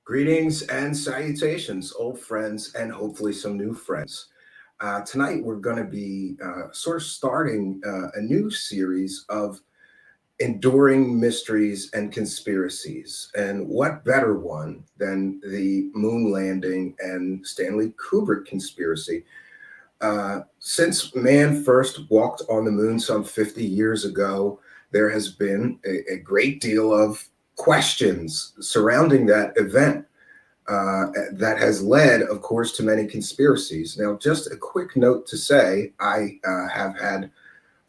Greetings and salutations, old friends, and hopefully some new friends. Tonight, we're going to be sort of starting a new series of enduring mysteries and conspiracies. And what better one than the moon landing and Stanley Kubrick conspiracy? Since man first walked on the moon some 50 years ago, there has been a great deal of questions surrounding that event that has led, of course, to many conspiracies. Now, just a quick note to say, I have had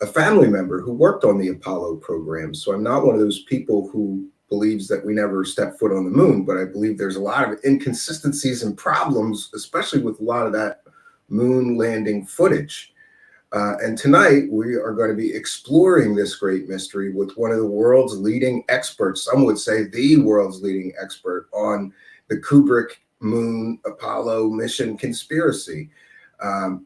a family member who worked on the Apollo program. So I'm not one of those people who believes that we never stepped foot on the moon, but I believe there's a lot of inconsistencies and problems, especially with a lot of that moon landing footage. And tonight we are going to be exploring this great mystery with one of the world's leading experts. Some would say the world's leading expert on the Kubrick moon Apollo mission conspiracy.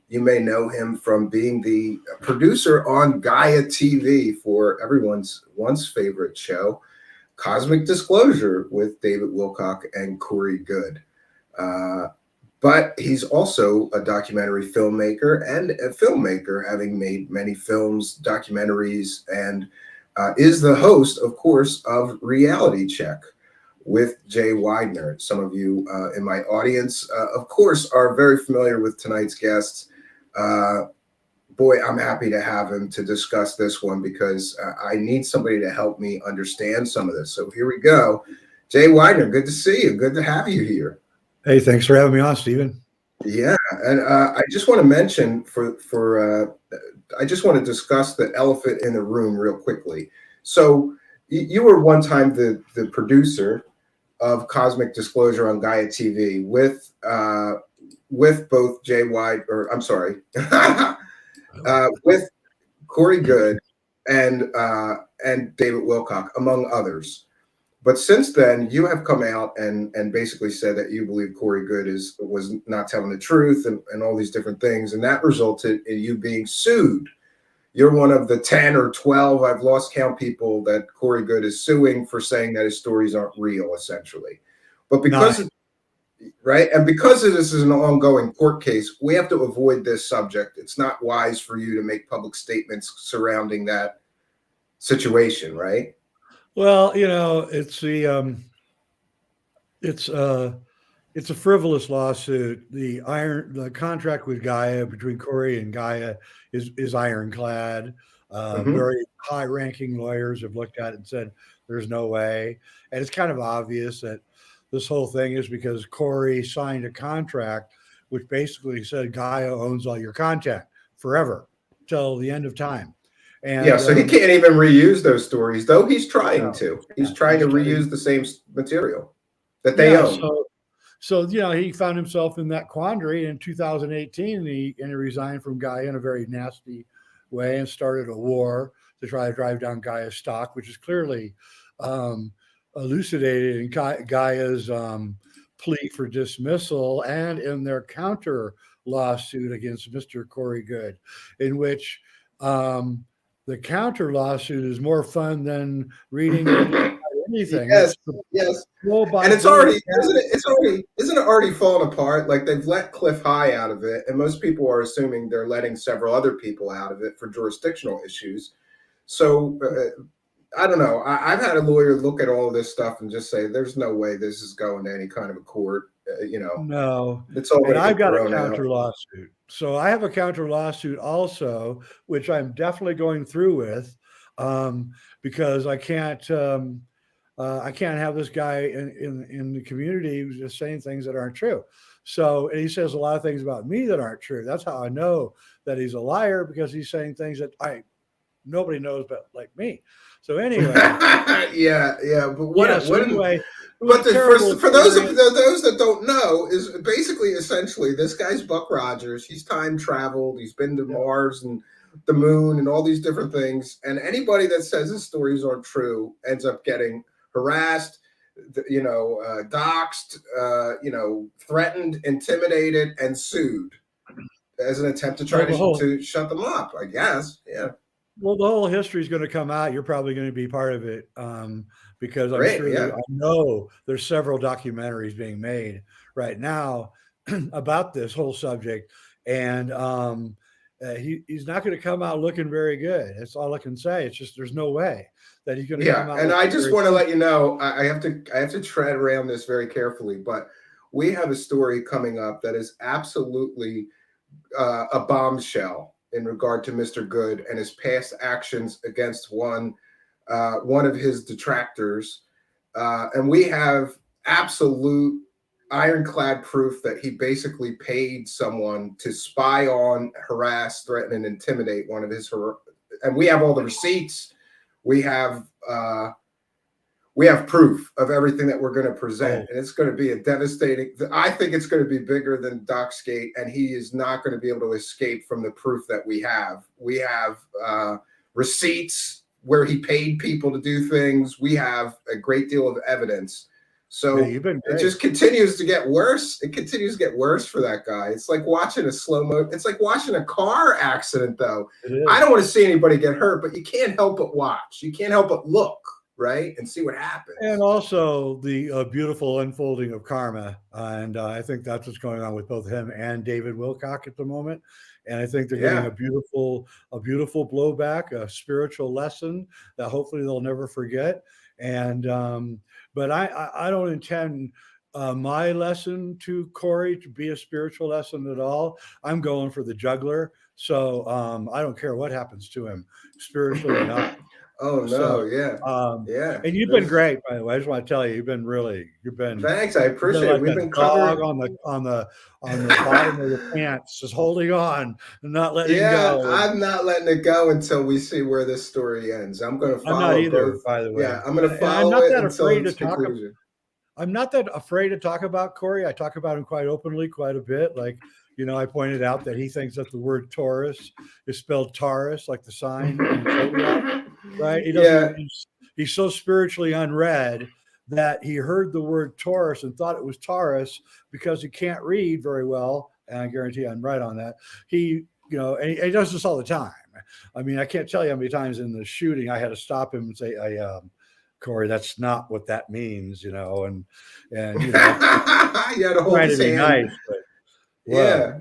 You may know him from being the producer on Gaia TV for everyone's once favorite show, Cosmic Disclosure, with David Wilcock and Kari Good. But he's also a documentary filmmaker and a filmmaker, having made many films, documentaries, and is the host, of course, of Reality Check with Jay Weidner. Some of you in my audience, of course, are very familiar with tonight's guest. Boy, I'm happy to have him to discuss this one because I need somebody to help me understand some of this. So here we go. Jay Weidner, good to see you. Good to have you here. Hey, thanks for having me on, Stephen. Yeah, and I just want to mention I just want to discuss the elephant in the room real quickly. So you were one time the producer of Cosmic Disclosure on Gaia TV with both Jay White, or I'm sorry, with Kari Good and David Wilcock, among others. But since then, you have come out and basically said that you believe Kari Good was not telling the truth and all these different things, and that resulted in you being sued. You're one of the 10 or 12, I've lost count, people that Kari Good is suing for saying that his stories aren't real, essentially. But because this is an ongoing court case, we have to avoid this subject. It's not wise for you to make public statements surrounding that situation, right? Well, it's a frivolous lawsuit. The contract with Gaia, between Kari and Gaia, is ironclad. Very high-ranking lawyers have looked at it and said there's no way. And it's kind of obvious that this whole thing is because Kari signed a contract which basically said Gaia owns all your content forever till the end of time. And, yeah, so he can't even reuse those stories, though he's trying to. He's trying to reuse the same material that they own. So he found himself in that quandary in 2018, and he resigned from Gaia in a very nasty way and started a war to try to drive down Gaia's stock, which is clearly elucidated in Gaia's plea for dismissal and in their counter lawsuit against Mr. Kari Good, in which the counter lawsuit is more fun than reading anything. Yes. And it's already isn't it already fallen apart? Like, they've let Cliff High out of it, and most people are assuming they're letting several other people out of it for jurisdictional issues. So I don't know. I've had a lawyer look at all of this stuff and just say, "There's no way this is going to any kind of a court." No. It's all. And I've got a counter lawsuit. So I have a counter lawsuit also, which I'm definitely going through with, because I can't have this guy in the community just saying things that aren't true. So, and he says a lot of things about me that aren't true. That's how I know that he's a liar, because he's saying things that nobody knows but like me. So anyway, yeah. But for those that don't know, is basically essentially this guy's Buck Rogers. He's time traveled. He's been to Mars and the moon and all these different things. And anybody that says his stories aren't true ends up getting harassed, doxxed, threatened, intimidated, and sued as an attempt to try to shut them up, I guess. Yeah. Well, the whole history is going to come out. You're probably going to be part of it, because I'm Great. sure Yeah. I know there's several documentaries being made right now about this whole subject, and he's not going to come out looking very good. That's all I can say. It's just there's no way that he's going to Yeah. come out And looking I just very want to good. let you know, I have to tread around this very carefully, but we have a story coming up that is absolutely a bombshell in regard to Mr. Good and his past actions against one of his detractors, and we have absolute ironclad proof that he basically paid someone to spy on, harass, threaten, and intimidate one of his. And we have all the receipts. We have proof of everything that we're going to present, and it's going to be a devastating. I think it's going to be bigger than Doxgate, and he is not going to be able to escape from the proof that we have. We have receipts where he paid people to do things. We have a great deal of evidence. So Yeah, you've been it great. just continues to get worse. It continues to get worse for that guy. It's like watching a slow-mo. It's like watching a car accident, though. I don't want to see anybody get hurt, but you can't help but watch. You can't help but look, right, and see what happens. And also the beautiful unfolding of karma, and I think that's what's going on with both him and David Wilcock at the moment. And I think they're getting a beautiful blowback, a spiritual lesson that hopefully they'll never forget. And but I don't intend my lesson to Corey to be a spiritual lesson at all. I'm going for the juggler, so I don't care what happens to him spiritually or not. Oh no, So, yeah. And you've been great, by the way. I just want to tell you, you've been Thanks, I appreciate like it. We've a been dog covering. on the bottom of the pants, just holding on and not letting Yeah, go. I'm not letting it go until we see where this story ends. I'm going to I'm not follow either, both. by the Yeah, way. I'm going to And I'm follow not it that until afraid to its talk. conclusion. I'm not that afraid to talk about Corey. I talk about him quite openly, quite a bit. Like, I pointed out that he thinks that the word Taurus is spelled Taurus, like the sign in Zodiac, right? He doesn't. Yeah. He's so spiritually unread that he heard the word Taurus and thought it was Taurus because he can't read very well. And I guarantee I'm right on that. And he does this all the time. I mean, I can't tell you how many times in the shooting I had to stop him and say, Corey, that's not what that means, and You had to hold trying to his be hand. nice, but Yeah.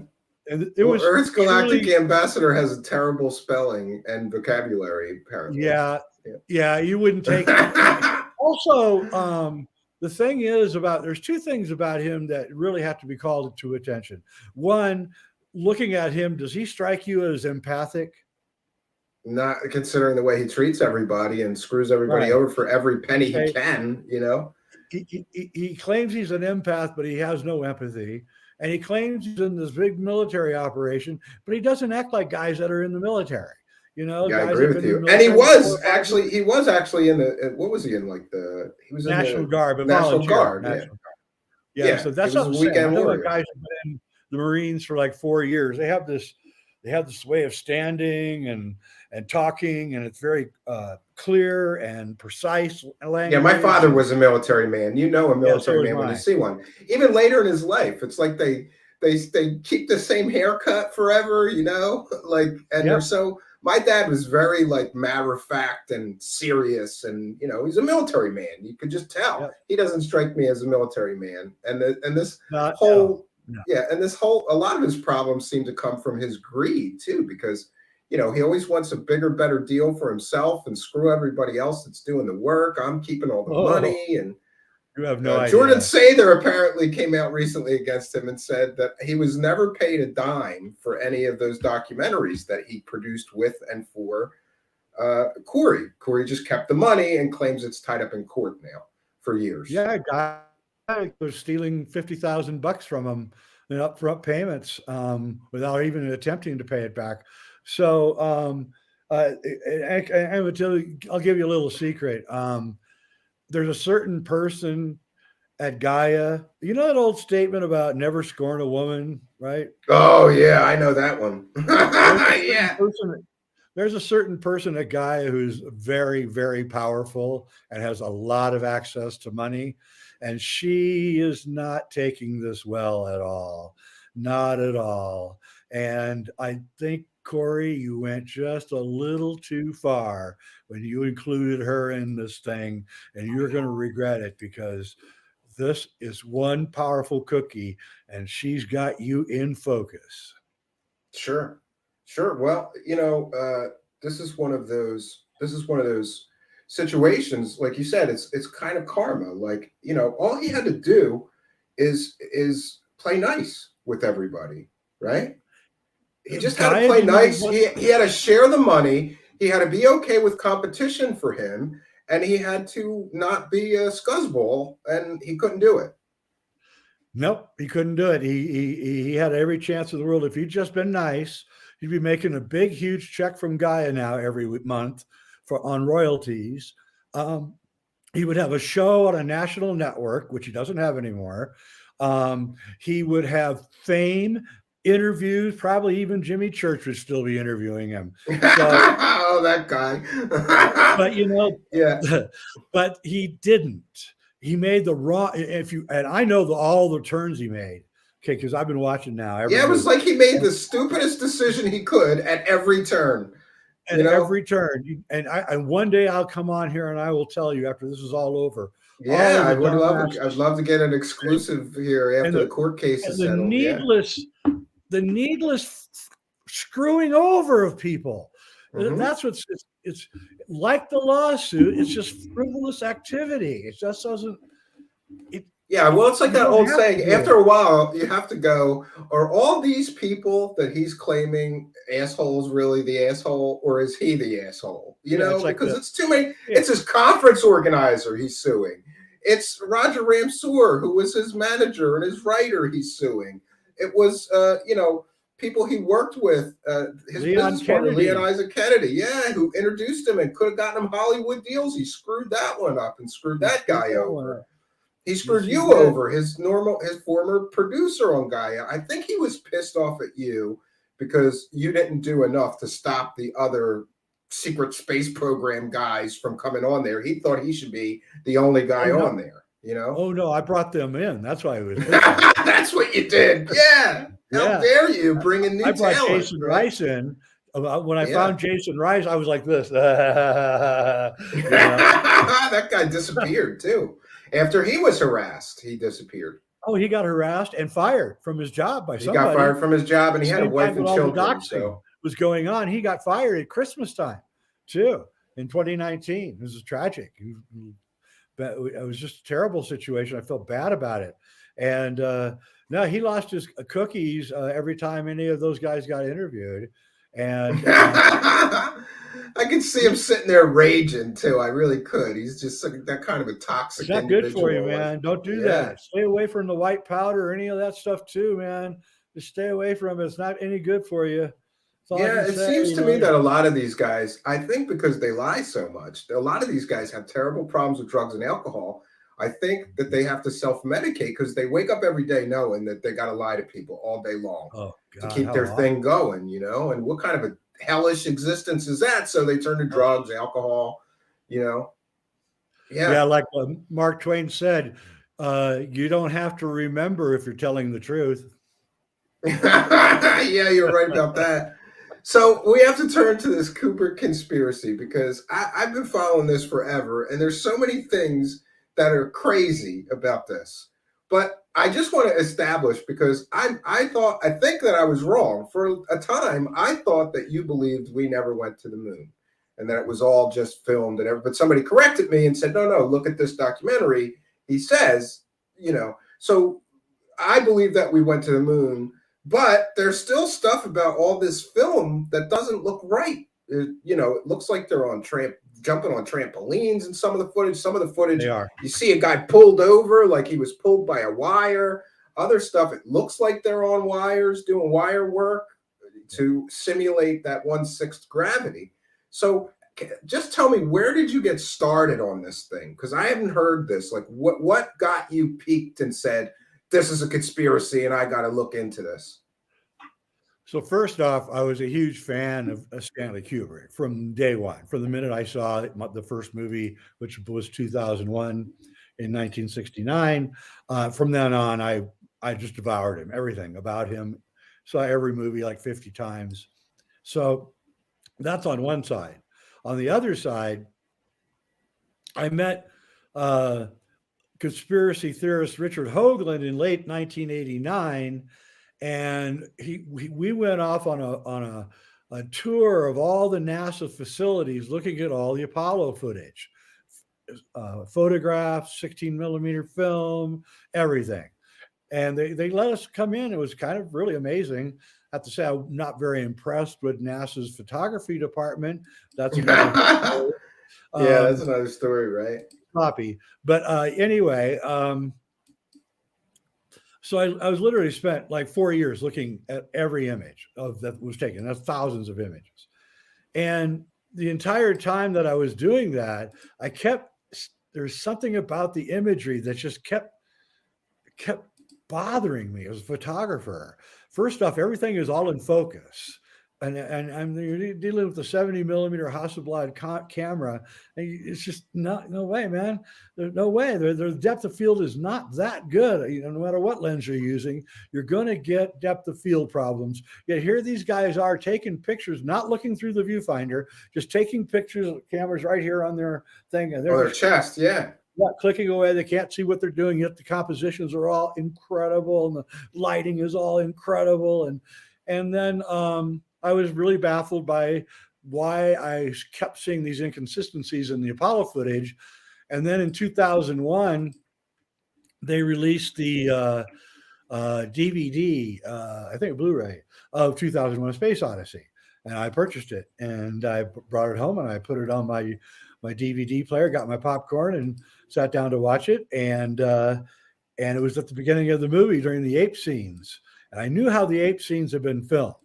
And it was Earth's Galactic truly, Ambassador has a terrible spelling and vocabulary, apparently. yeah, you wouldn't take. Also, the thing is there's two things about him that really have to be called to attention. One, looking at him, does he strike you as empathic? Not considering the way he treats everybody and screws everybody over for every penny he can, He claims he's an empath, but he has no empathy. And he claims he's in this big military operation, but he doesn't act like guys that are in the military. Yeah, guys I agree with you. And he was actually in the, what was he in? He was National in the Guard, but National volunteer. Guard. National Guard. Yeah, so that's what I'm saying. I know guys have been in the Marines for like 4 years. They have this way of standing and talking, and it's very clear and precise language. Yeah, my father was a military man. You know a military man when you see one. Even later in his life, it's like they keep the same haircut forever, they're so. My dad was very matter of fact and serious, and he's a military man. You could just tell. He doesn't strike me as a military man, and this whole a lot of his problems seem to come from his greed too, because he always wants a bigger, better deal for himself and screw everybody else that's doing the work. I'm keeping all the money, and you have no idea. Jordan Sather apparently came out recently against him and said that he was never paid a dime for any of those documentaries that he produced with and for Corey. Corey just kept the money and claims it's tied up in court now for years. Yeah, guy was stealing $50,000 from him in upfront payments without even attempting to pay it back. So I'll give you a little secret. There's a certain person at Gaia. You know that old statement about never scorn a woman, right? Oh yeah, I know that one. Yeah. There's a certain person at Gaia who's very, very powerful and has a lot of access to money. And she is not taking this well at all. Not at all. And I think Corey, you went just a little too far when you included her in this thing, and you're going to regret it because this is one powerful cookie, and she's got you in focus. Sure, sure. Well, this is one of those. This is one of those situations, like you said. It's kind of karma. Like, all he had to do is play nice with everybody, right? He just had to Gaia play didn't know nice. what. He had to share the money. He had to be okay with competition for him, and he had to not be a scuzzball, and he couldn't do it. Nope, he couldn't do it. He had every chance in the world. If he'd just been nice, he'd be making a big, huge check from Gaia now every month on royalties. He would have a show on a national network, which he doesn't have anymore. He would have fame, interviews. Probably even Jimmy Church would still be interviewing him. So, oh, that guy. but yeah. But he didn't. He made the wrong. And I know all the turns he made. Okay, because I've been watching now. It was like he made the stupidest decision he could at every turn. At every turn. And one day I'll come on here and I will tell you after this is all over. Yeah, I would love. I'd love to get an exclusive here after the court case is settled. The needless screwing over of people. Mm-hmm. That's what's it's like the lawsuit. It's just frivolous activity. It just doesn't. Yeah, well, it's like that old saying. After a while, you have to go. Are all these people that he's claiming assholes really the asshole, or is he the asshole? Because it's too many. Yeah. It's his conference organizer he's suing. It's Roger Ramsour, who was his manager and his writer. He's suing. It was, people he worked with, his business partner, Leon Isaac Kennedy, who introduced him and could have gotten him Hollywood deals. He screwed that one up and screwed that guy over. He screwed you over, his former producer on Gaia. I think he was pissed off at you because you didn't do enough to stop the other secret space program guys from coming on there. He thought he should be the only guy on there. Oh no, I brought them in. That's why I was. That's what you did. Yeah. How dare you bring in new talent? I brought Jason Rice in. When I found Jason Rice, I was like this. That guy disappeared too. After he was harassed, he disappeared. Oh, he got harassed and fired from his job by somebody. He got fired from his job, and he had a wife and children. So was going on. He got fired at Christmas time too in 2019. This is tragic. But it was just a terrible situation. I felt bad about it. And no, he lost his cookies every time any of those guys got interviewed. And I can see him sitting there raging too. I really could. He's just that kind of a toxic. It's not good for you, man. Don't do that. Stay away from the white powder or any of that stuff too, man. Just stay away from it. It's not any good for you. It seems to me that a lot of these guys, I think because they lie so much, a lot of these guys have terrible problems with drugs and alcohol. I think that they have to self-medicate because they wake up every day knowing that they got to lie to people all day long to keep their thing going, and what kind of a hellish existence is that? So they turn to drugs, alcohol, Yeah, like Mark Twain said, you don't have to remember if you're telling the truth. Yeah, you're right about that. So we have to turn to this Kubrick conspiracy because I've been following this forever, and there's so many things that are crazy about this. But I just want to establish, because I think that I was wrong. For a time, I thought that you believed we never went to the moon and that it was all just filmed and everything. But somebody corrected me and said, no, look at this documentary. He says, so I believe that we went to the moon. But there's still stuff about all this film that doesn't look right. It looks like they're jumping on trampolines in some of the footage. Some of the footage, they are. You see a guy pulled over, like he was pulled by a wire. Other stuff, it looks like they're on wires doing wire work to simulate that 1/6 gravity. So just tell me, where did you get started on this thing? Because I haven't heard this. Like, what got you peaked and said, this is a conspiracy and I got to look into this? So first off, I was a huge fan of Stanley Kubrick from day one. From the minute I saw the first movie, which was 2001 in 1969, from then on, I just devoured him, everything about him. Saw every movie like 50 times. So that's on one side. On the other side, I met conspiracy theorist Richard Hoagland in late 1989, and we went off on a tour of all the NASA facilities, looking at all the Apollo footage, photographs, 16 millimeter film, everything. And they let us come in. It was kind of really amazing. I have to say, I'm not very impressed with NASA's photography department. That's another story. Yeah, that's another story, right? Copy. But anyway, so I was literally spent like 4 years looking at every image of that was taken. That's thousands of images. And the entire time that I was doing that, there's something about the imagery that just kept bothering me as a photographer. First off, everything is all in focus. And you're dealing with the 70 millimeter Hasselblad camera. And it's just no way, man. There's no way. The depth of field is not that good. You know, no matter what lens you're using, you're going to get depth of field problems. Yet here these guys are taking pictures, not looking through the viewfinder, just taking pictures of the cameras right here on their thing. And their chest, yeah. Not clicking away. They can't see what they're doing, yet the compositions are all incredible and the lighting is all incredible. And then I was really baffled by why I kept seeing these inconsistencies in the Apollo footage. And then in 2001, they released the DVD, I think Blu-ray of 2001: A Space Odyssey. And I purchased it and I brought it home and I put it on my DVD player, got my popcorn and sat down to watch it. And it was at the beginning of the movie during the ape scenes. And I knew how the ape scenes had been filmed.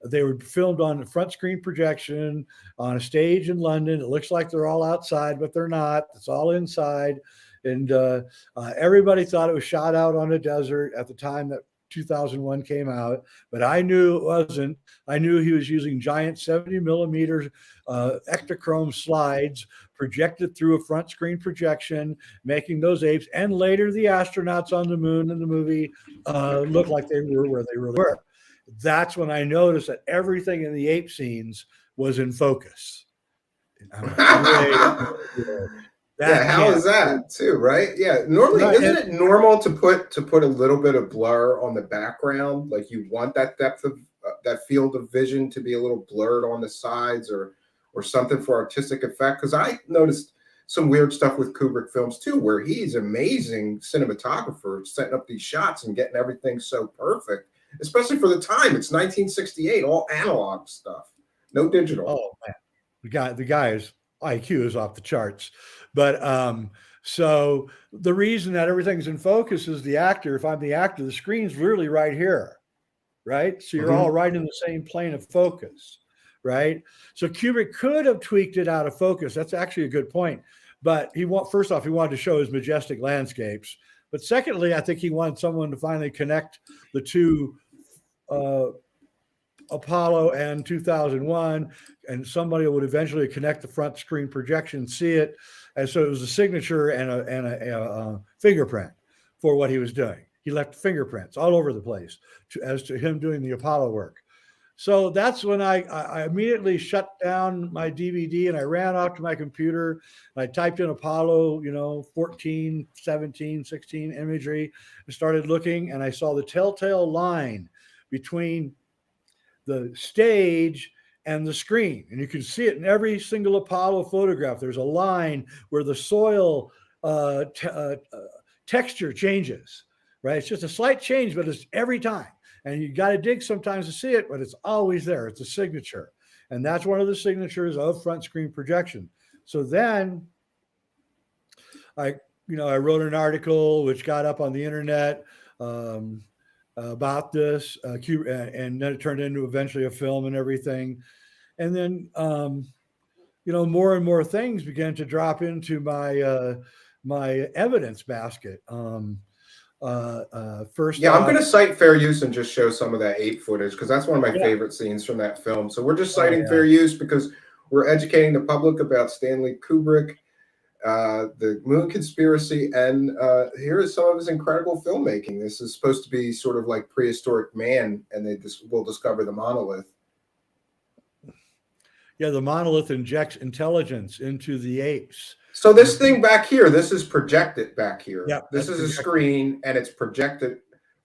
They were filmed on a front screen projection on a stage in London. It looks like they're all outside, but they're not. It's all inside. And everybody thought it was shot out on a desert at the time that 2001 came out, but I knew it wasn't. I knew he was using giant 70 millimeter Ektachrome slides projected through a front screen projection, making those apes and later the astronauts on the moon in the movie look like they were where they really were. That's when I noticed that everything in the ape scenes was in focus. Yeah, how is that too, right? Yeah, normally isn't it normal to put a little bit of blur on the background? Like you want that depth of that field of vision to be a little blurred on the sides or something for artistic effect. Because I noticed some weird stuff with Kubrick films too, where he's amazing cinematographer setting up these shots and getting everything so perfect, especially for the time. It's 1968, all analog stuff, no digital. Oh man, the guy's IQ is off the charts. But so the reason that everything's in focus is the actor. If I'm the actor, the screen's really right here, right? So you're all right in the same plane of focus, right? So Kubrick could have tweaked it out of focus. That's actually a good point. But first off, he wanted to show his majestic landscapes. But secondly, I think he wanted someone to finally connect the two Apollo and 2001, and somebody would eventually connect the front screen projection, see it. And so it was a signature and a fingerprint for what he was doing. He left fingerprints all over the place as to him doing the Apollo work. So that's when I immediately shut down my DVD and I ran off to my computer and I typed in Apollo, 14, 17, 16 imagery and started looking, and I saw the telltale line between the stage and the screen. And you can see it in every single Apollo photograph. There's a line where the soil texture changes, right? It's just a slight change, but it's every time. And you got to dig sometimes to see it, but it's always there. It's a signature. And that's one of the signatures of front screen projection. So then I wrote an article which got up on the internet about this, and then it turned into eventually a film and everything. And then, more and more things began to drop into my evidence basket. First, I'm going to cite fair use and just show some of that ape footage because that's one of my favorite scenes from that film. So we're just citing fair use because we're educating the public about Stanley Kubrick, the moon conspiracy, and here is some of his incredible filmmaking. This is supposed to be sort of like prehistoric man, and will discover the monolith. the monolith injects intelligence into the apes. So this thing back here, this is projected back here. Yeah, this is projected. a screen, and it's projected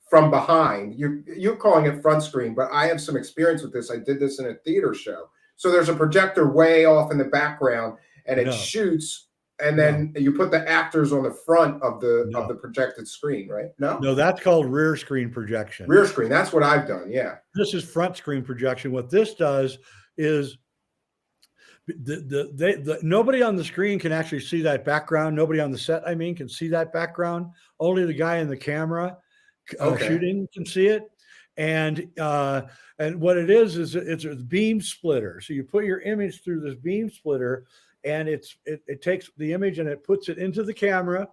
from behind. You're calling it front screen, but I have some experience with this. I did this in a theater show. So there's a projector way off in the background, and it shoots, and then you put the actors on the front of the projected screen, right? No, that's called rear screen projection. Rear screen. That's what I've done. Yeah. This is front screen projection. What this does is nobody on the screen can actually see that background. Nobody on the set, I mean, can see that background. Only the guy in the camera shooting can see it. And what it is it's a beam splitter. So you put your image through this beam splitter, and it takes the image and it puts it into the camera,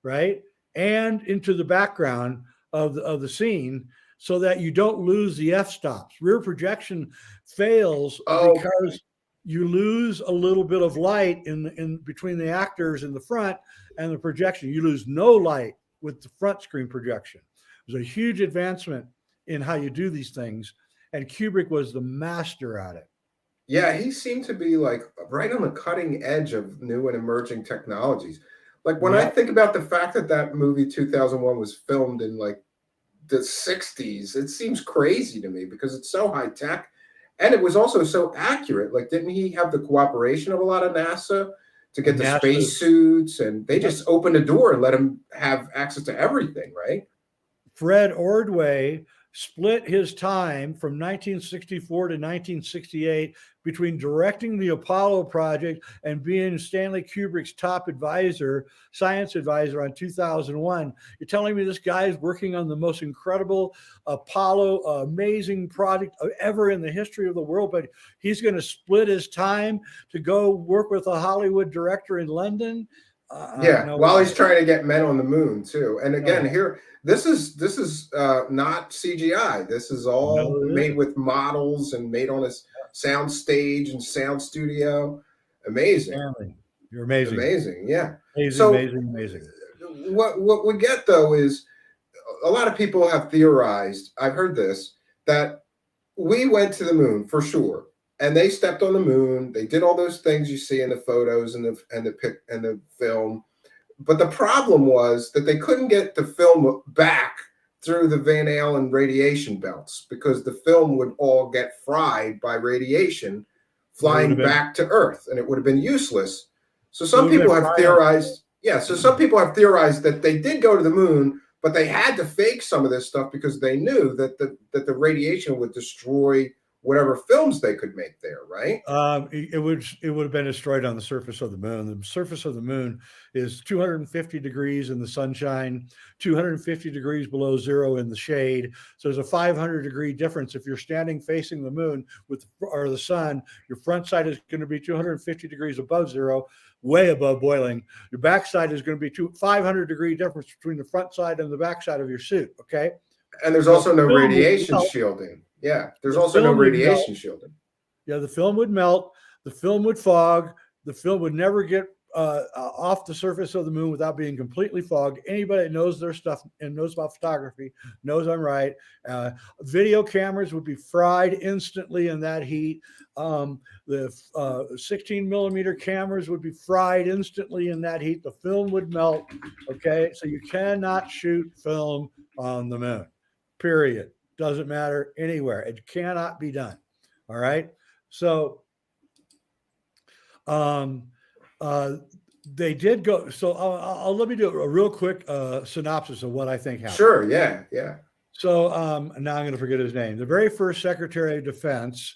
right, and into the background of the scene, so that you don't lose the f-stops. Rear projection fails because you lose a little bit of light in between the actors in the front and the projection. You lose no light with the front screen projection. It was a huge advancement in how you do these things, and Kubrick was the master at it. Yeah, he seemed to be like right on the cutting edge of new and emerging technologies. Like when I think about the fact that movie 2001 was filmed in like the 60s, it seems crazy to me because it's so high tech, and it was also so accurate. Like, didn't he have the cooperation of a lot of NASA to get the spacesuits, and they just opened the door and let him have access to everything, right? Fred Ordway split his time from 1964 to 1968 between directing the Apollo project and being Stanley Kubrick's top advisor, science advisor on 2001. You're telling me this guy is working on the most incredible Apollo, amazing project ever in the history of the world, but he's going to split his time to go work with a Hollywood director in London? While he's trying to get men on the moon too. And again, here, this is not CGI. This is all made with models and made on a sound stage and sound studio. Amazing. You're amazing. Amazing. Yeah. Amazing. What we get though is a lot of people have theorized, I've heard this, that we went to the moon for sure. And they stepped on the moon. They did all those things you see in the photos and the film. But the problem was that they couldn't get the film back through the Van Allen radiation belts because the film would all get fried by radiation flying back to Earth, and it would have been useless. So some people have theorized, that they did go to the moon, but they had to fake some of this stuff because they knew that the radiation would destroy whatever films they could make there, right? It would have been destroyed on the surface of the moon. The surface of the moon is 250 degrees in the sunshine, 250 degrees below zero in the shade. So there's a 500-degree difference. If you're standing facing the moon or the sun, your front side is going to be 250 degrees above zero, way above boiling. Your back side is going to be 500-degree difference between the front side and the back side of your suit, okay? And there's also no radiation shielding. Yeah, there's also no radiation shielding. Yeah, the film would melt. The film would fog. The film would never get off the surface of the moon without being completely fogged. Anybody that knows their stuff and knows about photography knows I'm right. Video cameras would be fried instantly in that heat. The 16 millimeter cameras would be fried instantly in that heat. The film would melt. Okay, so you cannot shoot film on the moon, period. Doesn't matter anywhere. It cannot be done. All right. So they did go. So I'll let me do a real quick synopsis of what I think happened. Sure. Yeah. So now I'm going to forget his name. The very first Secretary of Defense,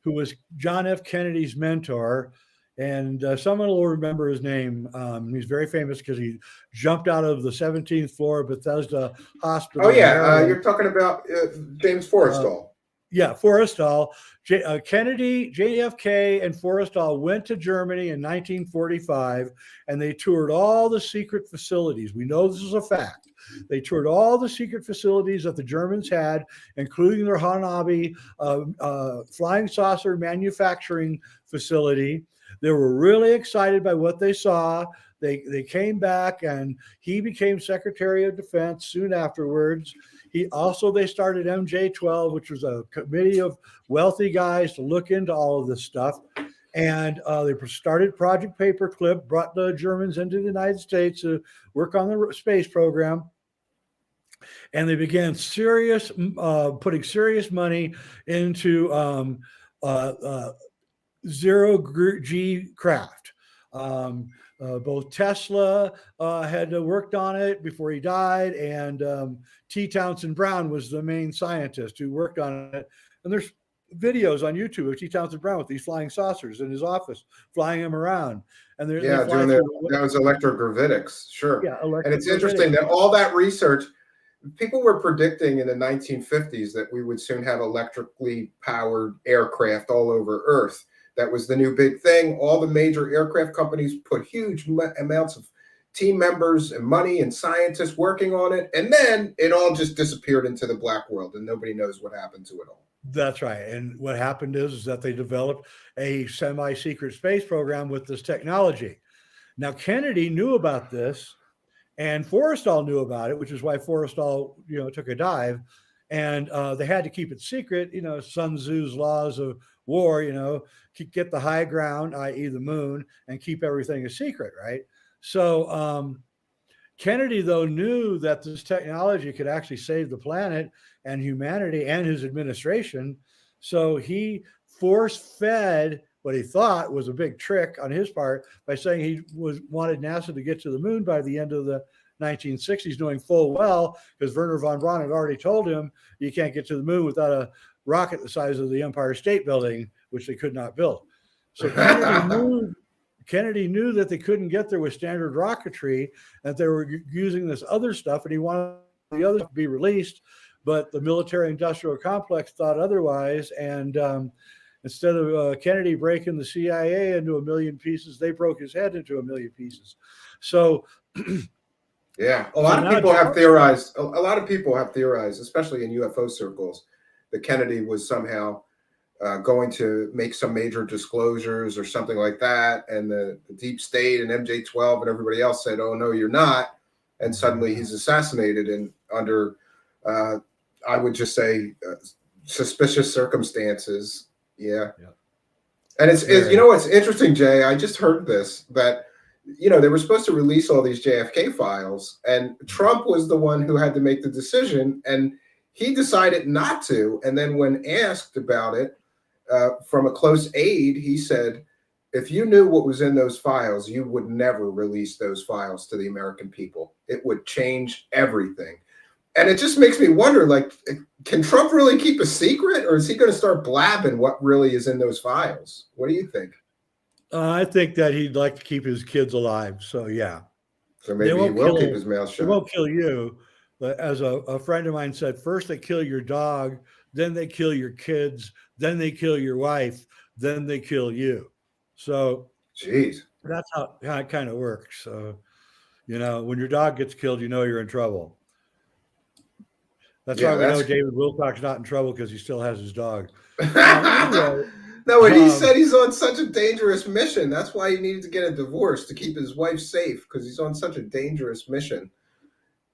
who was John F. Kennedy's mentor, and someone will remember his name. He's very famous because he jumped out of the 17th floor of Bethesda Hospital. Oh, yeah. You're talking about James Forrestal. Forrestal. Kennedy, JFK, and Forrestal went to Germany in 1945, and they toured all the secret facilities. We know this is a fact. They toured all the secret facilities that the Germans had, including their Hanabi flying saucer manufacturing facility. They were really excited by what they saw. They came back, and he became Secretary of Defense soon afterwards. They started MJ-12, which was a committee of wealthy guys to look into all of this stuff. And they started Project Paperclip, brought the Germans into the United States to work on the space program. And they began putting serious money into zero G craft. Both Tesla had worked on it before he died, and T. Townsend Brown was the main scientist who worked on it. And there's videos on YouTube of T. Townsend Brown with these flying saucers in his office, flying them around. And they fly doing that was electrogravitics, sure. Yeah, and it's interesting that all that research, people were predicting in the 1950s that we would soon have electrically powered aircraft all over Earth. That was the new big thing. All the major aircraft companies put huge amounts of team members and money and scientists working on it. And then it all just disappeared into the black world, and nobody knows what happened to it all. That's right. And what happened is that they developed a semi-secret space program with this technology. Now, Kennedy knew about this, and Forrestal knew about it, which is why Forrestal, took a dive. And they had to keep it secret. Sun Tzu's laws of war, get the high ground, i.e. the moon, and keep everything a secret, right? So Kennedy, though, knew that this technology could actually save the planet and humanity and his administration. So he force-fed what he thought was a big trick on his part by saying he wanted NASA to get to the moon by the end of the 1960s, knowing full well, because Wernher von Braun had already told him you can't get to the moon without a rocket the size of the Empire State Building, which they could not build. So Kennedy knew that they couldn't get there with standard rocketry, that they were using this other stuff, and he wanted the other to be released, but the military-industrial complex thought otherwise, and instead of Kennedy breaking the CIA into 1 million pieces, they broke his head into 1 million pieces. So yeah, a lot of people have theorized, especially in UFO circles, that Kennedy was somehow going to make some major disclosures or something like that, and the deep state and MJ-12 and everybody else said, "Oh no, you're not," and suddenly he's assassinated and under, I would just say, suspicious circumstances. Yeah. And it's it's interesting, Jay. I just heard this that. They were supposed to release all these JFK files, and Trump was the one who had to make the decision, and he decided not to. And then when asked about it from a close aide, he said, if you knew what was in those files, you would never release those files to the American people. It would change everything. And it just makes me wonder, can Trump really keep a secret, or is he going to start blabbing what really is in those files? What do you think? I think that he'd like to keep his kids alive. So, yeah. So maybe he will keep his mouth shut. They won't kill you. But as a friend of mine said, first they kill your dog, then they kill your kids, then they kill your wife, then they kill you. So, jeez, that's how it kind of works. So, when your dog gets killed, you're in trouble. That's why we know David Wilcock's not in trouble, because he still has his dog. Anyway, no, and he said he's on such a dangerous mission. That's why he needed to get a divorce, to keep his wife safe, because he's on such a dangerous mission.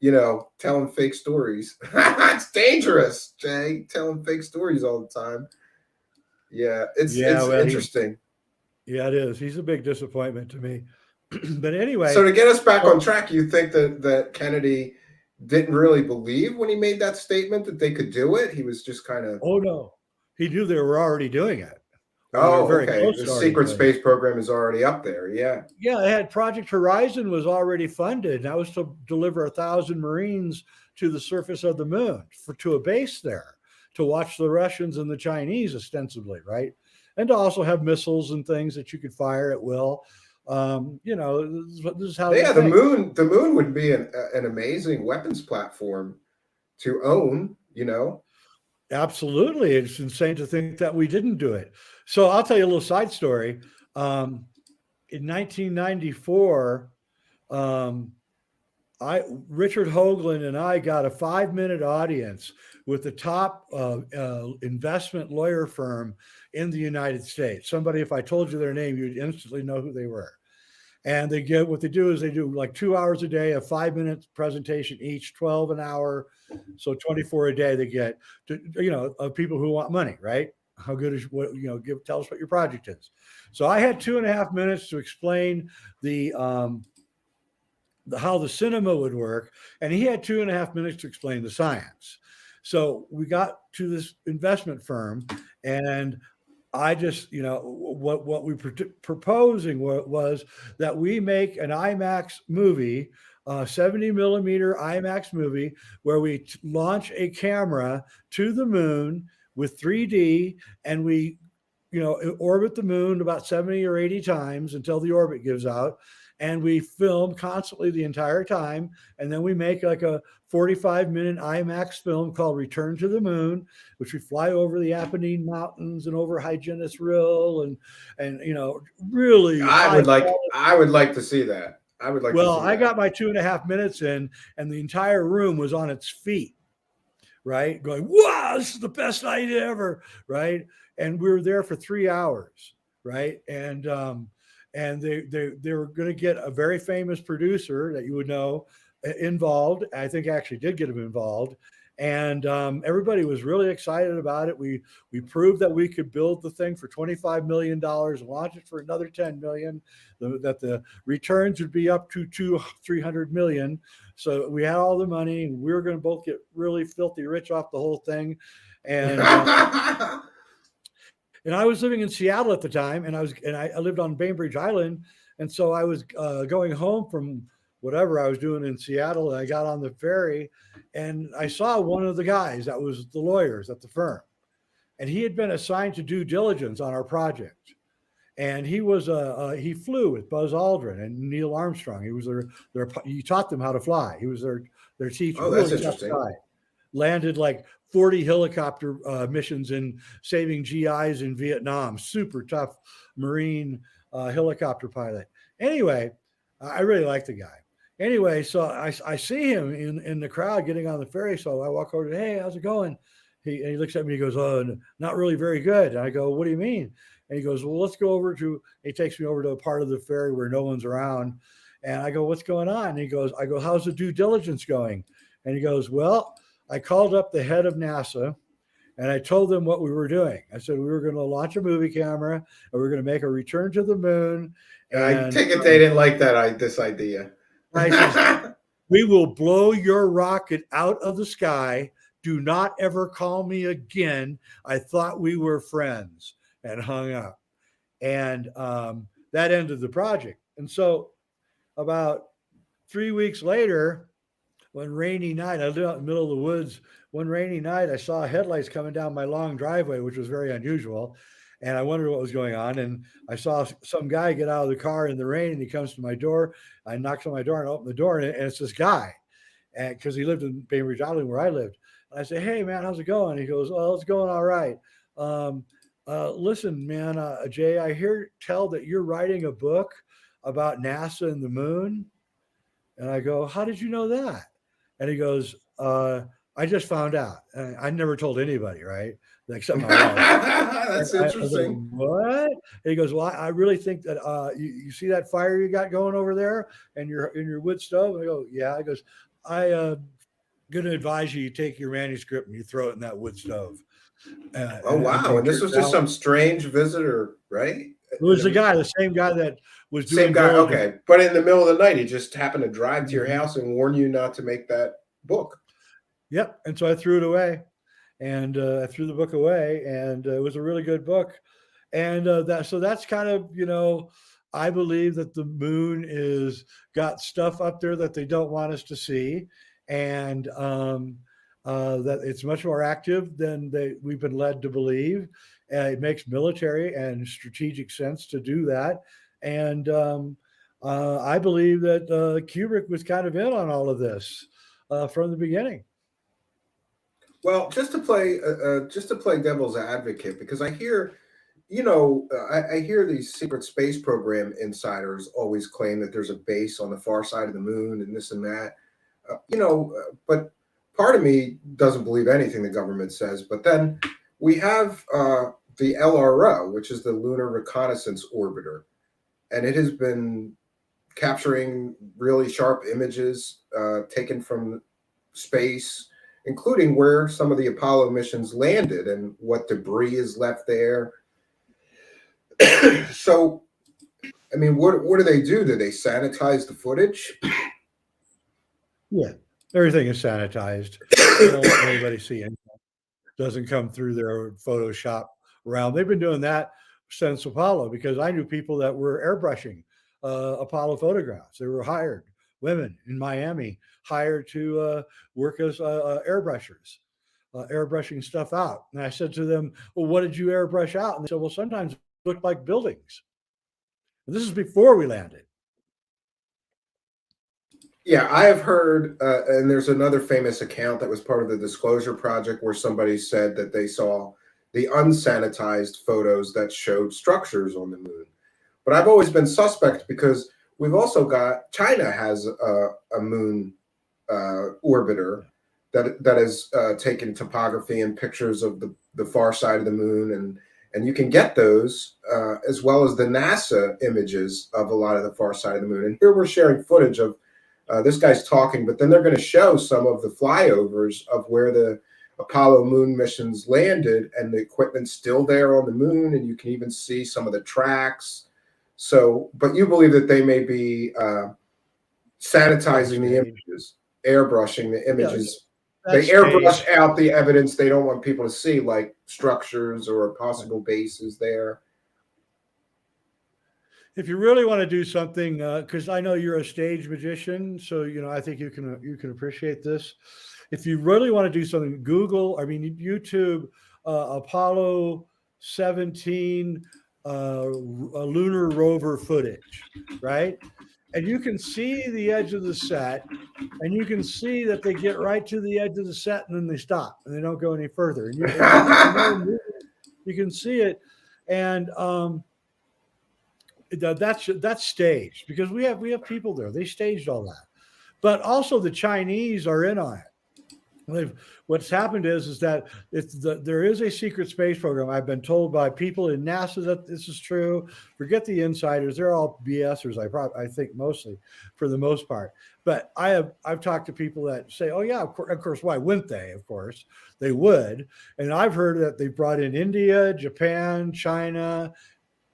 Telling fake stories. It's dangerous, Jay. Telling fake stories all the time. Yeah, it's interesting. It is. He's a big disappointment to me. But anyway. So to get us back on track, you think that Kennedy didn't really believe when he made that statement that they could do it? He was just kind of... Oh, no. He knew they were already doing it. Okay. The secret space program is already up there. Yeah. Yeah, they had Project Horizon was already funded. That was to deliver 1,000 Marines to the surface of the moon, to a base there, to watch the Russians and the Chinese ostensibly, right? And to also have missiles and things that you could fire at will. This is how. Yeah, the moon would be an amazing weapons platform to own. Absolutely. It's insane to think that we didn't do it. So I'll tell you a little side story. In 1994, Richard Hoagland and I got a 5-minute audience with the top investment lawyer firm in the United States. Somebody, if I told you their name, you'd instantly know who they were. And they do like 2 hours a day, a 5-minute presentation each, 12 an hour. So 24 a day they get, of people who want money, right? How good is what, tell us what your project is. So I had 2.5 minutes to explain the how the cinema would work, and he had 2.5 minutes to explain the science. So we got to this investment firm, and I just, what we proposing was that we make an IMAX movie, a 70 millimeter IMAX movie, where we launch a camera to the moon with 3D, and we, orbit the moon about 70 or 80 times until the orbit gives out. And we film constantly the entire time. And then we make like a 45-minute IMAX film called Return to the Moon, which we fly over the Apennine Mountains and over Hyginus Rill and really I high would like quality. I would like to see that. I would like to Well, see I that. got my 2.5 minutes in, and the entire room was on its feet, right? Going, wow, this is the best night ever, right? And we were there for 3 hours, right? And they were going to get a very famous producer that you would know involved. I think actually did get him involved, and everybody was really excited about it. We proved that we could build the thing for $25 million, launch it for another 10 million, that the returns would be up to 300 million. So we had all the money, and we were going to both get really filthy rich off the whole thing, and. And I was living in Seattle at the time, and I lived on Bainbridge Island, and so I was going home from whatever I was doing in Seattle, and I got on the ferry, and I saw one of the guys that was the lawyers at the firm, and he had been assigned to due diligence on our project, and he flew with Buzz Aldrin and Neil Armstrong. He was he taught them how to fly. He was their teacher. Oh, that's Really tough interesting. guy. Landed like 40 helicopter missions in saving GIs in Vietnam. Super tough Marine helicopter pilot. Anyway, I really like the guy. Anyway, so I see him in the crowd getting on the ferry. So I walk over to, hey, how's it going? He looks at me. He goes, oh, not really very good. And I go, what do you mean? And he goes, well, let's go over to. He takes me over to a part of the ferry where no one's around. And I go, what's going on? And he goes, I go, how's the due diligence going? And he goes, well, I called up the head of NASA, and I told them what we were doing. I said we were going to launch a movie camera, and we were going to make a return to the moon. I And take it they didn't like this idea. I said, we will blow your rocket out of the sky. Do not ever call me again. I thought we were friends, and hung up. And that ended the project. And so about 3 weeks later, one rainy night, I lived out in the middle of the woods. One rainy night, I saw headlights coming down my long driveway, which was very unusual. And I wondered what was going on. And I saw some guy get out of the car in the rain, and he comes to my door. I knocked on my door and opened the door, and it's this guy. And because he lived in Bainbridge Island where I lived. And I said, hey, man, how's it going? He goes, oh, it's going all right. Listen, man, Jay, I tell that you're writing a book about NASA and the moon. And I go, how did you know that? And he goes, I just found out. I never told anybody, right? Except my wife. That's interesting. I was like, what? And he goes, well, I really think that you see that fire you got going over there and your wood stove? And I go, yeah. He goes, I'm going to advise you take your manuscript and you throw it in that wood stove. Oh, wow. And this was just some strange visitor, right? It was the same guy that was doing same guy. Okay. But in the middle of the night, he just happened to drive to your house and warn you not to make that book. Yep. And so I threw it away, and I threw the book away, and it was a really good book. And that's kind of, I believe that the moon is got stuff up there that they don't want us to see. And that it's much more active than we've been led to believe. It makes military and strategic sense to do that. And I believe that Kubrick was kind of in on all of this from the beginning. Well, just to play devil's advocate, because I hear, I hear these secret space program insiders always claim that there's a base on the far side of the moon and this and that, but part of me doesn't believe anything the government says. But then we have the LRO, which is the Lunar Reconnaissance Orbiter, and it has been capturing really sharp images taken from space, including where some of the Apollo missions landed and what debris is left there. So, I mean, what do they do? Do they sanitize the footage? Yeah, everything is sanitized. They don't let anybody see it. Doesn't come through their Photoshop realm. They've been doing that since Apollo, because I knew people that were airbrushing Apollo photographs. They were hired, women in Miami, hired to work as airbrushers, airbrushing stuff out. And I said to them, well, what did you airbrush out? And they said, well, sometimes it looked like buildings. And this is before we landed. Yeah, I have heard, and there's another famous account that was part of the Disclosure Project where somebody said that they saw the unsanitized photos that showed structures on the moon. But I've always been suspect because we've also got China has a moon orbiter that has taken topography and pictures of the far side of the moon, and you can get those as well as the NASA images of a lot of the far side of the moon. And here we're sharing footage of this guy's talking, but then they're going to show some of the flyovers of where the Apollo moon missions landed, and the equipment's still there on the moon, and you can even see some of the tracks. So, but you believe that they may be sanitizing the images, airbrushing the images. They airbrush out the evidence they don't want people to see, like structures or possible bases there. If you really want to do something, because I know you're a stage magician, so I think you can appreciate this. If you really want to do something, YouTube Apollo 17 lunar rover footage, right? And you can see the edge of the set, and you can see that they get right to the edge of the set and then they stop and they don't go any further. And you can see it, and that's staged, because we have people there. They staged all that, but also the Chinese are in on it. What's happened is that there is a secret space program. I've been told by people in NASA that this is true. Forget the insiders; they're all BSers. I think mostly, for the most part. But I've talked to people that say, "Oh yeah, of course. Why wouldn't they? Of course they would." And I've heard that they brought in India, Japan, China,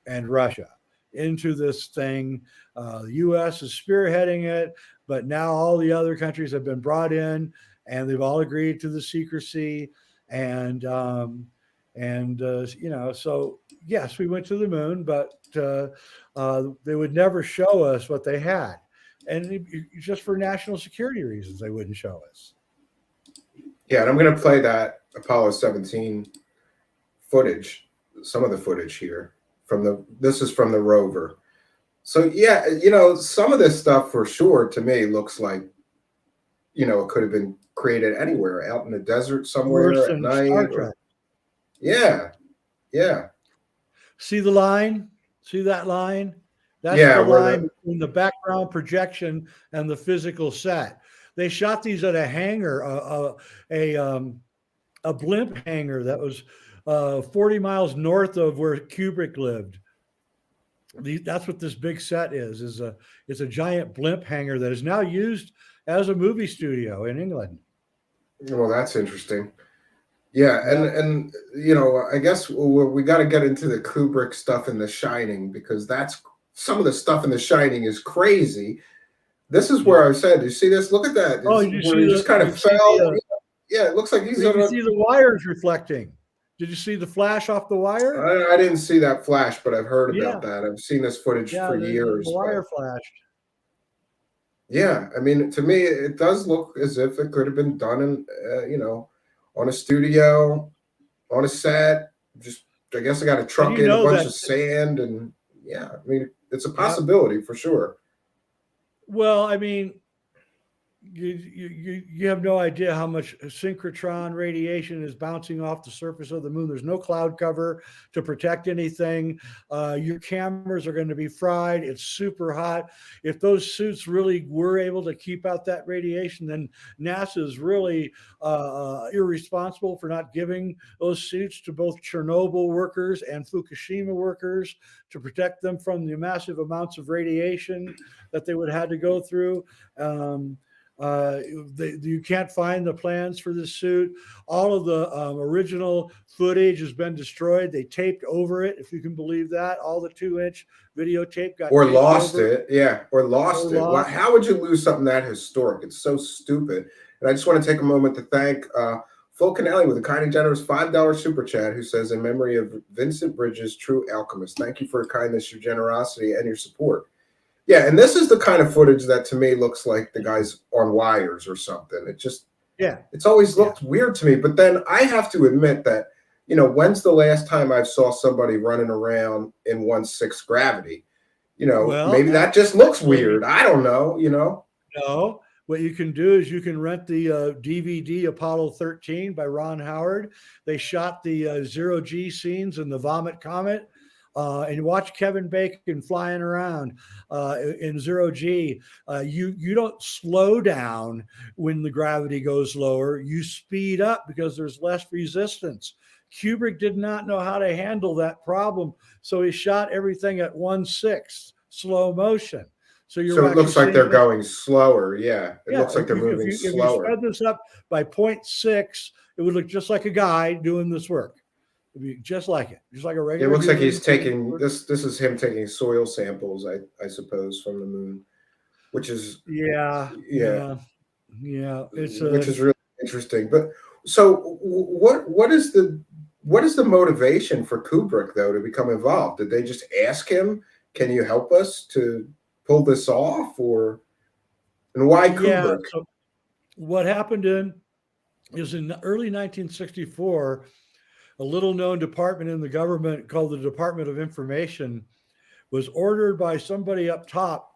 and Russia into this thing. The U.S. is spearheading it, but now all the other countries have been brought in, and they've all agreed to the secrecy. And so yes, we went to the moon, but they would never show us what they had, and just for national security reasons, they wouldn't show us. Yeah, and I'm going to play that Apollo 17 footage, some of the footage here. This is from the rover. So yeah, some of this stuff for sure to me looks like, it could have been created anywhere, out in the desert somewhere at night. Yeah. See the line? See that line? That's the line between the background projection and the physical set. They shot these at a hangar, a blimp hangar that was 40 miles north of where Kubrick lived. That's what this big set is. It's a giant blimp hangar that is now used as a movie studio in England. Well, that's interesting. Yeah, and I guess we got to get into the Kubrick stuff in The Shining, because that's some of the stuff in The Shining is crazy. This is where I said, you see this? Look at that. You just kind of fell. Yeah, it looks like he's. You can see the wires reflecting. Did you see the flash off the wire? I didn't see that flash, but I've heard about that. I've seen this footage for years. The wire flashed. Yeah, I mean, to me, it does look as if it could have been done in, on a studio, on a set. Just, I guess I got to truck in a bunch of sand, and yeah, I mean, it's a possibility for sure. Well, I mean, you have no idea how much synchrotron radiation is bouncing off the surface of the moon. There's no cloud cover to protect anything. Your cameras are going to be fried. It's super hot. If those suits really were able to keep out that radiation, then NASA is really irresponsible for not giving those suits to both Chernobyl workers and Fukushima workers to protect them from the massive amounts of radiation that they would have had to go through. You can't find the plans for this suit. All of the original footage has been destroyed. They taped over it, if you can believe that. All the 2-inch videotape got Or taped lost over it. Yeah, or or lost it. Why, lost. how would you lose something that historic? It's so stupid. And I just want to take a moment to thank Phil Canelli with a kind and generous $5 super chat, who says, in memory of Vincent Bridges, true alchemist, thank you for your kindness, your generosity, and your support. Yeah, and this is the kind of footage that to me looks like the guy's on wires or something. It just, Yeah. it's always Yeah. looked weird to me. But then I have to admit that, when's the last time I saw somebody running around in 1/6 gravity? Well, Maybe that just looks actually, weird. I don't know. no. What you can do is you can rent the DVD Apollo 13 by Ron Howard. They shot the zero G scenes in the Vomit Comet. And watch Kevin Bacon flying around in zero G. You don't slow down when the gravity goes lower. You speed up because there's less resistance. Kubrick did not know how to handle that problem, so he shot everything at 1/6 slow motion. So you're So it actually looks like seeing they're this. going slower. Yeah, it Yeah, looks like they're moving if you slower. sped this up by 0.6, it would look just like a guy doing this work. It'd be just like it, just like a It regular looks like human he's doing taking work. this. This is him taking soil samples, I suppose, from the moon, which is Yeah, yeah, yeah, yeah. It's which a is really interesting. But so, what is the motivation for Kubrick though to become involved? Did they just ask him, "Can you help us to pull this off?" Or and why yeah. Kubrick? So what happened is in early 1964, a little known department in the government called the Department of Information was ordered by somebody up top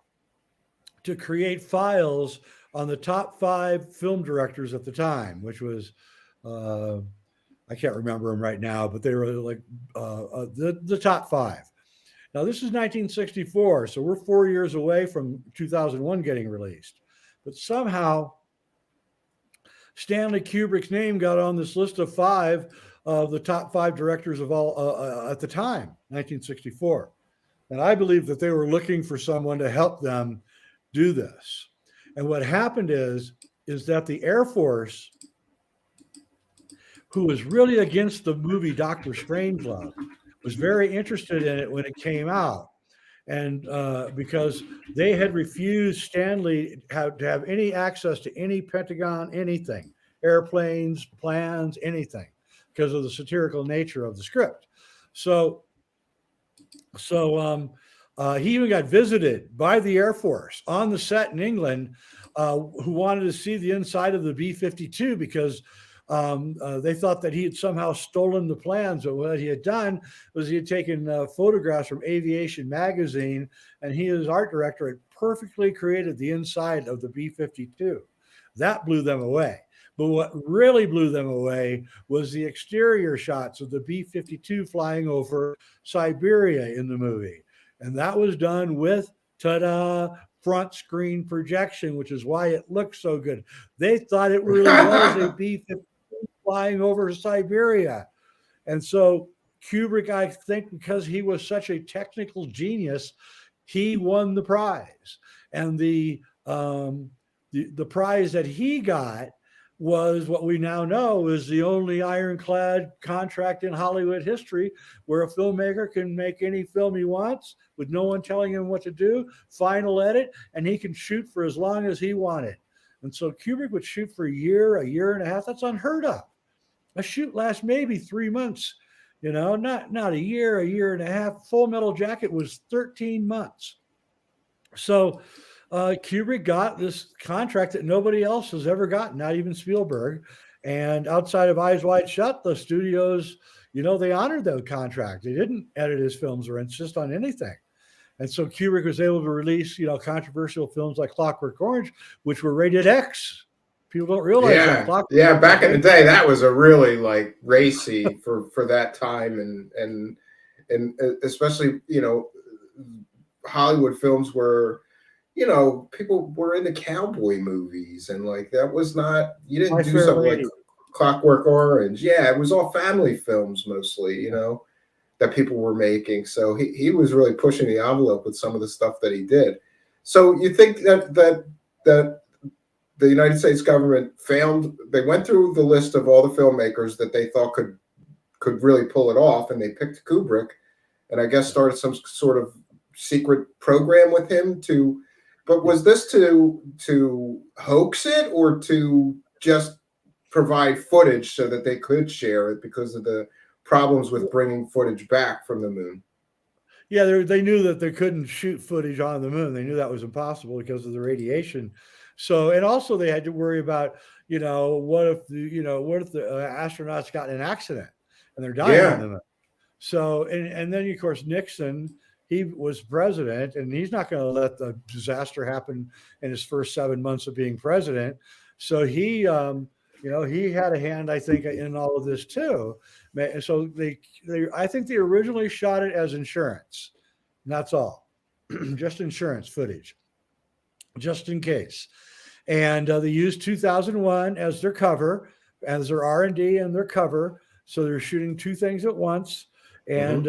to create files on the top 5 film directors at the time, which was uh, I can't remember them right now, but they were like the top 5. Now this is 1964, so we're 4 years away from 2001 getting released, but somehow Stanley Kubrick's name got on this list of 5 of the top 5 directors of all at the time, 1964. And I believe that they were looking for someone to help them do this. And what happened is that the Air Force, who was really against the movie Doctor Strangelove, was very interested in it when it came out. And because they had refused Stanley to have any access to any Pentagon, anything, airplanes, plans, anything, because of the satirical nature of the script. So, he even got visited by the Air Force on the set in England, who wanted to see the inside of the B-52 because they thought that he had somehow stolen the plans. But what he had done was he had taken photographs from Aviation Magazine, and he, as art director, had perfectly created the inside of the B-52. That blew them away. But what really blew them away was the exterior shots of the B-52 flying over Siberia in the movie. And that was done with, ta-da, front screen projection, which is why it looks so good. They thought it really was a B-52 flying over Siberia. And so Kubrick, I think, because he was such a technical genius, he won the prize. And the prize that he got was what we now know is the only ironclad contract in Hollywood history where a filmmaker can make any film he wants with no one telling him what to do, final edit, and he can shoot for as long as he wanted. And so Kubrick would shoot for a year and a half. That's unheard of. A shoot lasts maybe 3 months, not a year and a half. Full Metal Jacket was 13 months. So Kubrick got this contract that nobody else has ever gotten, not even Spielberg. And outside of Eyes Wide Shut, the studios, they honored that contract. They didn't edit his films or insist on anything. And so Kubrick was able to release, controversial films like Clockwork Orange, which were rated X. People don't realize that Yeah, Clockwork yeah. Orange was Back in the rated day, X. that was a really like racy for that time, and especially Hollywood films were people were into cowboy movies, and like that was not, you didn't My do Fair something like Lady. Clockwork Orange. Yeah, it was all family films mostly, that people were making. So he was really pushing the envelope with some of the stuff that he did. So you think that the United States government found, they went through the list of all the filmmakers that they thought could really pull it off, and they picked Kubrick, and I guess started some sort of secret program with him to. But was this to hoax it, or to just provide footage so that they could share it because of the problems with bringing footage back from the moon? Yeah, they knew that they couldn't shoot footage on the moon. They knew that was impossible because of the radiation. So, and also they had to worry about, what if the astronauts got in an accident and they're dying on the moon. So, and then of course Nixon, he was president, and he's not going to let the disaster happen in his first 7 months of being president. So he had a hand, I think, in all of this too. So I think they originally shot it as insurance. And that's all, just insurance footage, just in case. And they used 2001 as their cover, as their R&D and their cover. So they're shooting two things at once. And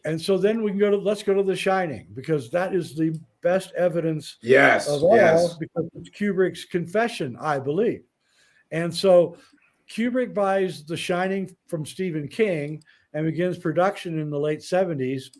and so then let's go to The Shining, because that is the best evidence of all, because it's Kubrick's confession, I believe. And so Kubrick buys The Shining from Stephen King and begins production in the late 70s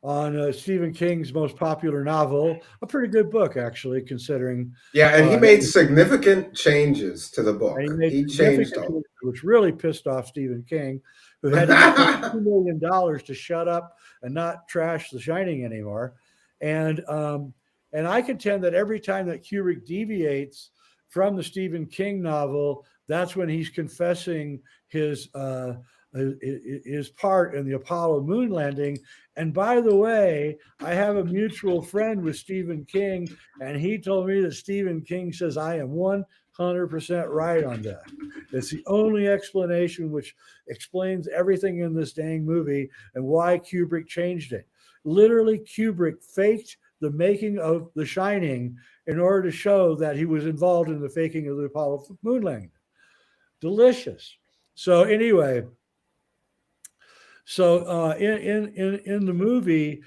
on Stephen King's most popular novel, a pretty good book, actually, considering. Yeah, and he made significant changes to the book. He changed all, which really pissed off Stephen King, who had to get $2 million to shut up and not trash The Shining anymore. And I contend that every time that Kubrick deviates from the Stephen King novel, that's when he's confessing his part in the Apollo moon landing. And by the way, I have a mutual friend with Stephen King, and he told me that Stephen King says I am 100% right on that. It's the only explanation which explains everything in this dang movie and why Kubrick changed it. Literally, Kubrick faked the making of The Shining in order to show that he was involved in the faking of the Apollo moon landing. Delicious. So anyway, in the movie,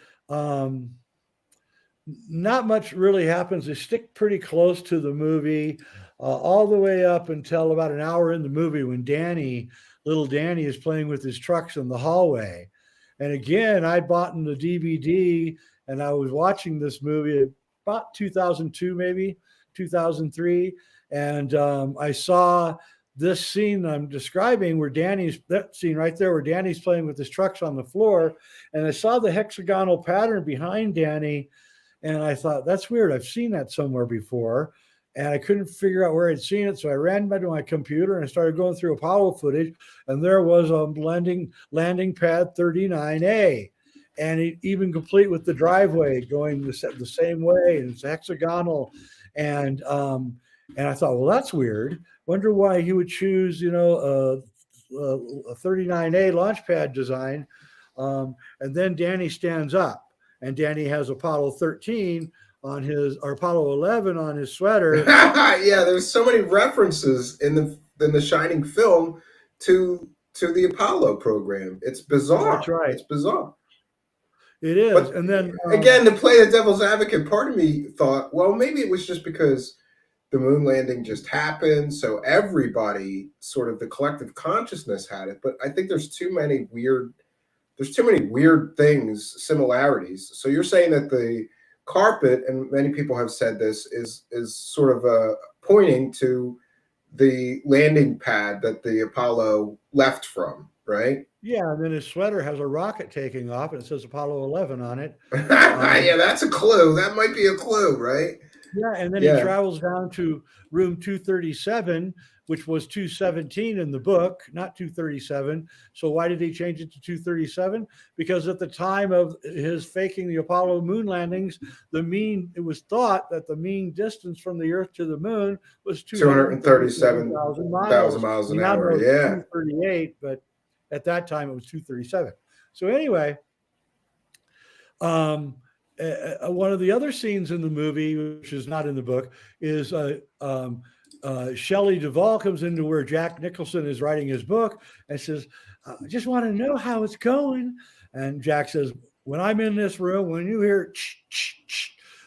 not much really happens. They stick pretty close to the movie, all the way up until about an hour in the movie, when little Danny is playing with his trucks in the hallway. And again, I bought in the DVD, and I was watching this movie about 2002, maybe 2003. And I saw this scene I'm describing, that scene right there where Danny's playing with his trucks on the floor. And I saw the hexagonal pattern behind Danny. And I thought, that's weird. I've seen that somewhere before. And I couldn't figure out where I'd seen it. So I ran back to my computer and I started going through Apollo footage. And there was a landing pad 39A. And even complete with the driveway going the same way. And it's hexagonal. And I thought, well, that's weird. Wonder why he would choose, a 39A launch pad design. And then Danny stands up, and Danny has Apollo 13 on or Apollo 11 on his sweater. Yeah, there's so many references in the Shining film to the Apollo program. It's bizarre. That's right. It's bizarre. It is. But and then again, to play the devil's advocate, part of me thought, well, maybe it was just because the moon landing just happened, so everybody, sort of the collective consciousness, had it. But I think there's too many weird things, similarities. So you're saying that the carpet, and many people have said this, is sort of pointing to the landing pad that the Apollo left from, right? Yeah, and then his sweater has a rocket taking off, and it says Apollo 11 on it. Yeah, that's a clue. That might be a clue, right? Yeah, and then he travels down to room 237, which was 217 in the book, not 237. So why did he change it to 237? Because at the time of his faking the Apollo moon landings, it was thought that the mean distance from the Earth to the moon was 237,000 miles an hour. Yeah, 238, but at that time it was 237. So anyway, one of the other scenes in the movie, which is not in the book, is Shelley Duvall comes into where Jack Nicholson is writing his book and says, I just want to know how it's going. And Jack says, when I'm in this room, when you hear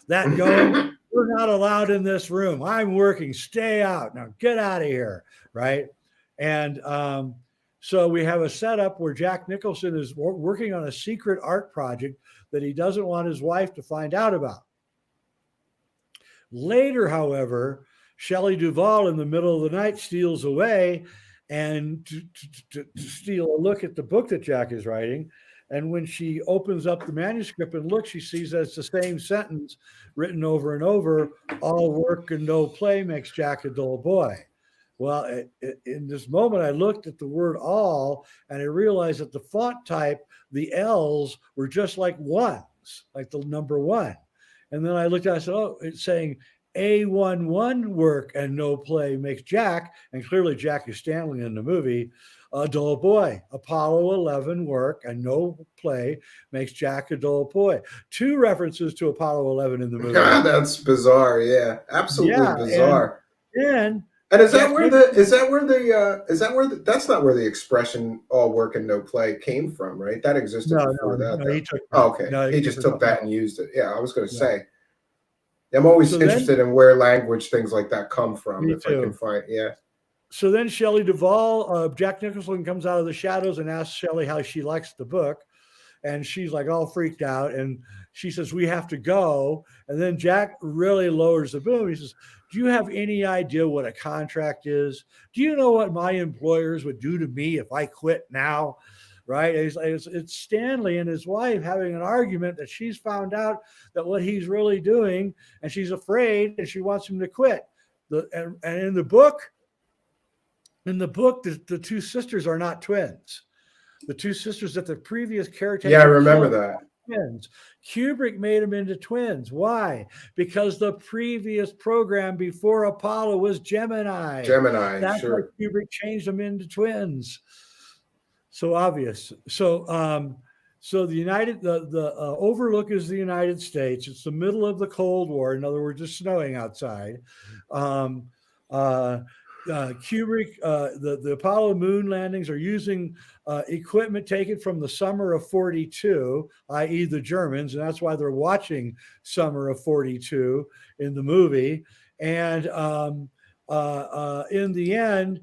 that going? We're not allowed in this room. I'm working. Stay out. Now get out of here. Right. And so we have a setup where Jack Nicholson is working on a secret art project that he doesn't want his wife to find out about. Later, however, Shelley Duvall in the middle of the night steals away and to steal a look at the book that Jack is writing. And when she opens up the manuscript and looks, she sees that it's the same sentence written over and over: all work and no play makes Jack a dull boy. Well, in this moment, I looked at the word all, and I realized that the font type, the L's were just like ones, like the number one. And then I looked at it, I said, oh, it's saying A11 work and no play makes Jack, and clearly Jack is Stanley in the movie, a dull boy. Apollo 11 work and no play makes Jack a dull boy. 2 references to Apollo 11 in the movie. That's bizarre. Yeah, absolutely bizarre. And is that where that's not where the expression "all work and no play" came from, right? That existed before that. No, he took okay. No, he just took that and used it. Yeah, I was going to say. I'm always interested in where language things like that come from. If I can find, So then Shelley Duvall, Jack Nicholson comes out of the shadows and asks Shelley how she likes the book. And she's like all freaked out. And she says, we have to go. And then Jack really lowers the boom. He says, do you have any idea what a contract is? Do you know what my employers would do to me if I quit now? Right? It's Stanley and his wife having an argument that she's found out that what he's really doing, and she's afraid and she wants him to quit. And in the book, the 2 sisters are not twins. The 2 sisters that the previous caretaker. Yeah, I remember that. Twins. Kubrick made them into twins. Why? Because the previous program before Apollo was Gemini. That's sure. why Kubrick changed them into twins. So obvious. So the overlook is the United States. It's the middle of the Cold War. In other words, it's snowing outside. Kubrick, the Apollo moon landings are using equipment taken from the summer of 42, i.e. the Germans, and that's why they're watching Summer of 42 in the movie. And in the end,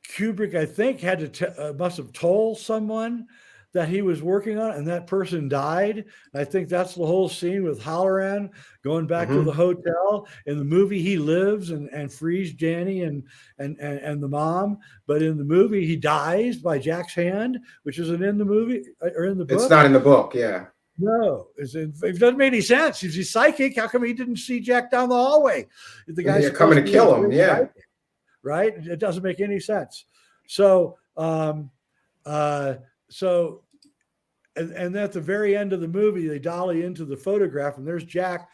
Kubrick, I think, had to must have told someone that he was working on, and that person died. I think that's the whole scene with Halloran going back to the hotel. In the movie, he lives and frees Danny and the mom, but in the movie, he dies by Jack's hand, which isn't in the movie or in the book. It's not in the book, yeah. No, it doesn't make any sense. If he's psychic, how come he didn't see Jack down the hallway? The guy's coming to kill him, yeah. Psychic, right? It doesn't make any sense. So, and at the very end of the movie, they dolly into the photograph, and there's Jack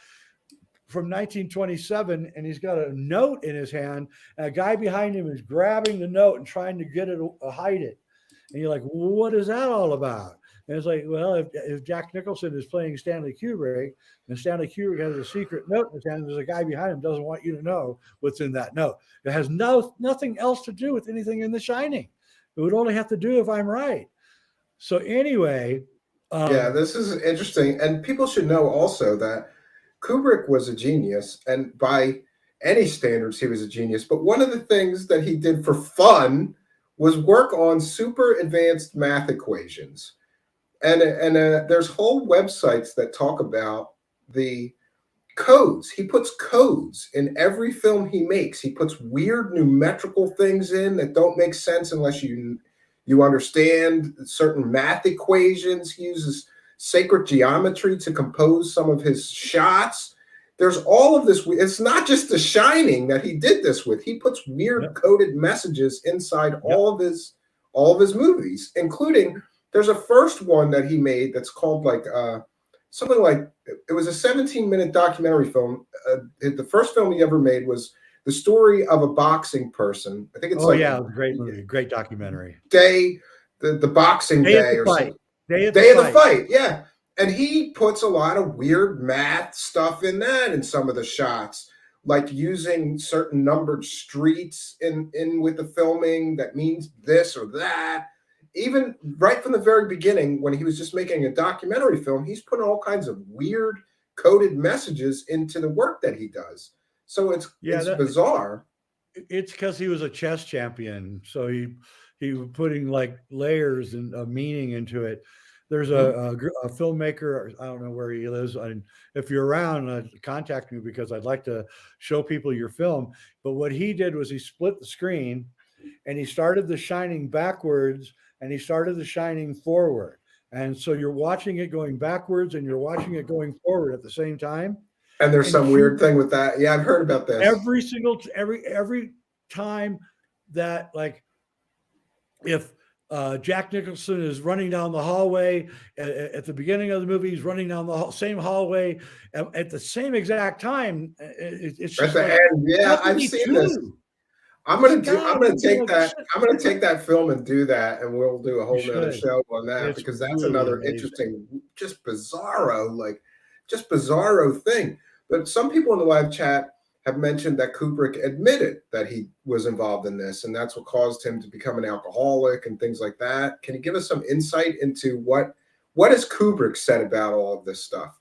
from 1927, and he's got a note in his hand, and a guy behind him is grabbing the note and trying to get it, hide it. And you're like, well, what is that all about? And it's like, well, if Jack Nicholson is playing Stanley Kubrick, and Stanley Kubrick has a secret note in his hand, there's a guy behind him doesn't want you to know what's in that note. It has nothing else to do with anything in The Shining. It would only have to do if I'm right. So anyway. This is interesting. And people should know also that Kubrick was a genius, and by any standards, he was a genius. But one of the things that he did for fun was work on super advanced math equations. And there's whole websites that talk about the codes. He puts codes in every film he makes. He puts weird numerical things in that don't make sense unless you understand certain math equations. He uses sacred geometry to compose some of his shots. There's all of this. It's not just The Shining that he did this with. He puts weird coded messages inside all of his movies, including there's a first one that he made that's called something like, it was a 17-minute documentary film. The first film he ever made was the story of a boxing person. I think it's it was a great movie, great documentary. The boxing day or something. Day of the fight, yeah. And he puts a lot of weird math stuff in that in some of the shots, like using certain numbered streets in with the filming that means this or that. even right from the very beginning, when he was just making a documentary film, he's putting all kinds of weird coded messages into the work that he does. So it's bizarre. It's because he was a chess champion, so he was putting like layers and meaning into it. There's a filmmaker. I don't know where he lives. And if you're around, contact me because I'd like to show people your film. But what he did was he split the screen, and he started The Shining backwards, and he started The Shining forward. And so you're watching it going backwards, and you're watching it going forward at the same time. And there's some weird thing with that. Yeah, I've heard about this. Every time that, like, if Jack Nicholson is running down the hallway at the beginning of the movie, he's running down the same hallway at the same exact time. It's just at the end. Yeah, I've seen this. I'm gonna take that film and do that, and we'll do a whole nother show on that, because that's really another interesting, just bizarro thing. But some people in the live chat have mentioned that Kubrick admitted that he was involved in this, and that's what caused him to become an alcoholic and things like that. Can you give us some insight into what has Kubrick said about all of this stuff?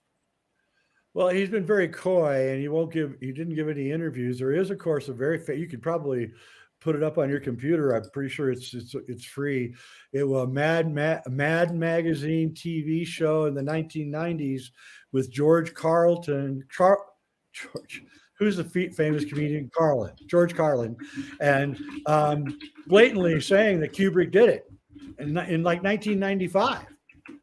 Well, he's been very coy, and he didn't give any interviews. There is, of course, you could probably put it up on your computer. I'm pretty sure it's free. It was a Mad Magazine TV show in the 1990s with George Carlin. George, who's the famous comedian? George Carlin, and blatantly saying that Kubrick did it in like 1995.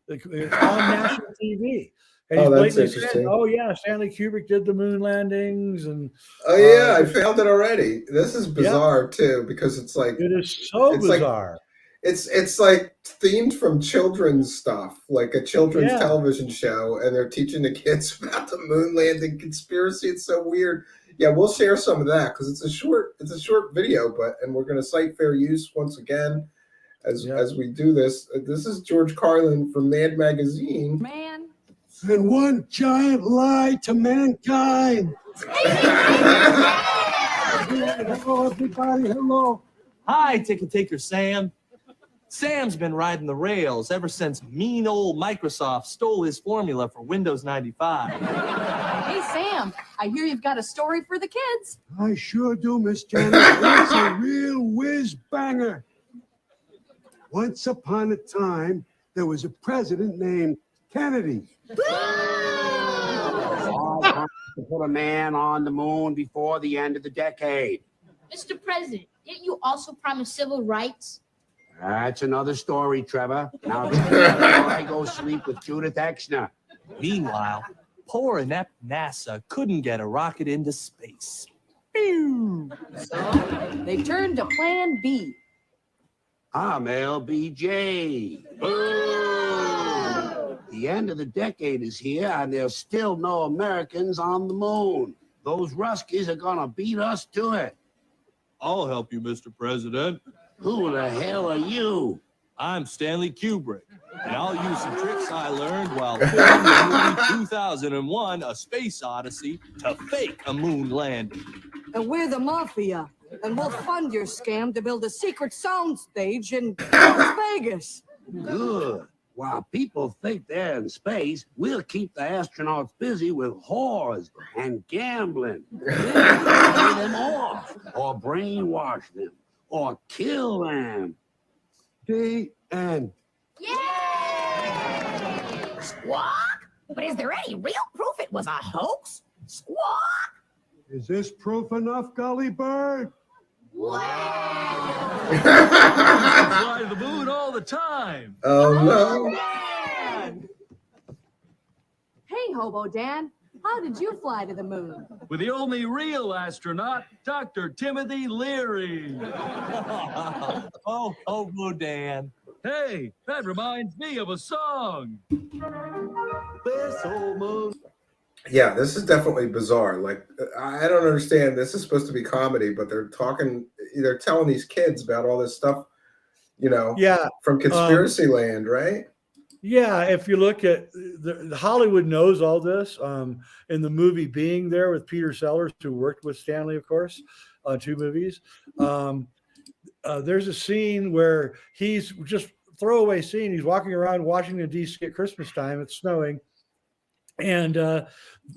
It's on national TV. And he's blatantly said, "Oh yeah, Stanley Kubrick did the moon landings." And I found it already. This is bizarre too, because it's like it is so bizarre. It's like themed from children's stuff, like a children's television show, and they're teaching the kids about the moon landing conspiracy. It's so weird. Yeah, we'll share some of that because it's a short video, and we're going to cite fair use once again as we do this. This is George Carlin from Mad Magazine. Man. And one giant lie to mankind. Hello, everybody. Hello. Hi, Ticket Taker Sam. Sam's been riding the rails ever since mean old Microsoft stole his formula for Windows 95. Hey, Sam, I hear you've got a story for the kids. I sure do, Miss Janet. It's a real whiz banger. Once upon a time, there was a president named Kennedy. To put a man on the moon before the end of the decade. Mr. President, didn't you also promise civil rights? That's another story, Trevor. Now before I go sleep with Judith Exner. Meanwhile, poor inept NASA couldn't get a rocket into space. Pew! So they turned to Plan B. I'm LBJ. The end of the decade is here, and there's still no Americans on the moon. Those Ruskies are gonna beat us to it. I'll help you, Mr. President. Who the hell are you? I'm Stanley Kubrick, and I'll use some tricks I learned while filming the movie 2001: A Space Odyssey to fake a moon landing. And we're the mafia, and we'll fund your scam to build a secret soundstage in Las Vegas. Good. While people think they're in space, we'll keep the astronauts busy with whores and gambling. We'll pay them off, or brainwash them, or kill them. The end. Yay! Squawk? But is there any real proof it was a hoax? Squawk! Is this proof enough, Gully Bird? Wow! Fly to the moon all the time. Oh no! Hey, Hobo Dan, how did you fly to the moon? With the only real astronaut, Dr. Timothy Leary. Oh, Hobo Dan. Hey, that reminds me of a song. This old moon. Yeah, this is definitely bizarre. Like, I don't understand. This is supposed to be comedy, but they're telling these kids about all this stuff, from conspiracy land, right? Yeah, if you look at the Hollywood knows all this. In the movie Being There with Peter Sellers, who worked with Stanley, of course, on 2 movies, there's a scene where he's just throwaway scene. He's walking around Washington, D.C. at Christmas time. It's snowing. And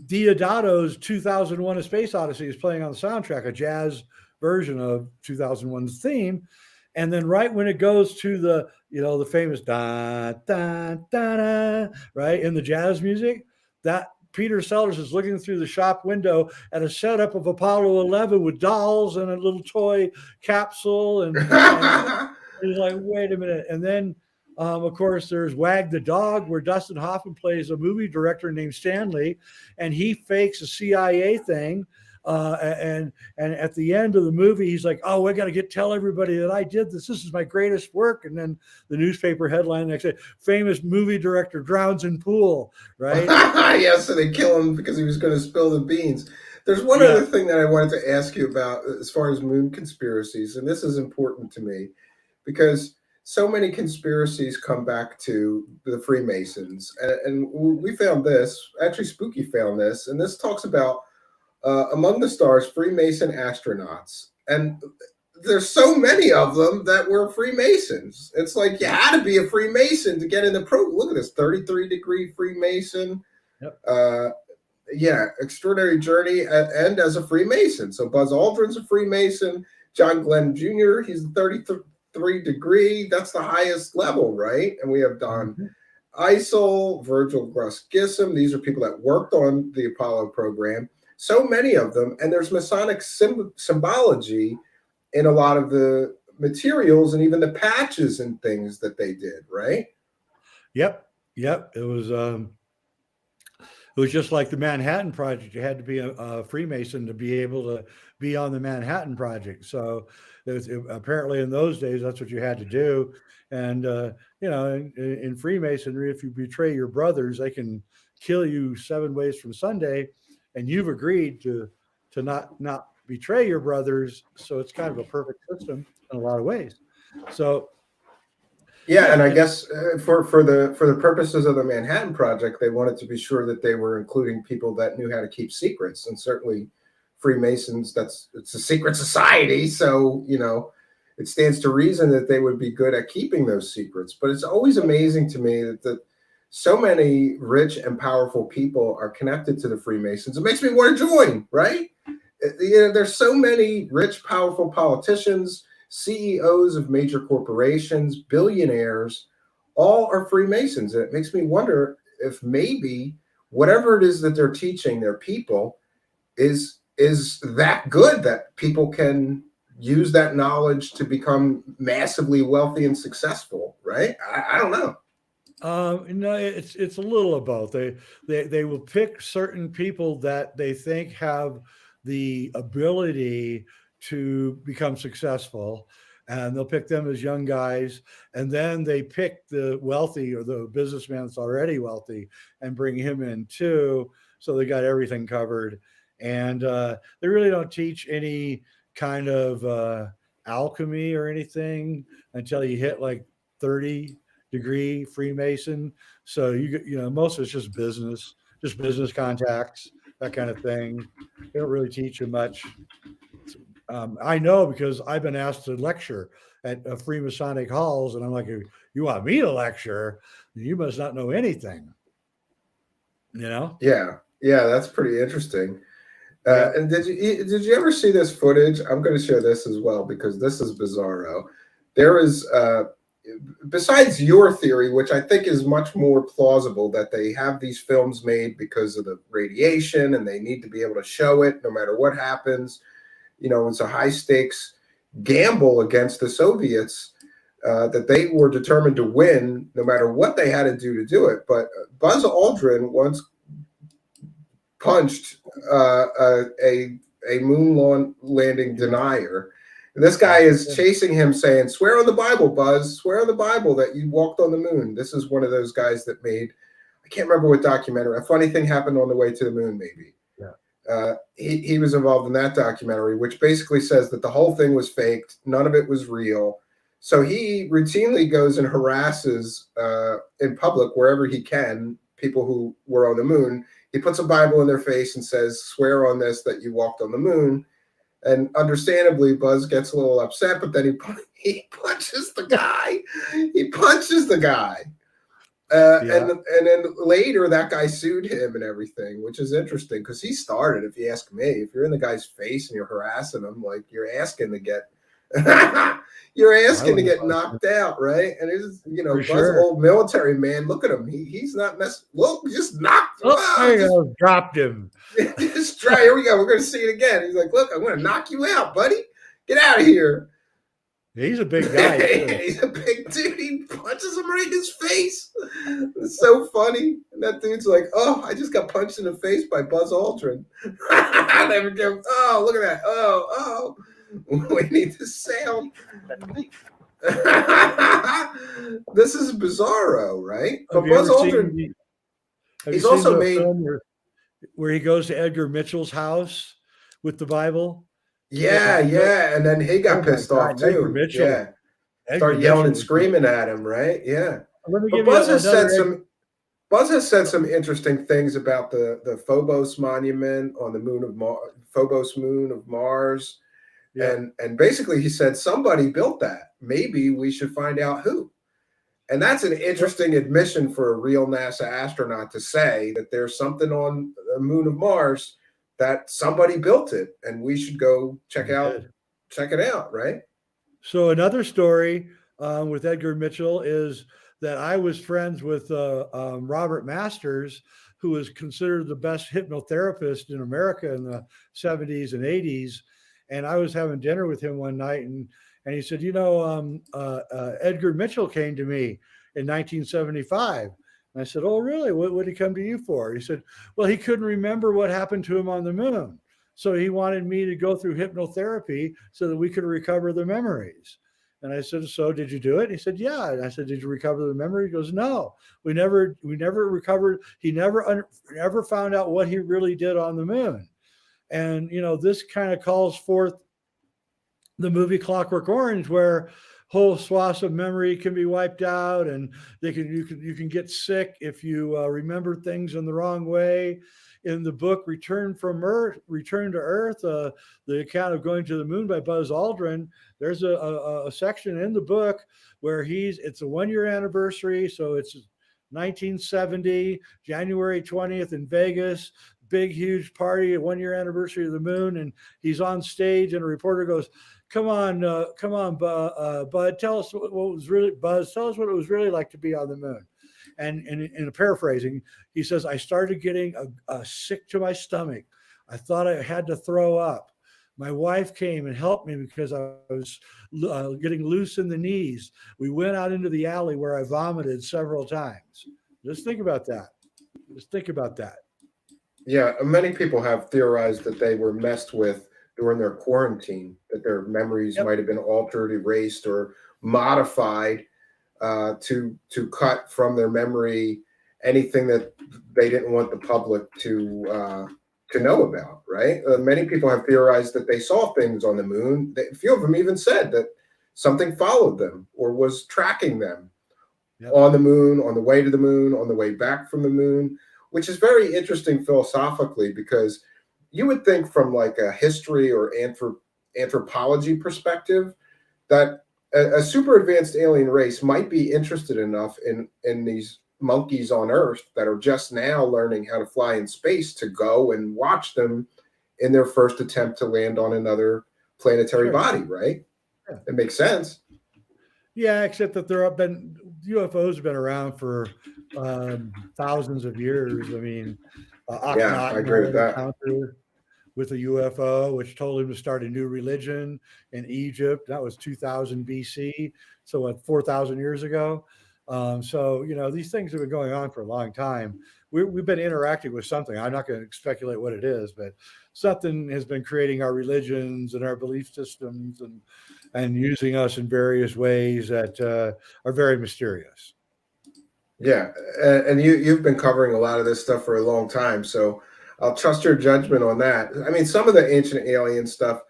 Diodato's 2001 A Space Odyssey is playing on the soundtrack, a jazz version of 2001's theme. And then right when it goes to the, the famous da, da, da, da, right, in the jazz music, that Peter Sellers is looking through the shop window at a setup of Apollo 11 with dolls and a little toy capsule. And he's like, wait a minute. And then, of course, there's Wag the Dog, where Dustin Hoffman plays a movie director named Stanley, and he fakes a CIA thing. And at the end of the movie, he's like, "Oh, I got to tell everybody that I did this. This is my greatest work." And then the newspaper headline next day: "Famous movie director drowns in pool." Right? Yes, and they kill him because he was going to spill the beans. There's one other thing that I wanted to ask you about as far as moon conspiracies, and this is important to me because so many conspiracies come back to the Freemasons, and we found this. Actually, Spooky found this, and this talks about. Among the stars, Freemason astronauts. And there's so many of them that were Freemasons. It's like you had to be a Freemason to get in the program. Look at this, 33-degree Freemason. Yep. Extraordinary journey and as a Freemason. So Buzz Aldrin's a Freemason. John Glenn Jr., he's 33-degree. That's the highest level, right? And we have Don Eisel, Virgil Gruss Gissem. These are people that worked on the Apollo program. So many of them, and there's Masonic symbology in a lot of the materials and even the patches and things that they did, right? Yep. It was just like the Manhattan Project. You had to be a Freemason to be able to be on the Manhattan Project. So apparently in those days, that's what you had to do. And, in Freemasonry, if you betray your brothers, they can kill you 7 ways from Sunday. And you've agreed to not betray your brothers, so it's kind of a perfect system in a lot of ways. So, and I guess for the purposes of the Manhattan Project, they wanted to be sure that they were including people that knew how to keep secrets, and certainly Freemasons. It's a secret society, so it stands to reason that they would be good at keeping those secrets. But it's always amazing to me that so many rich and powerful people are connected to the Freemasons. It makes me want to join, right? There's so many rich, powerful politicians, CEOs of major corporations, billionaires, all are Freemasons. And it makes me wonder if maybe whatever it is that they're teaching their people is that good that people can use that knowledge to become massively wealthy and successful, right? I don't know. No, it's a little of both. They will pick certain people that they think have the ability to become successful, and they'll pick them as young guys, and then they pick the wealthy or the businessman that's already wealthy and bring him in too. So they got everything covered, and they really don't teach any kind of alchemy or anything until you hit like 30-degree Freemason. So most of it's just business contacts, that kind of thing. They don't really teach you much. I know because I've been asked to lecture at Freemasonic halls, and I'm like, you want me to lecture? You must not know anything. Yeah, that's pretty interesting. And did you ever see this footage? I'm going to share this as well because this is bizarro. There is besides your theory, which I think is much more plausible, that they have these films made because of the radiation and they need to be able to show it no matter what happens. It's a high stakes gamble against the Soviets that they were determined to win no matter what they had to do it. But Buzz Aldrin once punched a moon landing denier. And this guy is chasing him saying, "Swear on the Bible, Buzz, swear on the Bible that you walked on the moon." This is one of those guys that made, I can't remember what documentary, A Funny Thing Happened on the Way to the Moon, maybe. He was involved in that documentary, which basically says that the whole thing was faked. None of it was real. So he routinely goes and harasses in public, wherever he can, people who were on the moon. He puts a Bible in their face and says, "Swear on this that you walked on the moon." And understandably, Buzz gets a little upset, but then he punches the guy. He punches the guy. And then later that guy sued him and everything, which is interesting because he started, if you ask me, if you're in the guy's face and you're harassing him, like you're asking to get knocked out, right? And it's, you know, Buzz, old military man, look at him. He's not messing. Look, just knocked him out. Dropped him. Just try. Here we go. We're going to see it again. He's like, look, I'm going to knock you out, buddy. Get out of here. He's a big guy. He's a big dude. He punches him right in his face. It's so funny. And that dude's like, oh, I just got punched in the face by Buzz Aldrin. Oh, look at that. Oh. We need the sound. This is bizarro, right? But Buzz Aldrin, he's also made where he goes to Edgar Mitchell's house with the Bible. Yeah, and then he got pissed off too. Yeah, start yelling and screaming at him, right? Yeah. But Buzz has said some interesting things about the Phobos monument on the moon of Phobos moon of Mars, and basically he said somebody built that. Maybe we should find out who. And that's an interesting admission for a real NASA astronaut to say that there's something on the moon of Mars that somebody built it, and we should go check it out, right? So another story with Edgar Mitchell is that I was friends with Robert Masters, who was considered the best hypnotherapist in America in the 70s and 80s. And I was having dinner with him one night, and he said, you know, Edgar Mitchell came to me in 1975. And I said, oh, really? What would he come to you for? He said, well, he couldn't remember what happened to him on the moon. So he wanted me to go through hypnotherapy so that we could recover the memories. And I said, so did you do it? He said, yeah. And I said, did you recover the memory? He goes, no, we never recovered. He never found out what he really did on the moon. And, you know, this kind of calls forth the movie Clockwork Orange, where whole swaths of memory can be wiped out, and you can get sick if you remember things in the wrong way. In the book Return to Earth, the account of going to the moon by Buzz Aldrin, there's a section in the book where it's a 1-year anniversary, so it's 1970, January 20th in Vegas, big huge party, a 1-year anniversary of the moon, and he's on stage, and a reporter goes, Come on, Bud. Tell us what was really Buzz. Tell us what it was really like to be on the moon. And in a paraphrasing, he says, I started getting sick to my stomach. I thought I had to throw up. My wife came and helped me because I was getting loose in the knees. We went out into the alley where I vomited several times. Just think about that. Yeah, many people have theorized that they were messed with during their quarantine, that their memories might have been altered, erased, or modified to cut from their memory anything that they didn't want the public to know about, right? Many people have theorized that they saw things on the moon. A few of them even said that something followed them or was tracking them on the moon, on the way to the moon, on the way back from the moon, which is very interesting philosophically, because you would think from like a history or anthropology perspective that a super advanced alien race might be interested enough in these monkeys on Earth that are just now learning how to fly in space to go and watch them in their first attempt to land on another planetary body, right? Yeah. It makes sense. Yeah, except that UFOs have been around for thousands of years. I mean, I agree with that. With a UFO, which told him to start a new religion in Egypt. That was 2000 BC. So what, 4,000 years ago? So, you know, these things have been going on for a long time. We've been interacting with something. I'm not going to speculate what it is, but something has been creating our religions and our belief systems and using us in various ways that are very mysterious. Yeah. And you've been covering a lot of this stuff for a long time. So I'll trust your judgment on that. I mean, some of the ancient alien stuff,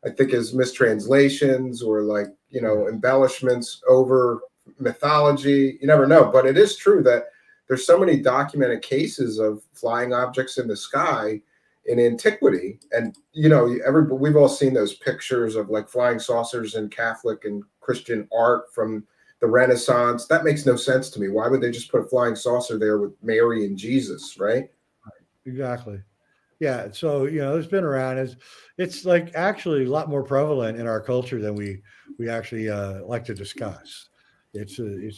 I think, is mistranslations or like, you know, embellishments over mythology. You never know. But it is true that there's so many documented cases of flying objects in the sky in antiquity. And we've all seen those pictures of like flying saucers in Catholic and Christian art from the Renaissance. That makes no sense to me. Why would they just put a flying saucer there with Mary and Jesus, right? Exactly. Yeah. So, it's been around. It's like actually a lot more prevalent in our culture than we actually like to discuss. It's in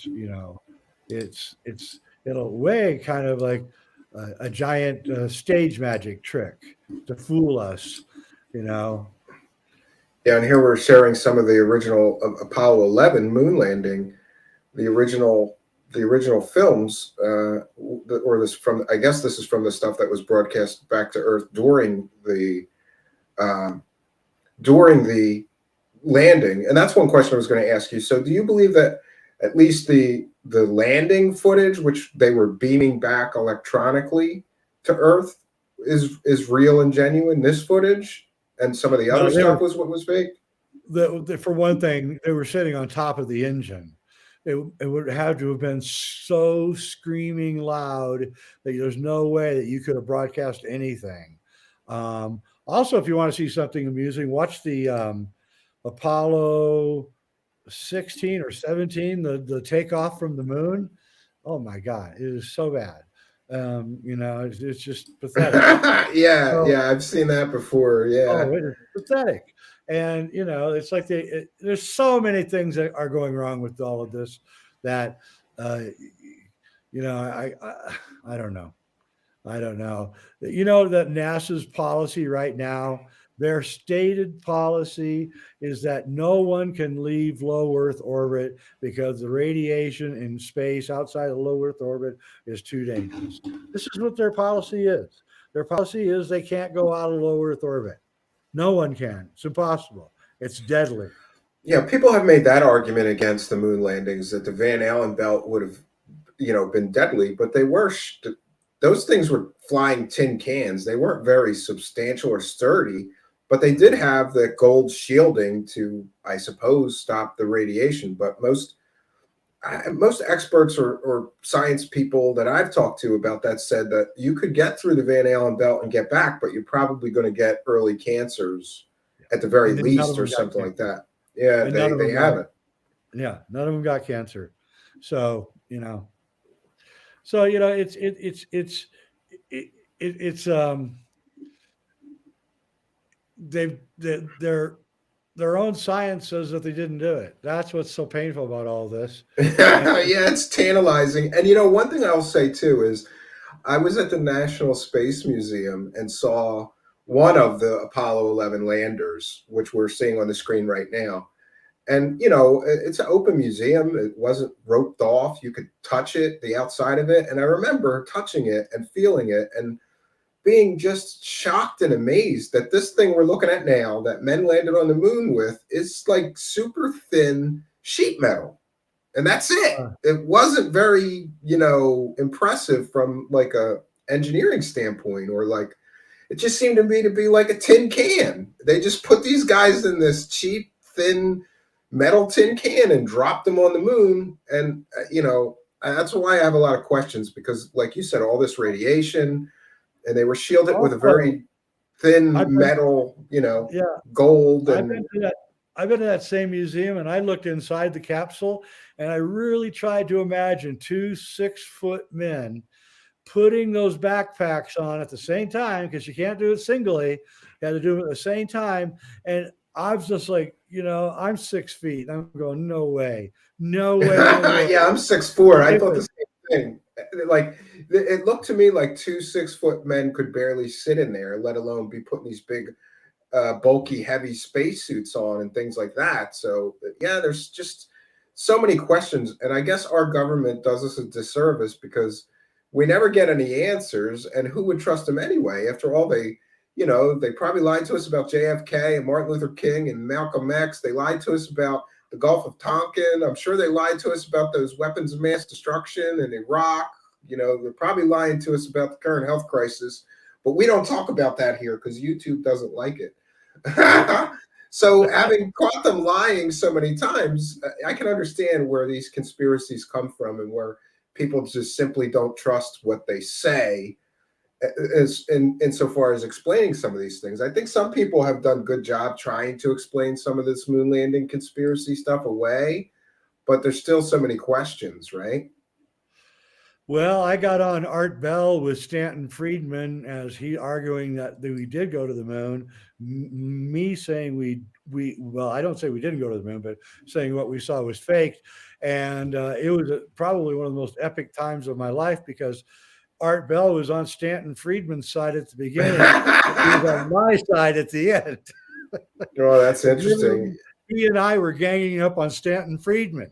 a way kind of like a giant stage magic trick to fool us, Yeah, and here we're sharing some of the original Apollo 11 moon landing, the original films, or this from, I guess this is from the stuff that was broadcast back to Earth during the landing. And that's one question I was going to ask you. So do you believe that at least the landing footage, which they were beaming back electronically to Earth, is real and genuine? This footage and some of the other stuff was what was fake? For one thing, they were sitting on top of the engine. It would have to have been so screaming loud that there's no way that you could have broadcast anything. Also, if you want to see something amusing, watch the Apollo 16 or 17, the takeoff from the moon. Oh my God, it is so bad. It's just pathetic. Yeah, I've seen that before. Yeah. Oh, it is pathetic. And it's like there's so many things that are going wrong with all of this that I don't know. That NASA's policy right now, their stated policy is that no one can leave low Earth orbit because the radiation in space outside of low Earth orbit is too dangerous. This is what their policy is. Their policy is they can't go out of low Earth orbit. No one can. It's impossible. It's deadly. Yeah, people have made that argument against the moon landings, that the Van Allen belt would have, been deadly, but those things were flying tin cans. They weren't very substantial or sturdy, but they did have the gold shielding to, I suppose, stop the radiation. But most experts or science people that I've talked to about that said that you could get through the Van Allen belt and get back, but you're probably going to get early cancers at the very least, or something like that. Yeah, they haven't. Yeah, none of them got cancer. So their own science says that they didn't do it. That's what's so painful about all this. Yeah, it's tantalizing. And one thing I'll say too is I was at the National Space Museum and saw one of the Apollo 11 landers, which we're seeing on the screen right now. And, it's an open museum. It wasn't roped off. You could touch it, the outside of it. And I remember touching it and feeling it and being just shocked and amazed that this thing we're looking at now that men landed on the moon with is like super thin sheet metal. And that's it. It wasn't very, impressive from like a engineering standpoint, or like, it just seemed to me to be like a tin can. They just put these guys in this cheap, thin metal tin can and dropped them on the moon. And, that's why I have a lot of questions, because like you said, all this radiation, and they were shielded with a very thin metal, gold. And I've been to that same museum, and I looked inside the capsule, and I really tried to imagine 2 6-foot men putting those backpacks on at the same time, because you can't do it singly. You had to do it at the same time. And I was just like, I'm 6 feet. I'm going, no way. No way. Yeah, I'm 6'4". I thought the same thing. Like, it looked to me like 2 6-foot men could barely sit in there, let alone be putting these big, bulky, heavy spacesuits on and things like that. So, yeah, there's just so many questions. And I guess our government does us a disservice because we never get any answers. And who would trust them anyway? After all, they probably lied to us about JFK and Martin Luther King and Malcolm X. They lied to us about the Gulf of Tonkin. I'm sure they lied to us about those weapons of mass destruction in Iraq. They're probably lying to us about the current health crisis, but we don't talk about that here because YouTube doesn't like it. So having caught them lying so many times, I can understand where these conspiracies come from and where people just simply don't trust what they say. as insofar as explaining some of these things. I think some people have done good job trying to explain some of this moon landing conspiracy stuff away, but there's still so many questions, right? Well, I got on Art Bell with Stanton Friedman as he arguing that we did go to the moon. Me saying well, I don't say we didn't go to the moon, but saying what we saw was fake. And it was probably one of the most epic times of my life because Art Bell was on Stanton Friedman's side at the beginning. He was on my side at the end. Oh, that's interesting. He and I were ganging up on Stanton Friedman.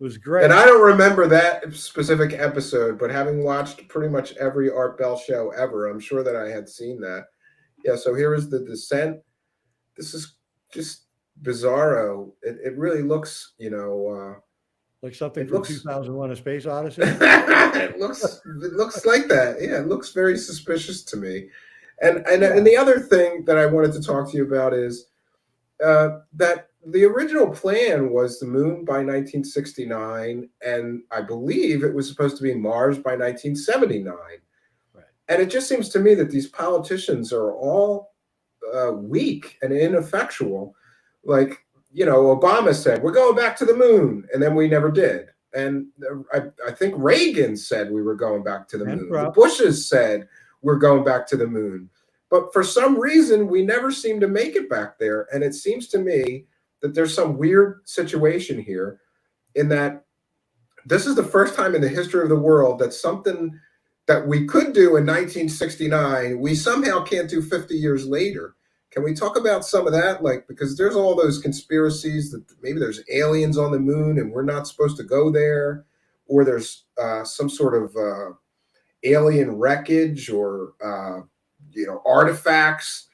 It was great. And I don't remember that specific episode, but having watched pretty much every Art Bell show ever, I'm sure that I had seen that. Yeah, so here is the descent. This is just bizarro. It really looks, like something from 2001: A Space Odyssey. it looks like that. Yeah, it looks very suspicious to me. And the other thing that I wanted to talk to you about is that the original plan was the moon by 1969, and I believe it was supposed to be Mars by 1979. Right. And it just seems to me that these politicians are all weak and ineffectual. Like, Obama said, we're going back to the moon, and then we never did. And I think Reagan said we were going back to the moon. The Bushes said we're going back to the moon. But for some reason, we never seem to make it back there. And it seems to me that there's some weird situation here in that this is the first time in the history of the world that something that we could do in 1969, we somehow can't do 50 years later. Can we talk about some of that? Like, because there's all those conspiracies that maybe there's aliens on the moon and we're not supposed to go there, or there's some sort of alien wreckage or artifacts.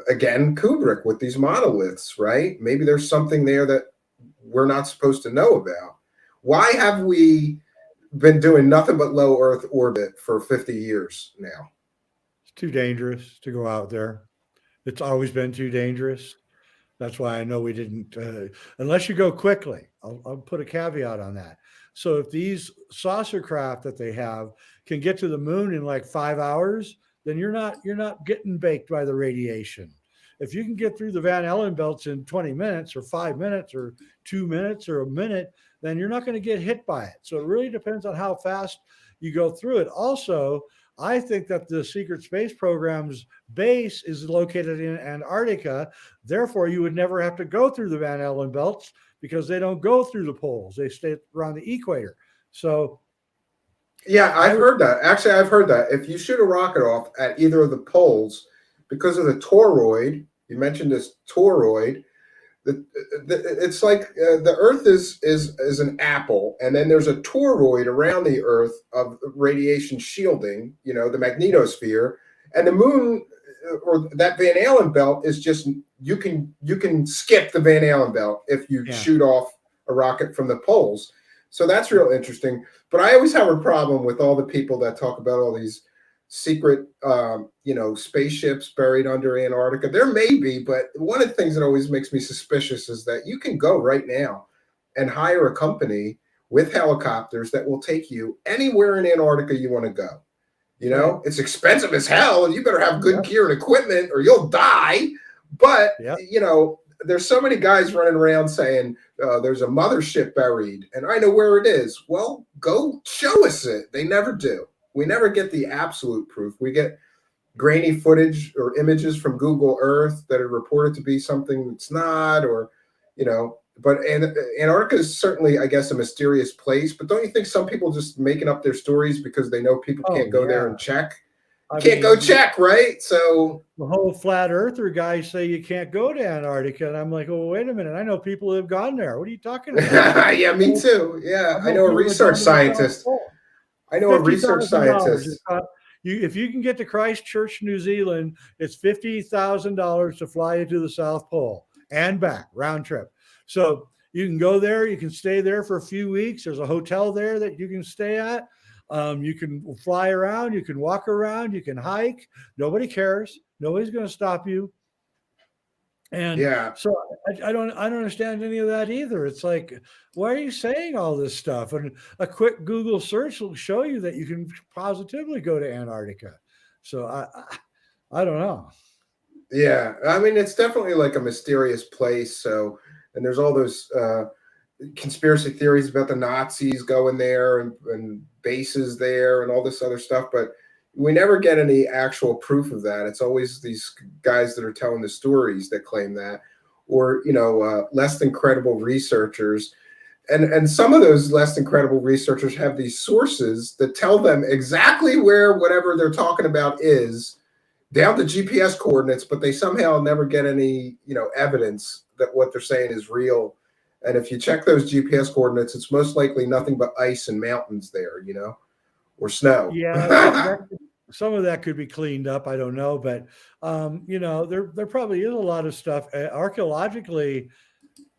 Again, Kubrick with these monoliths, right? Maybe there's something there that we're not supposed to know about. Why have we been doing nothing but low Earth orbit for 50 years now? It's too dangerous to go out there. It's always been too dangerous. That's why I know we didn't, unless you go quickly. I'll put a caveat on that. So if these saucer craft that they have can get to the moon in like 5 hours, then you're not getting baked by the radiation. If you can get through the Van Allen belts in 20 minutes or 5 minutes or 2 minutes or a minute, then you're not going to get hit by it. So it really depends on how fast you go through it. Also, I think that the secret space program's base is located in Antarctica. Therefore, you would never have to go through the Van Allen belts because they don't go through the poles. They stay around the equator. So yeah, I've heard that. Actually, I've heard that. If you shoot a rocket off at either of the poles, because of the toroid, you mentioned this toroid, it's like the Earth is an apple, and then there's a toroid around the Earth of radiation shielding, the magnetosphere, and the moon or that Van Allen belt is just you can skip the Van Allen belt if you shoot off a rocket from the poles. So that's real interesting. But I always have a problem with all the people that talk about all these secret, spaceships buried under Antarctica. There may be, but one of the things that always makes me suspicious is that you can go right now and hire a company with helicopters that will take you anywhere in Antarctica you want to go. It's expensive as hell, and you better have good gear and equipment or you'll die. But, there's so many guys running around saying there's a mothership buried and I know where it is. Well, go show us it. They never do. We never get the absolute proof. We get grainy footage or images from Google Earth that are reported to be something that's not, or, but Antarctica is certainly, I guess, a mysterious place. But don't you think some people just making up their stories because they know people can't go there and check? Can't go check, right? So the whole flat earther guys say you can't go to Antarctica, and I'm like, oh, wait a minute, I know people who have gone there. What are you talking about? Yeah, me too. Yeah, I know a research scientist. I know a research scientist. If you can get to Christchurch, New Zealand, it's $50,000 to fly you to the South Pole and back, round trip. So you can go there. You can stay there for a few weeks. There's a hotel there that you can stay at. You can fly around, you can walk around, you can hike. Nobody cares. Nobody's going to stop you. And so I don't understand any of that either. It's like, why are you saying all this stuff? And a quick Google search will show you that you can positively go to Antarctica. So I don't know. Yeah, I mean, it's definitely like a mysterious place. So, and there's all those conspiracy theories about the Nazis going there and bases there and all this other stuff, but we never get any actual proof of that. It's always these guys that are telling the stories that claim that, or less than credible researchers. And some of those less than credible researchers have these sources that tell them exactly where whatever they're talking about is, down to GPS coordinates, but they somehow never get any, evidence that what they're saying is real. And if you check those GPS coordinates, it's most likely nothing but ice and mountains there, or snow. Yeah, some of that could be cleaned up. I don't know, but there probably is a lot of stuff archaeologically.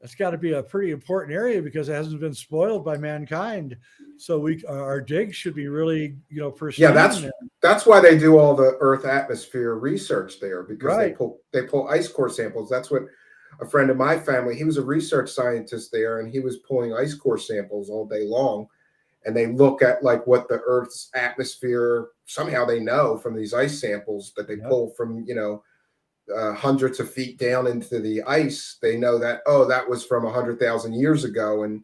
It's got to be a pretty important area because it hasn't been spoiled by mankind. So our digs should be really, pristine. Yeah, that's why they do all the Earth atmosphere research there, because right. they pull ice core samples. That's what a friend of my family, he was a research scientist there, and he was pulling ice core samples all day long. And they look at like what the Earth's atmosphere, somehow they know from these ice samples that they pull from, hundreds of feet down into the ice. They know that, that was from 100,000 years ago. And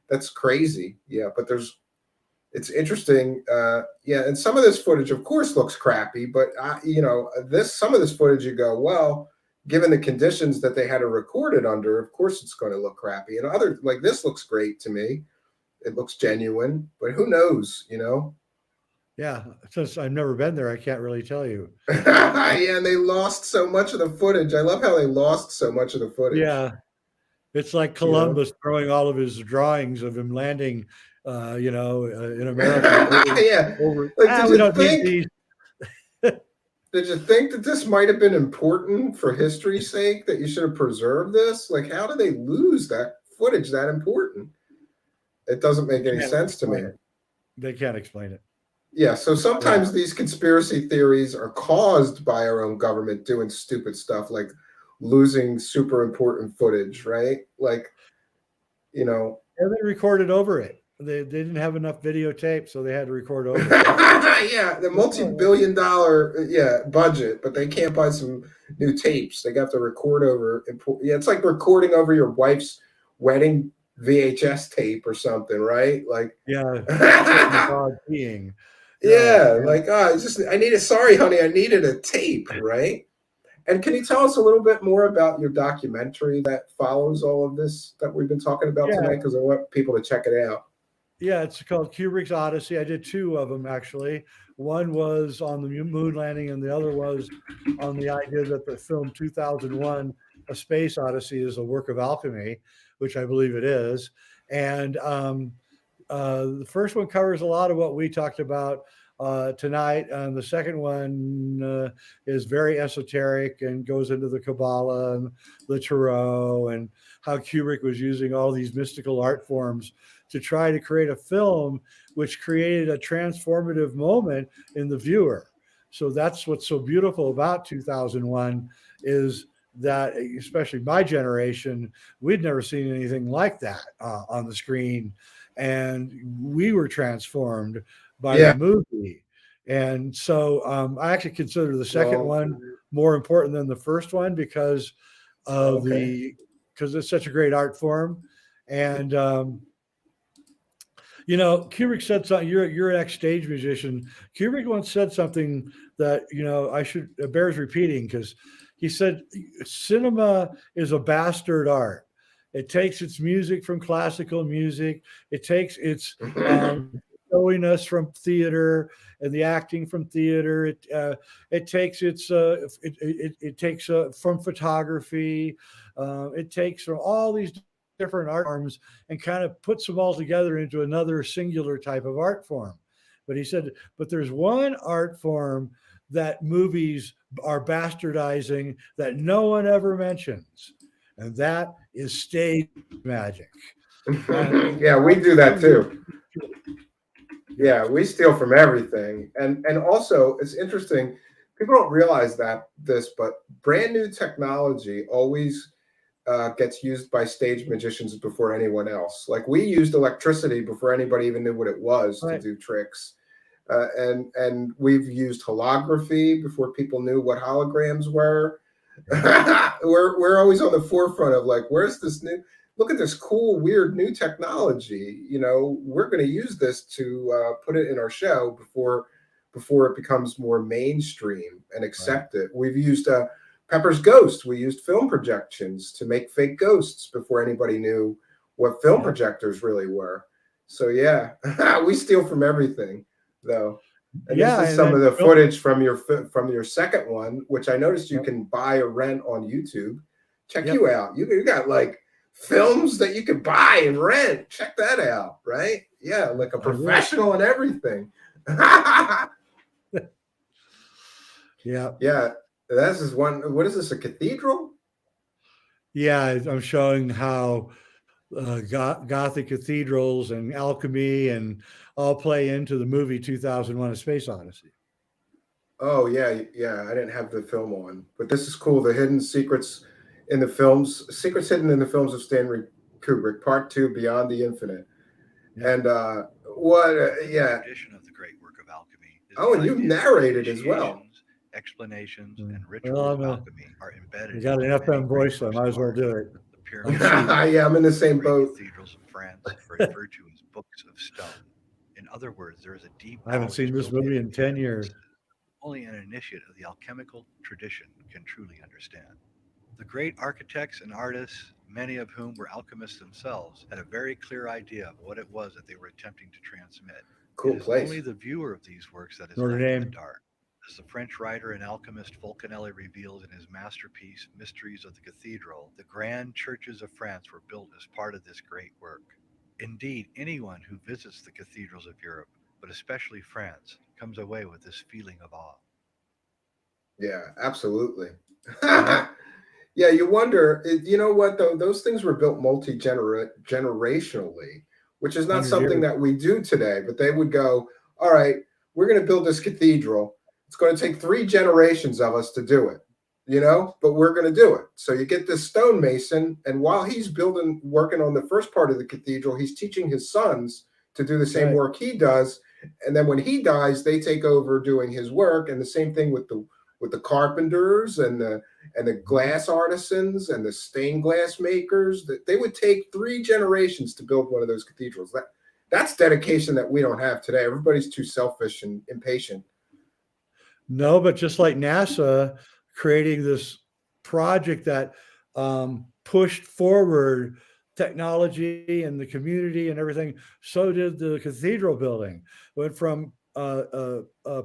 that's crazy. Yeah. But it's interesting. And some of this footage, of course, looks crappy, but some of this footage, you go, well, given the conditions that they had to record it under, of course it's going to look crappy. And other, like, this looks great to me. It looks genuine, but who knows, Yeah, since I've never been there, I can't really tell you. Yeah, and they lost so much of the footage. I love how they lost so much of the footage. Yeah, it's like Columbus throwing all of his drawings of him landing, in America. Did you think that this might have been important for history's sake, that you should have preserved this? Like, how do they lose that footage that important? It doesn't make any sense to me. They can't explain it. Yeah, so sometimes these conspiracy theories are caused by our own government doing stupid stuff like losing super important footage, right? Like, And they recorded over it. They didn't have enough videotape, so they had to record over it. Yeah, the multi-billion-dollar budget, but they can't buy some new tapes. They got to record over. Yeah, it's like recording over your wife's wedding VHS tape or something, right? Like, peeing. Sorry, honey, I needed a tape, right? And can you tell us a little bit more about your documentary that follows all of this that we've been talking about tonight? Because I want people to check it out. Yeah, it's called Kubrick's Odyssey. I did two of them, actually. One was on the moon landing, and the other was on the idea that the film 2001, A Space Odyssey, is a work of alchemy, which I believe it is. And the first one covers a lot of what we talked about tonight. And the second one is very esoteric and goes into the Kabbalah and the Tarot and how Kubrick was using all these mystical art forms to try to create a film which created a transformative moment in the viewer. So that's what's so beautiful about 2001 is that, especially my generation, we'd never seen anything like that on the screen. And we were transformed by the movie. And so I actually consider the second one more important than the first one because of because it's such a great art form. And Kubrick said something. You're an ex-stage musician. Kubrick once said something that it bears repeating, because he said cinema is a bastard art. It takes its music from classical music. It takes its showiness from theater and the acting from theater. It takes from photography. It takes from all these different art forms and kind of puts them all together into another singular type of art form. But he said, but there's one art form that movies are bastardizing that no one ever mentions, and that is stage magic. Yeah, we do that too. Yeah, we steal from everything. And also, it's interesting, people don't realize but brand new technology always gets used by stage magicians before anyone else. Like, we used electricity before anybody even knew what it was to do tricks. And we've used holography before people knew what holograms were. We're always on the forefront of like, where's this new? Look at this cool, weird new technology. We're going to use this to put it in our show before it becomes more mainstream and accepted. Right. We've used Pepper's Ghost. We used film projections to make fake ghosts before anybody knew what film projectors really were. So yeah, we steal from everything, though. And this is some of the footage from your second one, which I noticed you can buy or rent on YouTube. Check you out. You got like films that you can buy and rent. Check that out, right? Yeah, like a professional and everything. Yeah. This is one. What is this? A cathedral? Yeah, I'm showing how Gothic cathedrals and alchemy and all play into the movie 2001: A Space Odyssey. Oh yeah. I didn't have the film on, but this is cool. The hidden secrets in the films, secrets hidden in the films of Stanley Kubrick, Part 2, Beyond the Infinite. Yeah. And tradition of the great work of alchemy. And you narrated as well. Explanations and rituals of alchemy are embedded. You got an FM voice, so I might as well do it. Yeah, I'm in the same boat. Cathedrals of France referred to as books of stone. In other words, there is a deep. I haven't seen this movie in 10 years. Only an initiate of the alchemical tradition can truly understand. The great architects and artists, many of whom were alchemists themselves, had a very clear idea of what it was that they were attempting to transmit. Cool place. Only the viewer of these works that is left in the dark. As the French writer and alchemist Fulcanelli reveals in his masterpiece, Mysteries of the Cathedral, the grand churches of France were built as part of this great work. Indeed, anyone who visits the cathedrals of Europe, but especially France, comes away with this feeling of awe. Yeah, absolutely. Yeah, you wonder, you know what, though? Those things were built multi-generationally, which is not something that we do today, but they would go, all right, we're going to build this cathedral. It's going to take 3 generations of us to do it, but we're going to do it. So you get this stonemason, and while he's working on the first part of the cathedral, he's teaching his sons to do the same work he does. And then when he dies, they take over doing his work. And the same thing with the carpenters and the glass artisans and the stained glass makers. That they would take 3 generations to build one of those cathedrals. That's dedication that we don't have today. Everybody's too selfish and impatient. No, but just like NASA creating this project that pushed forward technology and the community and everything, so did the cathedral building. Went from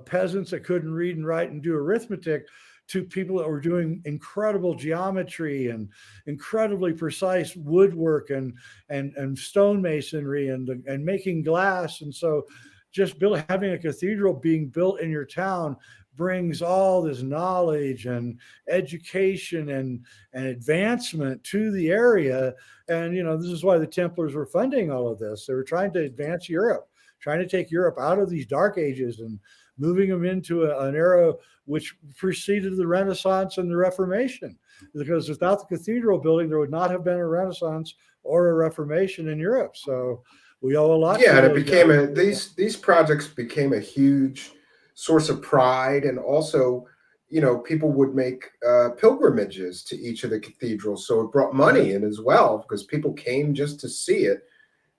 peasants that couldn't read and write and do arithmetic to people that were doing incredible geometry and incredibly precise woodwork and stonemasonry and making glass. And so just having a cathedral being built in your town brings all this knowledge and education and advancement to the area. And, this is why the Templars were funding all of this. They were trying to advance Europe, trying to take Europe out of these dark ages and moving them into an era which preceded the Renaissance and the Reformation. Because without the cathedral building, there would not have been a Renaissance or a Reformation in Europe. So we owe a lot. Yeah, and it became these projects became a huge source of pride, and also, people would make pilgrimages to each of the cathedrals, so it brought money in as well because people came just to see it.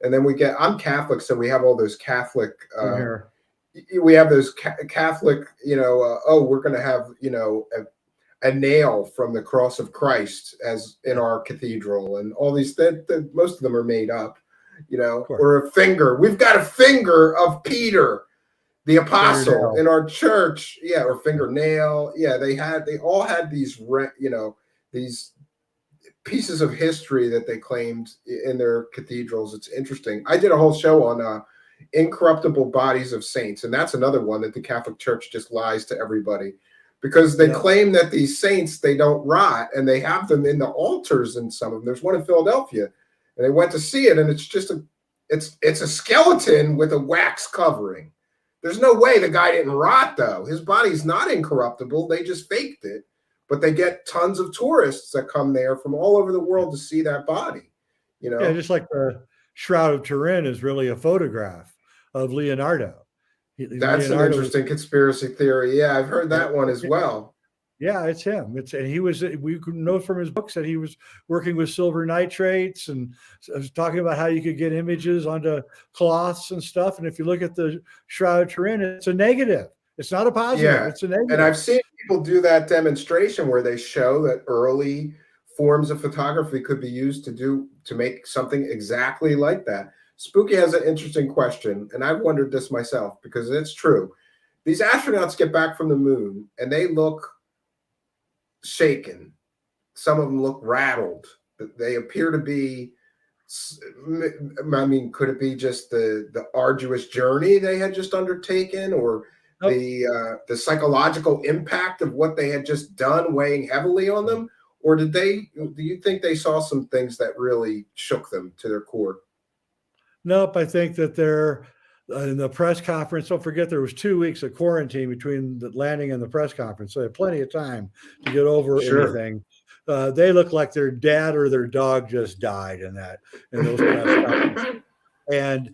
And then I'm Catholic, so we have all those Catholic. We have those Catholic, we're going to have a nail from the cross of Christ as in our cathedral, and all these. Most of them are made up, or a finger. We've got a finger of Peter, the apostle, in our church. Yeah, or fingernail. Yeah, they all had these, these pieces of history that they claimed in their cathedrals. It's interesting. I did a whole show on incorruptible bodies of saints, and that's another one that the Catholic Church just lies to everybody, because they claim that these saints, they don't rot, and they have them in the altars in some of them. There's one in Philadelphia, and they went to see it, and it's just it's a skeleton with a wax covering. There's no way the guy didn't rot, though. His body's not incorruptible. They just faked it. But they get tons of tourists that come there from all over the world to see that body. Yeah, just like the Shroud of Turin is really a photograph of Leonardo. That's an interesting conspiracy theory. Yeah, I've heard that one as well. Yeah, it's him. And he was. We know from his books that he was working with silver nitrates and was talking about how you could get images onto cloths and stuff. And if you look at the Shroud Turin, it's a negative. It's not a positive. Yeah, it's a negative. And I've seen people do that demonstration where they show that early forms of photography could be used to make something exactly like that. Spooky has an interesting question, and I've wondered this myself because it's true. These astronauts get back from the moon and they look shaken. Some of them look rattled. They appear to be, I mean, could it be just the arduous journey they had just undertaken, or the psychological impact of what they had just done weighing heavily on them? Or do you think they saw some things that really shook them to their core? Nope. I think that they're in the press conference. Don't forget there was 2 weeks of quarantine between the landing and the press conference. So they had plenty of time to get over anything. They look like their dad or their dog just died in those press conferences. And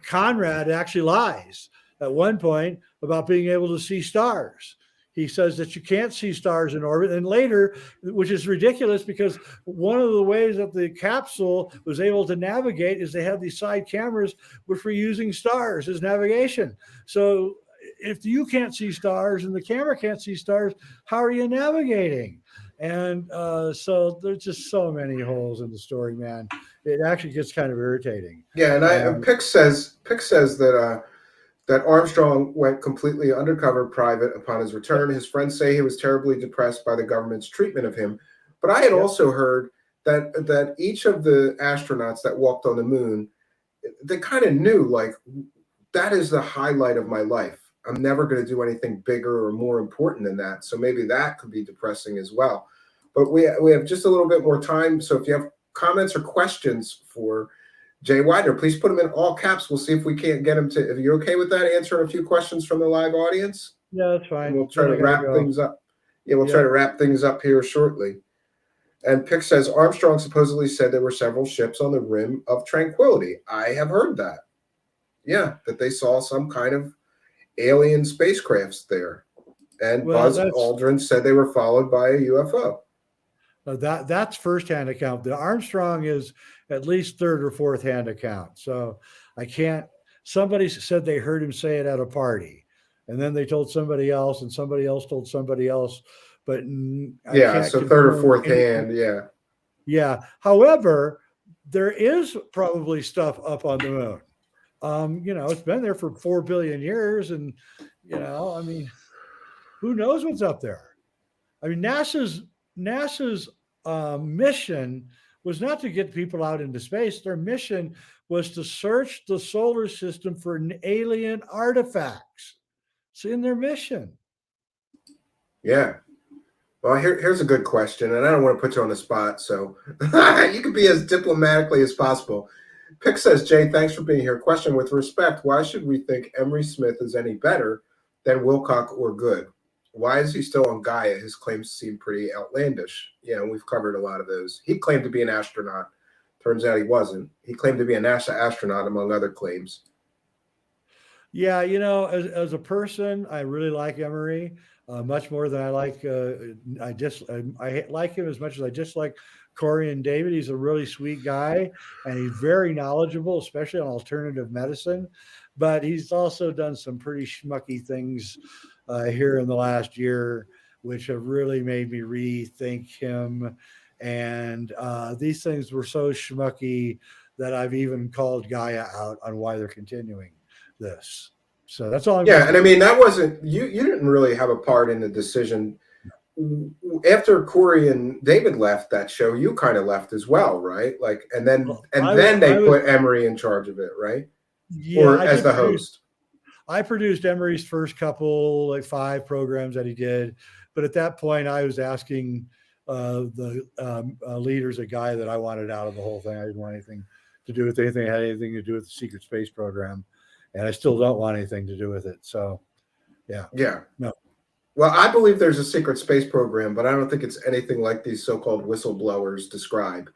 Conrad actually lies at one point about being able to see stars. He says that you can't see stars in orbit. And later, which is ridiculous because one of the ways that the capsule was able to navigate is they had these side cameras which were using stars as navigation. So if you can't see stars and the camera can't see stars, how are you navigating? And so there's just so many holes in the story, man. It actually gets kind of irritating. Yeah, and Pick says that Armstrong went completely undercover private upon his return. His friends say he was terribly depressed by the government's treatment of him. But I had also heard that each of the astronauts that walked on the moon, they kind of knew, like, that is the highlight of my life. I'm never going to do anything bigger or more important than that. So maybe that could be depressing as well. But we have just a little bit more time. So if you have comments or questions for Jay Weidner, please put them in all caps. We'll see if we can't get him to. If you're okay with that, answering a few questions from the live audience. Yeah, that's fine. And we'll try to wrap things up. Yeah, we'll try to wrap things up here shortly. And Pick says Armstrong supposedly said there were several ships on the rim of tranquility. I have heard that. Yeah, that they saw some kind of alien spacecrafts there. And Buzz Aldrin said they were followed by a UFO. That's firsthand account. The Armstrong is at least third or fourth hand account. So I can't. Somebody said they heard him say it at a party, and then they told somebody else, and somebody else told somebody else. But so third or fourth hand. Yeah. However, there is probably stuff up on the moon. It's been there for 4 billion years, and I mean, who knows what's up there? I mean, NASA's mission was not to get people out into space. Their mission was to search the solar system for alien artifacts. It's in their mission. Yeah. Well, here's a good question, and I don't want to put you on the spot, so you can be as diplomatically as possible. Pick says, Jay, thanks for being here. Question: with respect, why should we think Emery Smith is any better than Wilcock or Good? Why is he still on Gaia? His claims seem pretty outlandish. We've covered a lot of those. He claimed to be an astronaut. Turns out he wasn't. He claimed to be a NASA astronaut, among other claims. Yeah, as a person, I really like Emery much more than I like. I like him as much as I dislike Kari and David. He's a really sweet guy, and he's very knowledgeable, especially on alternative medicine. But he's also done some pretty schmucky things here in the last year, which have really made me rethink him. And these things were so schmucky that I've even called Gaia out on why they're continuing this. So that's all. And I mean, that wasn't you. You didn't really have a part in the decision. After Corey and David left that show, you kind of left as well, right? Like, and then they put Emery in charge of it, right? Yeah, or as the host. I produced Emery's first couple, like 5 programs that he did. But at that point, I was asking the leaders a guy that I wanted out of the whole thing. I didn't want anything to do with anything that had anything to do with the secret space program. And I still don't want anything to do with it. So, yeah. No. Well, I believe there's a secret space program, but I don't think it's anything like these so-called whistleblowers describe.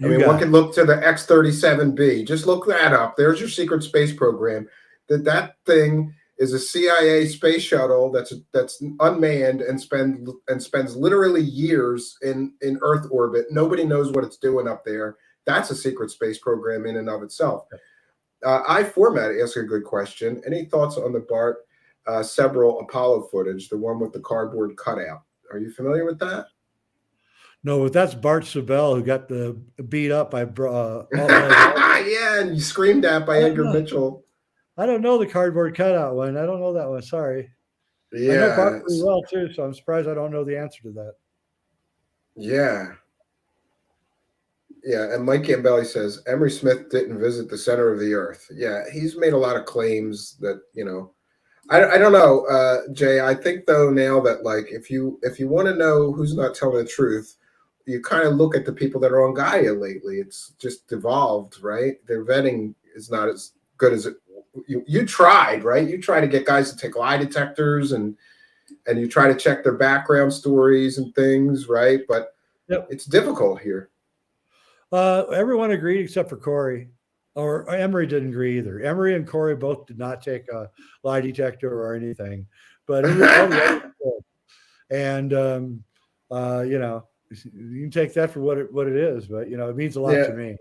I mean, one can look to the X-37B. Just look that up. There's your secret space program. that thing is a CIA space shuttle that's unmanned and spends literally years in Earth orbit. Nobody knows what it's doing up there. That's a secret space program in and of itself. I-Format asks a good question. Any thoughts on the Bart Several Apollo footage, the one with the cardboard cutout? Are you familiar with that? No, but that's Bart Sabel who got the beat up by yeah, and you screamed at by Edgar Mitchell. I don't know the cardboard cutout one. I don't know that one. Sorry. Yeah, I know Bart pretty well too, so I'm surprised I don't know the answer to that. Yeah. Yeah, and Mike Gambelli says Emery Smith didn't visit the center of the earth. Yeah, he's made a lot of claims that, I don't know, Jay. I think though now that like if you want to know who's not telling the truth, you kind of look at the people that are on Gaia lately. It's just devolved, right? Their vetting is not as good as you tried, right? You try to get guys to take lie detectors and you try to check their background stories and things, right? But it's difficult here. Everyone agreed except for Corey, or Emery didn't agree either. Emery and Corey both did not take a lie detector or anything, but all the others did. And you can take that for what it is, but it means a lot to me.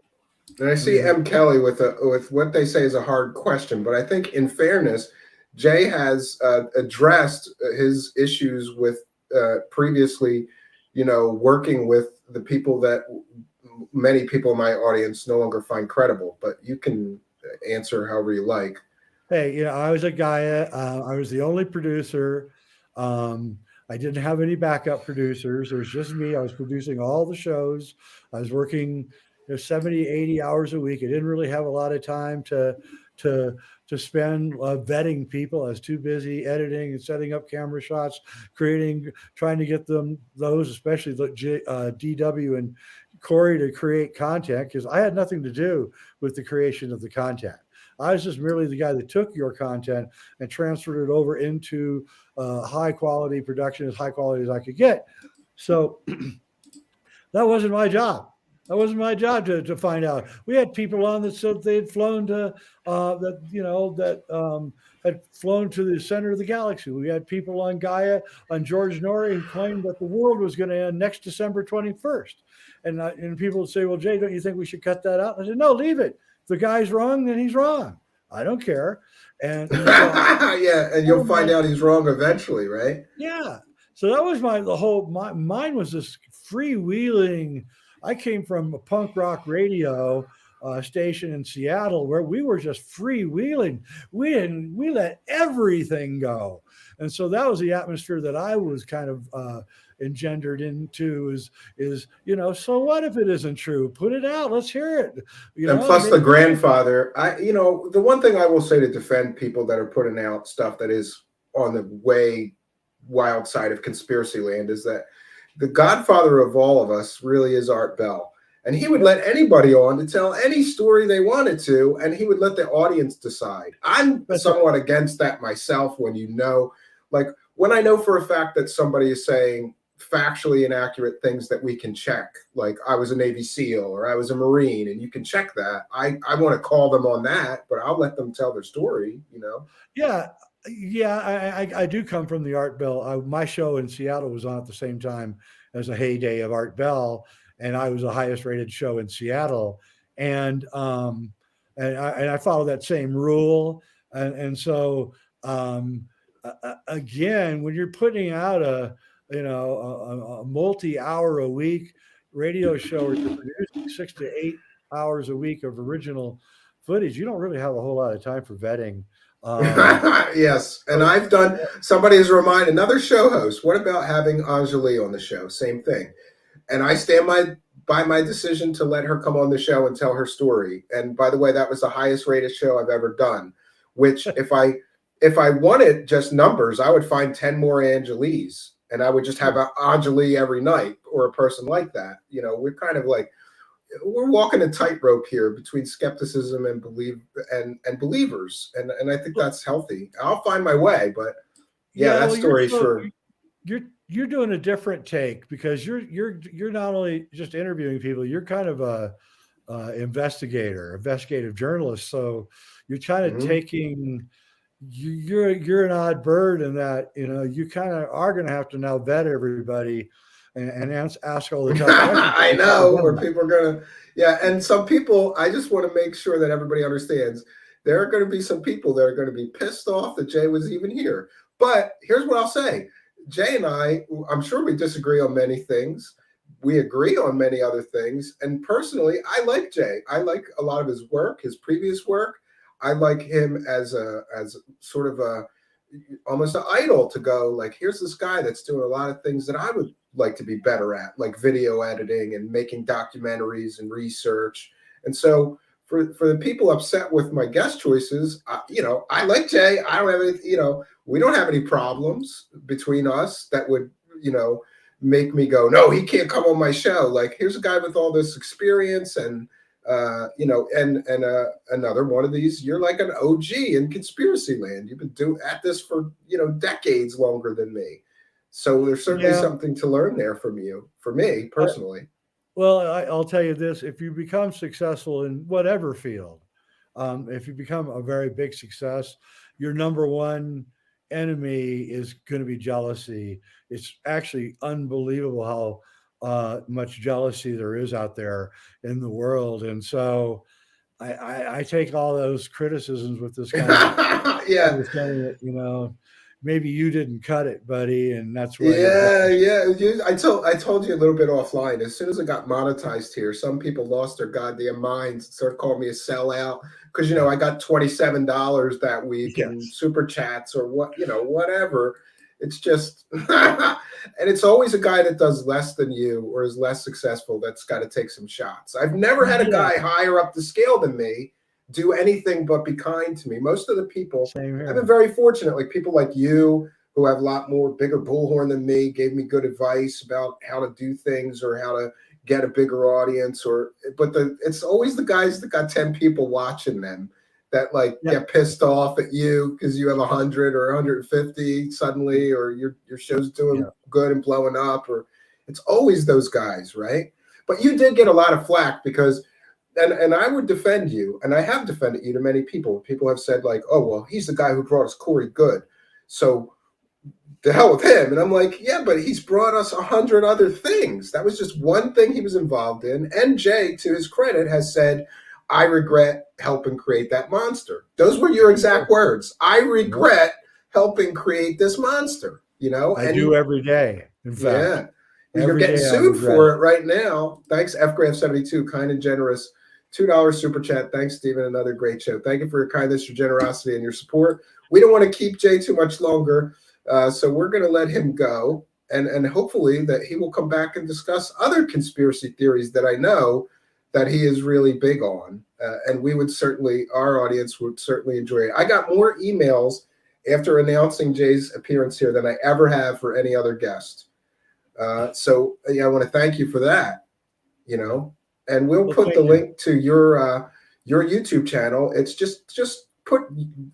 And I see M. Kelly with what they say is a hard question, but I think in fairness, Jay has addressed his issues with previously, working with the people that many people in my audience no longer find credible. But you can answer however you like. Hey, I was at Gaia. I was the only producer. I didn't have any backup producers. It was just me. I was producing all the shows. I was working 70, 80 hours a week. I didn't really have a lot of time to spend vetting people. I was too busy editing and setting up camera shots, trying to get those, especially DW and Corey, to create content, because I had nothing to do with the creation of the content. I was just merely the guy that took your content and transferred it over into high quality production, as high quality as I could get. So that wasn't my job. That wasn't my job to find out. We had people on that said they had flown to had flown to the center of the galaxy. We had people on Gaia, on George Norrie, who claimed that the world was going to end next December 21st. And people would say, well, Jay, don't you think we should cut that out? I said, no, leave it. If the guy's wrong, then he's wrong. I don't care. And yeah, and you'll find out he's wrong eventually, right? Yeah. So that was mine was this freewheeling. I came from a punk rock radio station in Seattle where we were just freewheeling. We let everything go. And so that was the atmosphere that I was kind of engendered into is so what if it isn't true? Put it out. Let's hear it. And plus the grandfather, the one thing I will say to defend people that are putting out stuff that is on the way wild side of conspiracy land is that the godfather of all of us really is Art Bell. And he would let anybody on to tell any story they wanted to, and he would let the audience decide. I'm somewhat against that myself when when I know for a fact that somebody is saying factually inaccurate things that we can check, like I was a Navy SEAL or I was a Marine, and you can check that. I want to call them on that, but I'll let them tell their story, Yeah. Yeah, I do come from the Art Bell. My show in Seattle was on at the same time as a heyday of Art Bell, and I was the highest rated show in Seattle. And I follow that same rule. And so again, when you're putting out a multi-hour a week radio show, or you're producing 6 to 8 hours a week of original footage, you don't really have a whole lot of time for vetting. Yes, and I've done. Somebody has reminded another show host. What about having Anjali on the show? Same thing. And I stand by my decision to let her come on the show and tell her story. And by the way, that was the highest rated show I've ever done. Which, if I wanted just numbers, I would find 10 more Angelis, and I would just have an Anjali every night, or a person like that. We're kind of like, we're walking a tightrope here between skepticism and believers, and I think that's healthy. I'll find my way, but that story sure. You're doing a different take, because you're not only just interviewing people, you're kind of investigative journalist. So you're kind of taking, you're an odd bird in that, you kind of are going to have to now vet everybody and ask all the tough questions. I know where people are going to, yeah. And some people, I just want to make sure that everybody understands there are going to be some people that are going to be pissed off that Jay was even here. But here's what I'll say. Jay and I'm sure we disagree on many things. We agree on many other things. And personally, I like Jay. I like a lot of his work, his previous work. I like him as sort of almost an idol to go like, here's this guy that's doing a lot of things that I would like to be better at, like video editing and making documentaries and research. And so for the people upset with my guest choices, I like Jay. I don't have any, we don't have any problems between us that would, make me go, no, he can't come on my show. Like, here's a guy with all this experience and, another one of these, you're like an OG in conspiracy land. You've been at this for, decades longer than me. So there's certainly something to learn there from you, for me personally. Well, I'll tell you this, if you become successful in whatever field, if you become a very big success, your number one enemy is going to be jealousy. It's actually unbelievable how much jealousy there is out there in the world. And so I take all those criticisms with this kind of understanding that, maybe you didn't cut it, buddy, and that's why. I told you a little bit offline. As soon as it got monetized here, some people lost their goddamn minds and started calling me a sellout because I got $27 that week in super chats or whatever. It's just, and it's always a guy that does less than you or is less successful that's got to take some shots. I've never had a guy higher up the scale than me do anything but be kind to me. Most of the people, I've been very fortunate, like people like you who have a lot more bigger bullhorn than me, gave me good advice about how to do things or how to get a bigger audience. But it's always the guys that got 10 people watching them that get pissed off at you because you have 100 or 150 suddenly, or your show's doing good and blowing up, or it's always those guys, right? But you did get a lot of flack because and I would defend you, and I have defended you to many people. People have said like, oh, well, he's the guy who brought us Corey Good, so the hell with him. And I'm like, yeah, but he's brought us 100 other things. That was just one thing he was involved in. And Jay, to his credit, has said, I regret helping create that monster. Those were your exact words. I regret helping create this monster, I do every day, in fact. Yeah. You're getting sued for it right now. Thanks, FGraf72, kind and generous. $2 super chat. Thanks, Stephen. Another great show. Thank you for your kindness, your generosity, and your support. We don't want to keep Jay too much longer, so we're going to let him go, and hopefully that he will come back and discuss other conspiracy theories that I know that he is really big on, and our audience would certainly enjoy it. I got more emails after announcing Jay's appearance here than I ever have for any other guest. So I want to thank you for that, and we'll put the link to your YouTube channel. It's just put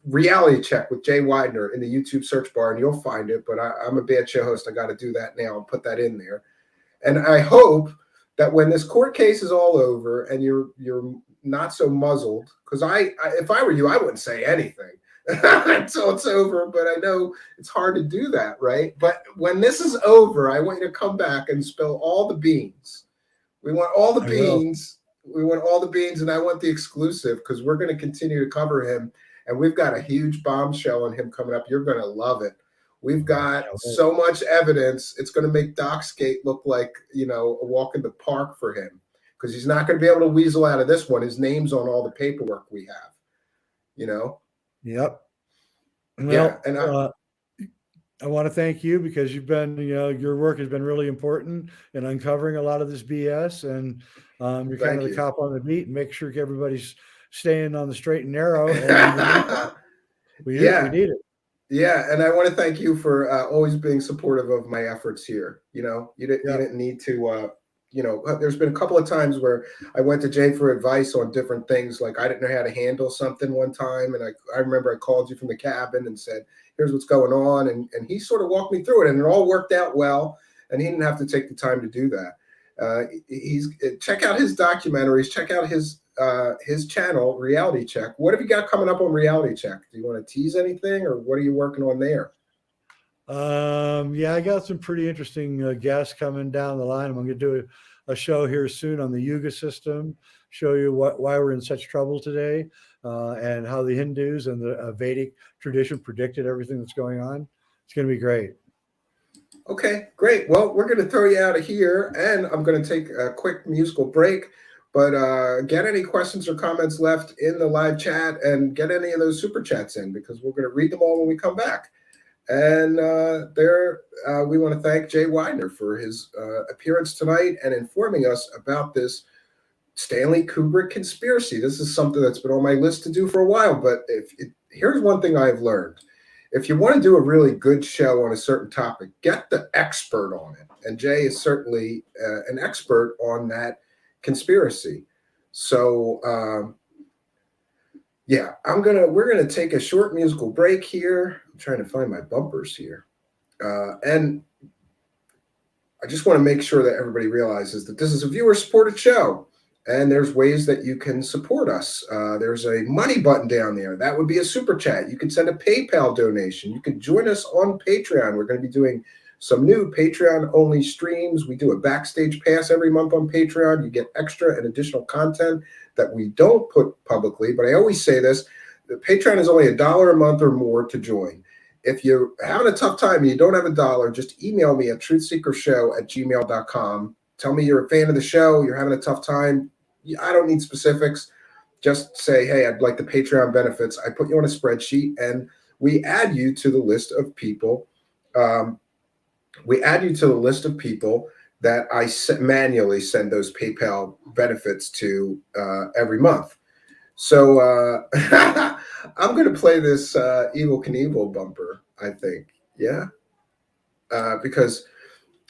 Reality Check with Jay Weidner in the YouTube search bar and you'll find it. But I'm a bad show host. I got to do that now and put that in there. And I hope that when this court case is all over and you're not so muzzled, because if I were you, I wouldn't say anything until it's over, but I know it's hard to do that, right? But when this is over, I want you to come back and spill all the beans. We want all the beans. We want all the beans, and I want the exclusive because we're going to continue to cover him, and we've got a huge bombshell on him coming up. You're going to love it. We've got so much evidence. It's going to make Docsgate look like, a walk in the park for him because he's not going to be able to weasel out of this one. His name's on all the paperwork we have, Yep. Well, and I want to thank you because you've been, your work has been really important in uncovering a lot of this BS, and you're kind of the cop on the beat and make sure everybody's staying on the straight and narrow. And we need it. Yeah, and I want to thank you for always being supportive of my efforts here. You didn't need to. There's been a couple of times where I went to Jay for advice on different things. Like I didn't know how to handle something one time. And I remember I called you from the cabin and said, here's what's going on. And he sort of walked me through it and it all worked out well. And he didn't have to take the time to do that. He's check out his documentaries. Check out his channel, Reality Check. What have you got coming up on Reality Check? Do you want to tease anything, or what are you working on there? Yeah, I got some pretty interesting guests coming down the line. I'm going to do a show here soon on the Yuga system, show you why we're in such trouble today, and how the Hindus and the Vedic tradition predicted everything that's going on. It's going to be great. Okay, great. Well, we're going to throw you out of here, and I'm going to take a quick musical break. But get any questions or comments left in the live chat, and get any of those super chats in, because we're going to read them all when we come back. And we want to thank Jay Weidner for his appearance tonight and informing us about this Stanley Kubrick conspiracy. This is something that's been on my list to do for a while. But here's one thing I've learned. If you want to do a really good show on a certain topic, get the expert on it. And Jay is certainly an expert on that conspiracy. So yeah, we're gonna take a short musical break here. I'm trying to find my bumpers here. And I just want to make sure that everybody realizes that this is a viewer-supported show, and there's ways that you can support us. There's a money button down there. That would be a super chat. You can send a PayPal donation. You can join us on Patreon. We're going to be doing some new Patreon-only streams. We do a backstage pass every month on Patreon. You get extra and additional content that we don't put publicly. But I always say this, the Patreon is only $1 a month or more to join. If you're having a tough time and you don't have $1, just email me at truthseekershow@gmail.com. Tell me you're a fan of the show, you're having a tough time. I don't need specifics. Just say, hey, I'd like the Patreon benefits. I put you on a spreadsheet, and we add you to the list of people. That I manually send those PayPal benefits to every month. So I'm going to play this Evel Knievel bumper, I think. Yeah. Because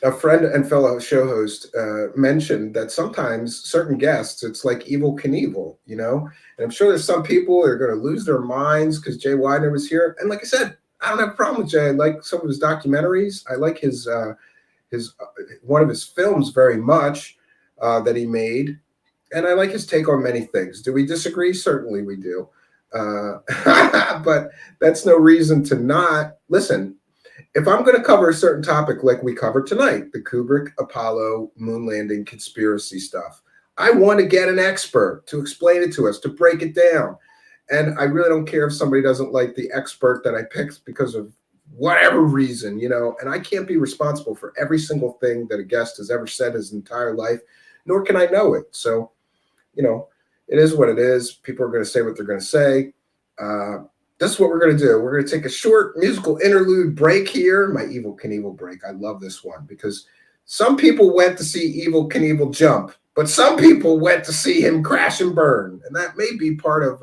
a friend and fellow show host mentioned that sometimes certain guests, it's like Evel Knievel, you know? And I'm sure there's some people that are going to lose their minds because Jay Weidner was here. And like I said, I don't have a problem with Jay. I like some of his documentaries. I like his one of his films very much that he made. And I like his take on many things. Do we disagree? Certainly we do. But that's no reason to not listen. If I'm going to cover a certain topic like we covered tonight, the Kubrick Apollo moon landing conspiracy stuff, I want to get an expert to explain it to us, to break it down. And I really don't care if somebody doesn't like the expert that I picked because of whatever reason, you know, and I can't be responsible for every single thing that a guest has ever said his entire life, nor can I know it. So, you know, it is what it is. People are going to say what they're going to say. This is what we're going to do. We're going to take a short musical interlude break here. My Evel Knievel break. I love this one because some people went to see Evel Knievel jump, but some people went to see him crash and burn. And that may be part of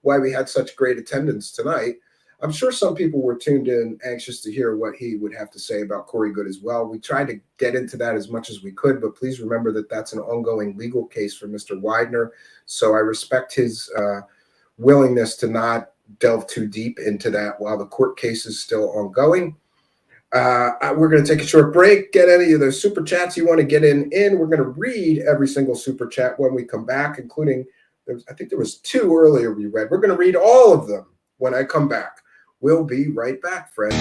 why we had such great attendance tonight. I'm sure some people were tuned in, anxious to hear what he would have to say about Corey Goode as well. We tried to get into that as much as we could, but please remember that that's an ongoing legal case for Mr. Weidner. So I respect his willingness to not delve too deep into that while the court case is still ongoing. We're going to take a short break. Get any of those super chats you want to get in. We're going to read every single super chat when we come back, including, I think there was 2 earlier we read. We're going to read all of them when I come back. We'll be right back, friends.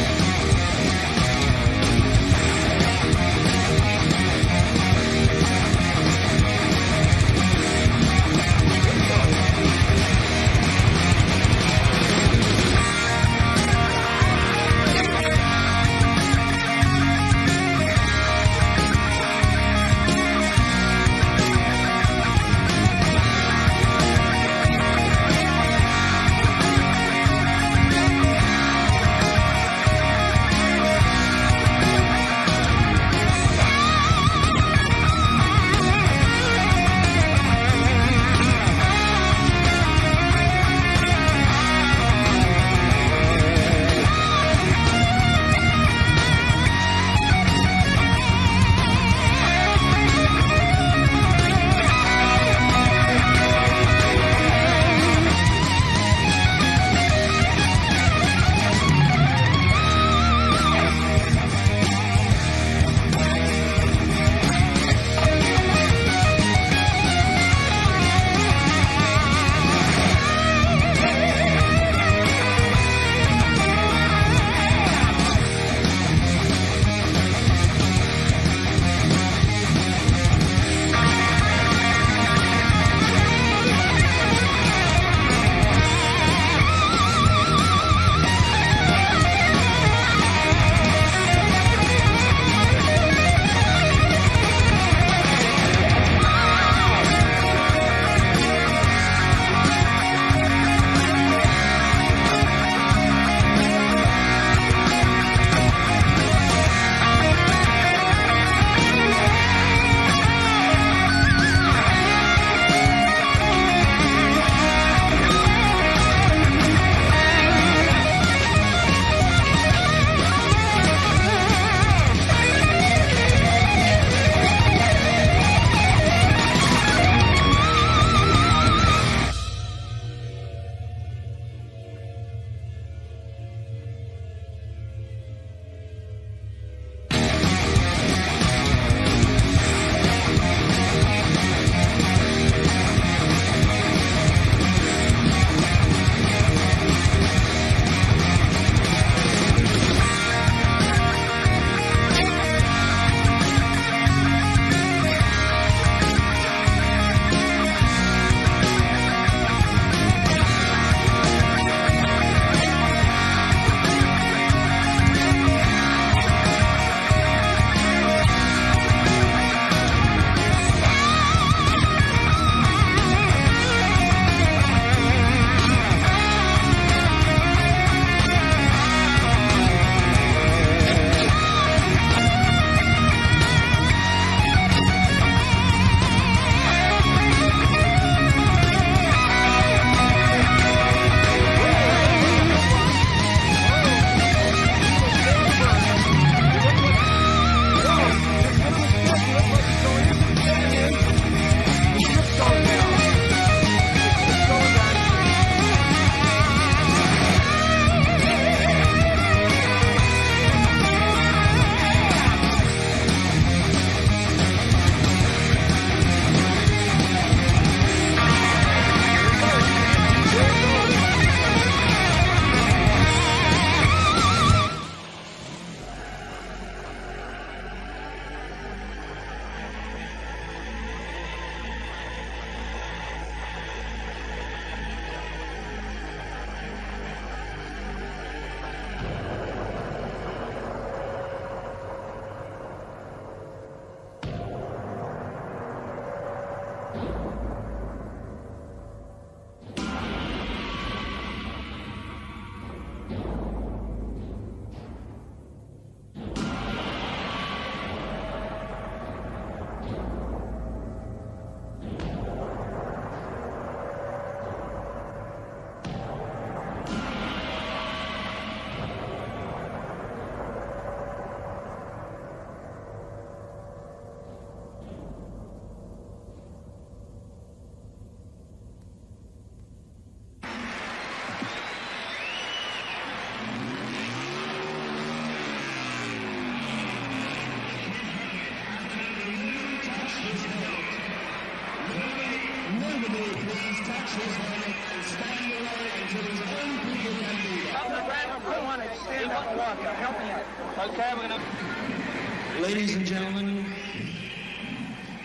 Ladies and gentlemen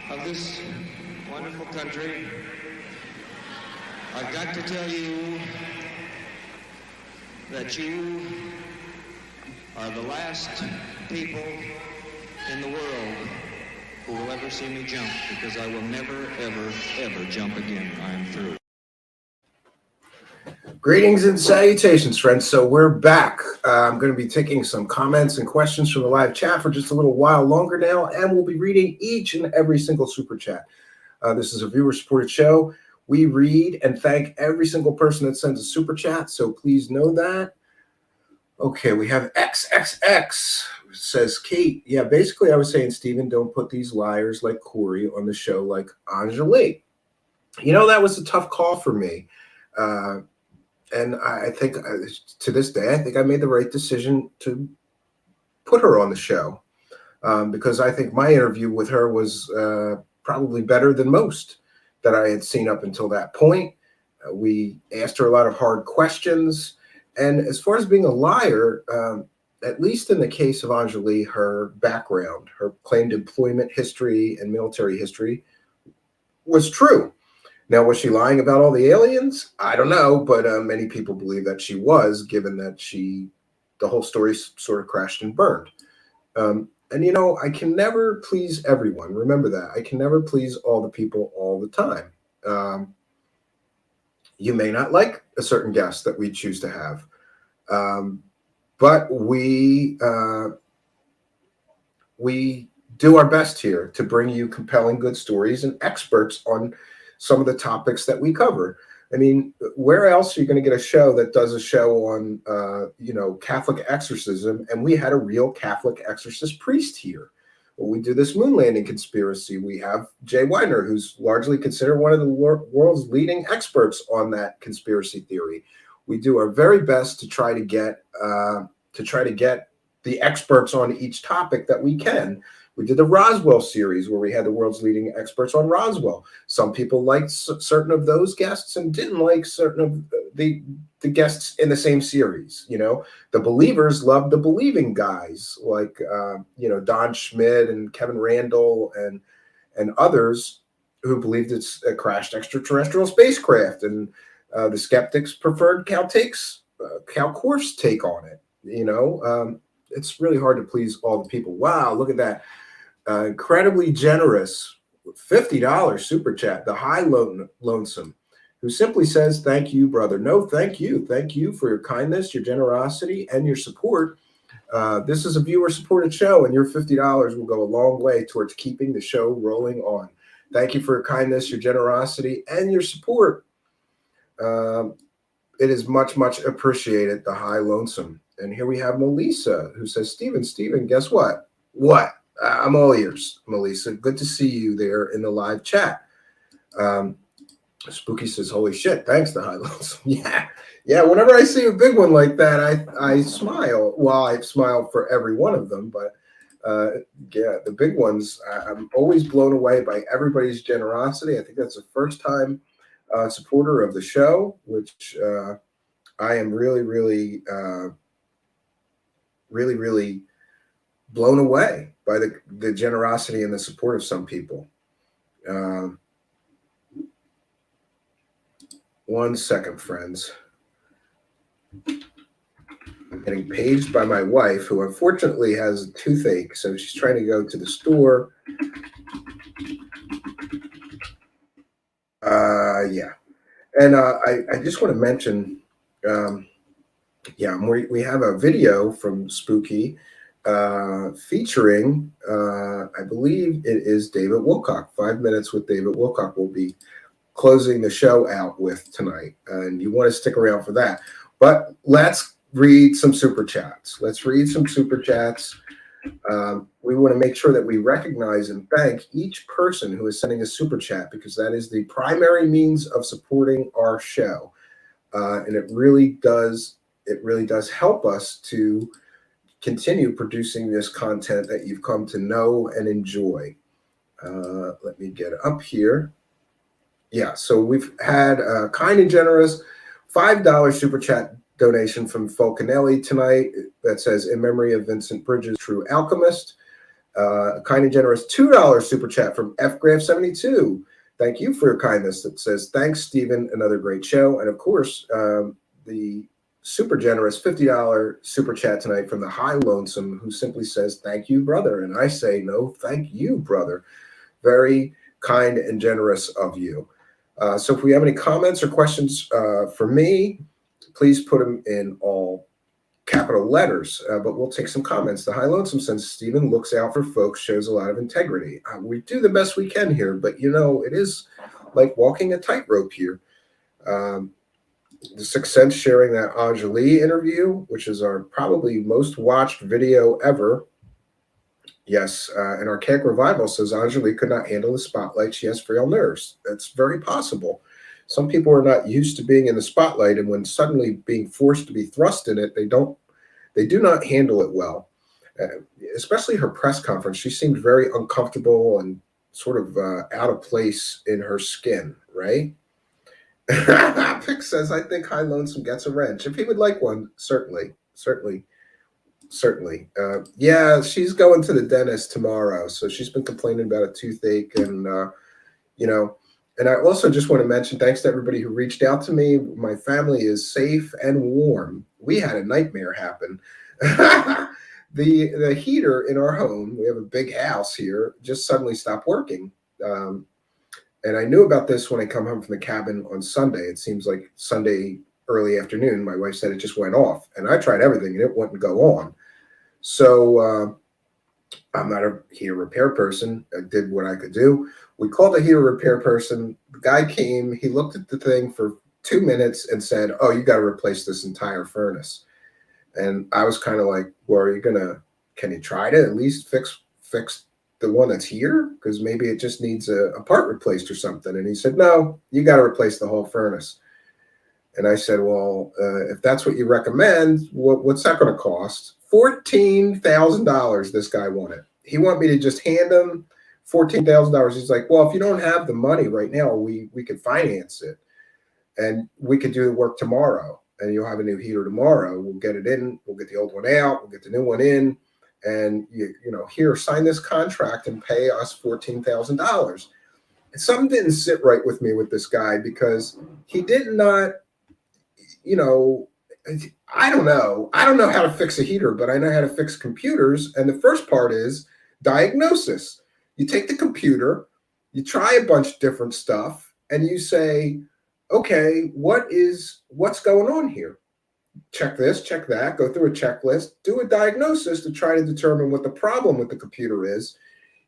of this wonderful country, I've got to tell you that you are the last people in the world who will ever see me jump, because I will never, ever, ever jump again. I am through. Greetings and salutations, friends. So we're back. I'm going to be taking some comments and questions from the live chat for just a little while longer now, and we'll be reading each and every single super chat. This is a viewer-supported show. We read and thank every single person that sends a super chat, so please know that. Okay, we have XXX, says Kate. Yeah, basically I was saying, Stephen, don't put these liars like Kari on the show like Angelique. You know, that was a tough call for me. And I think to this day, I think I made the right decision to put her on the show because I think my interview with her was probably better than most that I had seen up until that point. We asked her a lot of hard questions. And as far as being a liar, at least in the case of Angelique, her background, her claimed employment history and military history was true. Now, was she lying about all the aliens? I don't know, but many people believe that she was, given that the whole story sort of crashed and burned. And, you know, I can never please everyone. Remember that. I can never please all the people all the time. You may not like a certain guest that we choose to have. But we do our best here to bring you compelling, good stories and experts on some of the topics that we cover. I mean, where else are you going to get a show that does a show on, Catholic exorcism? And we had a real Catholic exorcist priest here. When we do this moon landing conspiracy, we have Jay Weidner, who's largely considered one of the world's leading experts on that conspiracy theory. We do our very best to try to get the experts on each topic that we can. We did the Roswell series where we had the world's leading experts on Roswell. Some people liked certain of those guests and didn't like certain of the guests in the same series. You know, the believers loved the believing guys like, Don Schmidt and Kevin Randall and others who believed it's a crashed extraterrestrial spacecraft. And the skeptics preferred Cal Korf's take on it. You know, it's really hard to please all the people. Wow, look at that. Incredibly generous $50 super chat, the High Lonesome, who simply says, thank you, brother. No, thank you. Thank you for your kindness, your generosity, and your support. This is a viewer-supported show, and your $50 will go a long way towards keeping the show rolling on. Thank you for your kindness, your generosity, and your support. It is much, much appreciated, the High Lonesome. And here we have Melissa, who says, Stephen, guess what? What? I'm all ears, Melissa. Good to see you there in the live chat. Spooky says, holy shit, thanks, the High Lonesome. Yeah. Whenever I see a big one like that, I smile. Well, I smile for every one of them, but the big ones, I'm always blown away by everybody's generosity. I think that's the first time supporter of the show, which I am really, really, really, really blown away by the generosity and the support of some people. 1 second, friends. I'm getting paged by my wife, who unfortunately has a toothache, so she's trying to go to the store. And I just want to mention, we have a video from Spooky featuring, I believe it is David Wilcock. 5 minutes with David Wilcock will be closing the show out with tonight, and you want to stick around for that. But let's read some super chats. We want to make sure that we recognize and thank each person who is sending a super chat, because that is the primary means of supporting our show. And it really does help us to continue producing this content that you've come to know and enjoy. Let me get up here Yeah, so we've had a kind and generous $5 super chat donation from Fulcanelli tonight that says, in memory of Vincent Bridges, true alchemist. Kind and generous $2 super chat from FGraph72. Thank you for your kindness. That says, thanks, Stephen. Another great show. And of course, the super generous $50 super chat tonight from the High Lonesome, who simply says, thank you, brother. And I say, no, thank you, brother. Very kind and generous of you. So if we have any comments or questions for me, please put them in all capital letters, but we'll take some comments. The High Lonesome says, Stephen looks out for folks, shows a lot of integrity. We do the best we can here, but it is like walking a tightrope here. The Sixth Sense sharing that Anjali interview, which is our probably most watched video ever. Yes, and Archaic Revival says Anjali could not handle the spotlight. She has frail nerves. That's very possible. Some people are not used to being in the spotlight, and when suddenly being forced to be thrust in it, they do not handle it well. Especially her press conference, she seemed very uncomfortable and sort of out of place in her skin, right? Pick says, I think High Lonesome gets a wrench. If he would like one, certainly. Yeah, she's going to the dentist tomorrow, so she's been complaining about a toothache, and and I also just want to mention, thanks to everybody who reached out to me. My family is safe and warm. We had a nightmare happen. The heater in our home, we have a big house here, just suddenly stopped working. And I knew about this when I come home from the cabin on Sunday. It seems like Sunday early afternoon, my wife said it just went off. And I tried everything and it wouldn't go on. So I'm not a heater repair person. I did what I could do. We called a heater repair person. The guy came. He looked at the thing for 2 minutes and said, oh, you got to replace this entire furnace. And I was kind of like, well, can you try to at least fix the one that's here? Because maybe it just needs a part replaced or something. And he said, no, you got to replace the whole furnace. And I said, well, if that's what you recommend, what's that going to cost? $14,000 this guy wanted. He wanted me to just hand him $14,000. He's like, well, if you don't have the money right now, we could finance it. And we could do the work tomorrow. And you'll have a new heater tomorrow. We'll get it in. We'll get the old one out. We'll get the new one in. And, here, sign this contract and pay us $14,000. And something didn't sit right with me with this guy because he did not, I don't know. I don't know how to fix a heater, but I know how to fix computers. And the first part is diagnosis. You take the computer, you try a bunch of different stuff, and you say, okay, what's going on here? Check this, check that, go through a checklist, do a diagnosis to try to determine what the problem with the computer is.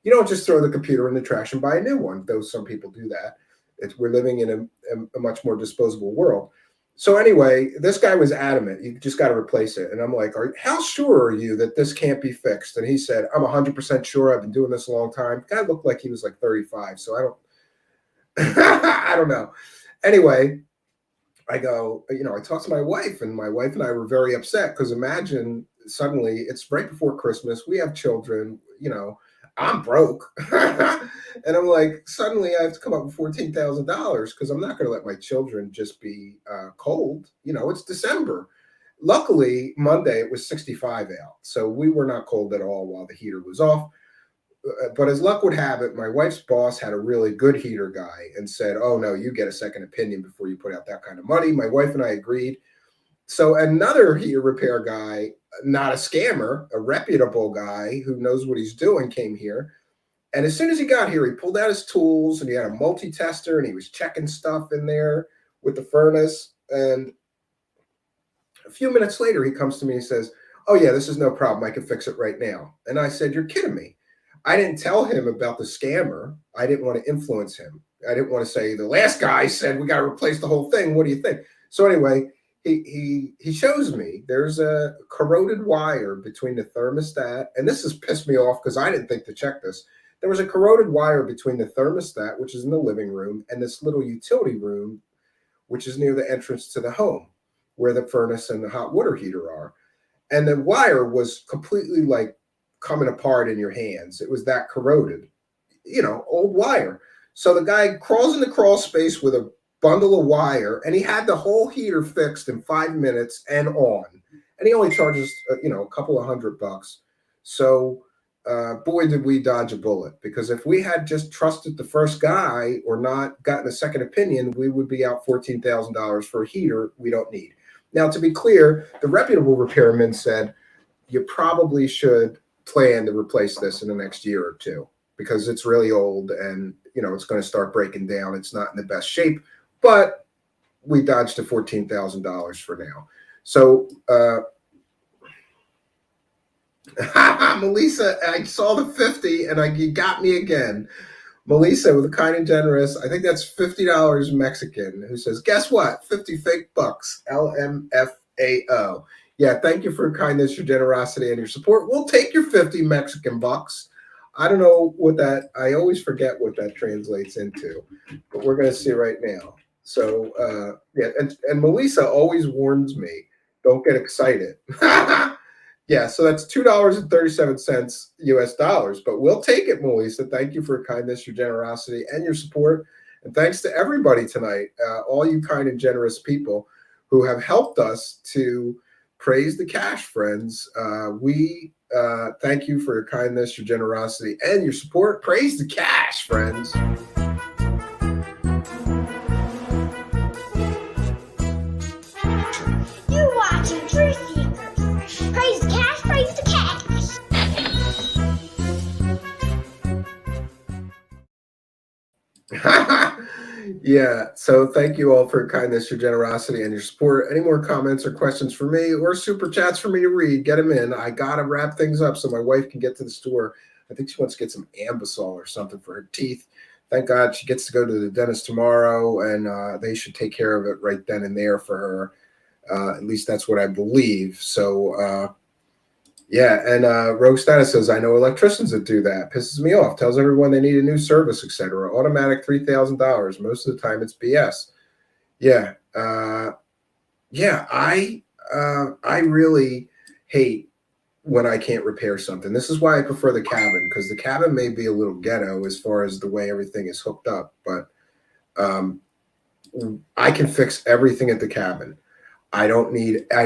You don't just throw the computer in the trash and buy a new one, though some people do that. We're living in a much more disposable world. So anyway, this guy was adamant. You just got to replace it. And I'm like, how sure are you that this can't be fixed? And he said, I'm 100% sure. I've been doing this a long time. The guy looked like he was like 35. So I don't know. Anyway, I go, I talked to my wife, and my wife and I were very upset because imagine suddenly it's right before Christmas. We have children, I'm broke. And I'm like, suddenly I have to come up with $14,000 because I'm not going to let my children just be cold. It's December. Luckily, Monday it was 65 out. So we were not cold at all while the heater was off. But as luck would have it, my wife's boss had a really good heater guy and said, oh, no, you get a second opinion before you put out that kind of money. My wife and I agreed. So another heater repair guy, not a scammer, a reputable guy who knows what he's doing, came here. And as soon as he got here, he pulled out his tools and he had a multi-tester and he was checking stuff in there with the furnace. And a few minutes later, he comes to me and says, oh, yeah, this is no problem. I can fix it right now. And I said, you're kidding me. I didn't tell him about the scammer. I didn't want to influence him. I didn't want to say, the last guy said we got to replace the whole thing. What do you think? So anyway, he shows me there's a corroded wire between the thermostat. And this has pissed me off because I didn't think to check this. There was a corroded wire between the thermostat, which is in the living room, and this little utility room, which is near the entrance to the home, where the furnace and the hot water heater are. And the wire was completely like coming apart in your hands. It was that corroded, old wire. So the guy crawls in the crawl space with a bundle of wire, and he had the whole heater fixed in 5 minutes and on. And he only charges, a couple of $100. So, boy, did we dodge a bullet, because if we had just trusted the first guy or not gotten a second opinion, we would be out $14,000 for a heater we don't need. Now, to be clear, the reputable repairman said you probably should plan to replace this in the next year or two, because it's really old and, it's going to start breaking down. It's not in the best shape, but we dodged the $14,000 for now. So, Melissa, I saw the 50 and you got me again. Melissa with a kind and generous, I think that's $50 Mexican, who says, guess what? 50 fake bucks, LMFAO. Yeah, thank you for your kindness, your generosity, and your support. We'll take your 50 Mexican bucks. I don't know what I always forget what that translates into, but we're going to see right now. So, and Melissa always warns me, don't get excited. Yeah, so that's $2.37 US dollars, but we'll take it, Melissa. Thank you for your kindness, your generosity, and your support. And thanks to everybody tonight, all you kind and generous people who have helped us to praise the cash, friends. We thank you for your kindness, your generosity, and your support. Praise the cash, friends. You're watching Truthseekers. Praise the cash, praise the cash. Yeah, so thank you all for your kindness, your generosity, and your support. Any more comments or questions for me or super chats for me to read, get them in. I got to wrap things up so my wife can get to the store. I think she wants to get some Ambisol or something for her teeth. Thank God she gets to go to the dentist tomorrow, and they should take care of it right then and there for her. At least that's what I believe. So, yeah, and Rogue Status says, I know electricians that do that. Pisses me off. Tells everyone they need a new service, etc. Automatic $3,000. Most of the time it's BS. Yeah. I really hate when I can't repair something. This is why I prefer the cabin, because the cabin may be a little ghetto as far as the way everything is hooked up, but I can fix everything at the cabin. I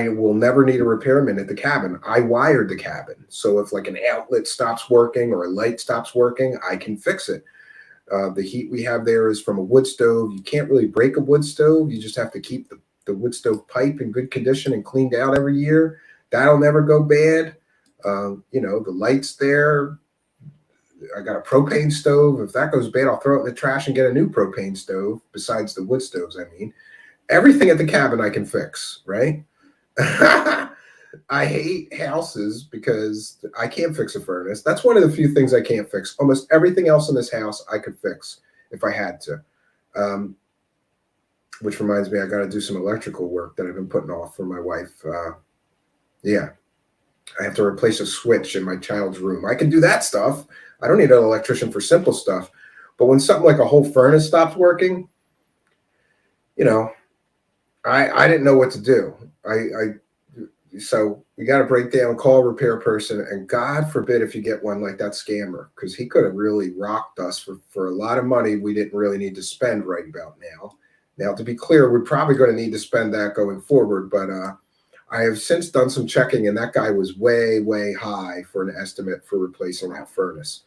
will never need a repairman at the cabin. I wired the cabin. So if like an outlet stops working or a light stops working, I can fix it. The heat we have there is from a wood stove. You can't really break a wood stove. You just have to keep the wood stove pipe in good condition and cleaned out every year. That'll never go bad. The light's there. I got a propane stove. If that goes bad, I'll throw it in the trash and get a new propane stove, besides the wood stoves, I mean. Everything at the cabin I can fix, right? I hate houses because I can't fix a furnace. That's one of the few things I can't fix. Almost everything else in this house I could fix if I had to. Which reminds me, I got to do some electrical work that I've been putting off for my wife. Yeah, I have to replace a switch in my child's room. I can do that stuff. I don't need an electrician for simple stuff. But when something like a whole furnace stops working, I didn't know what to do. So you got to break down, call a repair person, and God forbid if you get one like that scammer, because he could have really rocked us for a lot of money we didn't really need to spend right about now. Now, to be clear, we're probably going to need to spend that going forward, but I have since done some checking, and that guy was way, way high for an estimate for replacing that furnace.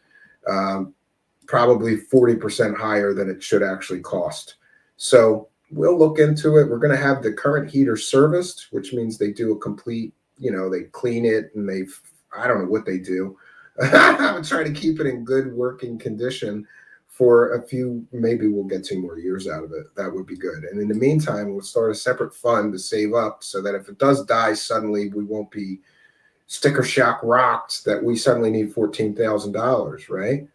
Probably 40% higher than it should actually cost. So we'll look into it. We're going to have the current heater serviced, which means they do a complete, they clean it and I don't know what they do. I'm trying to keep it in good working condition for a few, maybe we'll get 2 more years out of it. That would be good. And in the meantime, we'll start a separate fund to save up so that if it does die suddenly, we won't be sticker shock rocked that we suddenly need $14,000, right?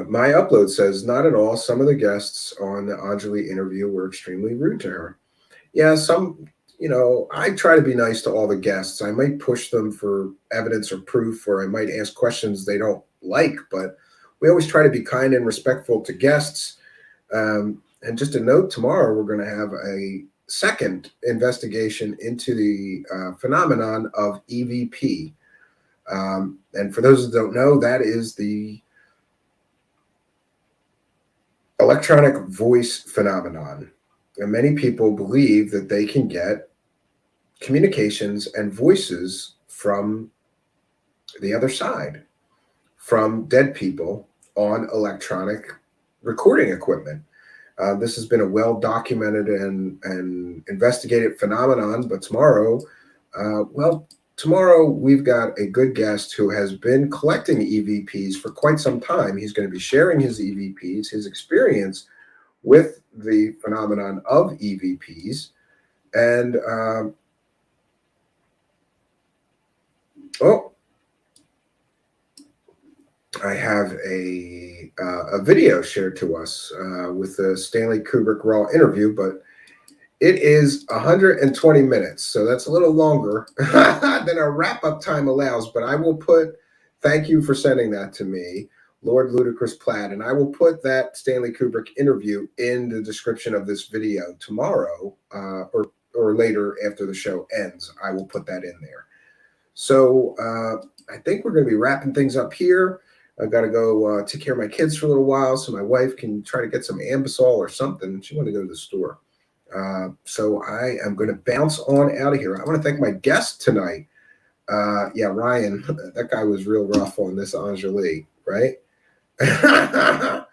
My upload says, not at all. Some of the guests on the Anjali interview were extremely rude to her. Yeah, I try to be nice to all the guests. I might push them for evidence or proof, or I might ask questions they don't like, but we always try to be kind and respectful to guests. And just a note, tomorrow we're going to have a second investigation into the phenomenon of EVP. And for those that don't know, that is the electronic voice phenomenon. And many people believe that they can get communications and voices from the other side, from dead people on electronic recording equipment. This has been a well-documented and investigated phenomenon, but tomorrow we've got a good guest who has been collecting EVPs for quite some time. He's going to be sharing his EVPs, his experience with the phenomenon of EVPs, and I have a video shared to us with the Stanley Kubrick Raw interview, but it is 120 minutes, so that's a little longer than our wrap-up time allows, but I will thank you for sending that to me, Lord Ludicrous Plaid, and I will put that Stanley Kubrick interview in the description of this video tomorrow, or later after the show ends. I will put that in there. So I think we're going to be wrapping things up here. I've got to go take care of my kids for a little while so my wife can try to get some Ambisol or something. She wanted to go to the store. So I am going to bounce on out of here. I want to thank my guest tonight. Ryan, that guy was real rough on this Anjali, right? A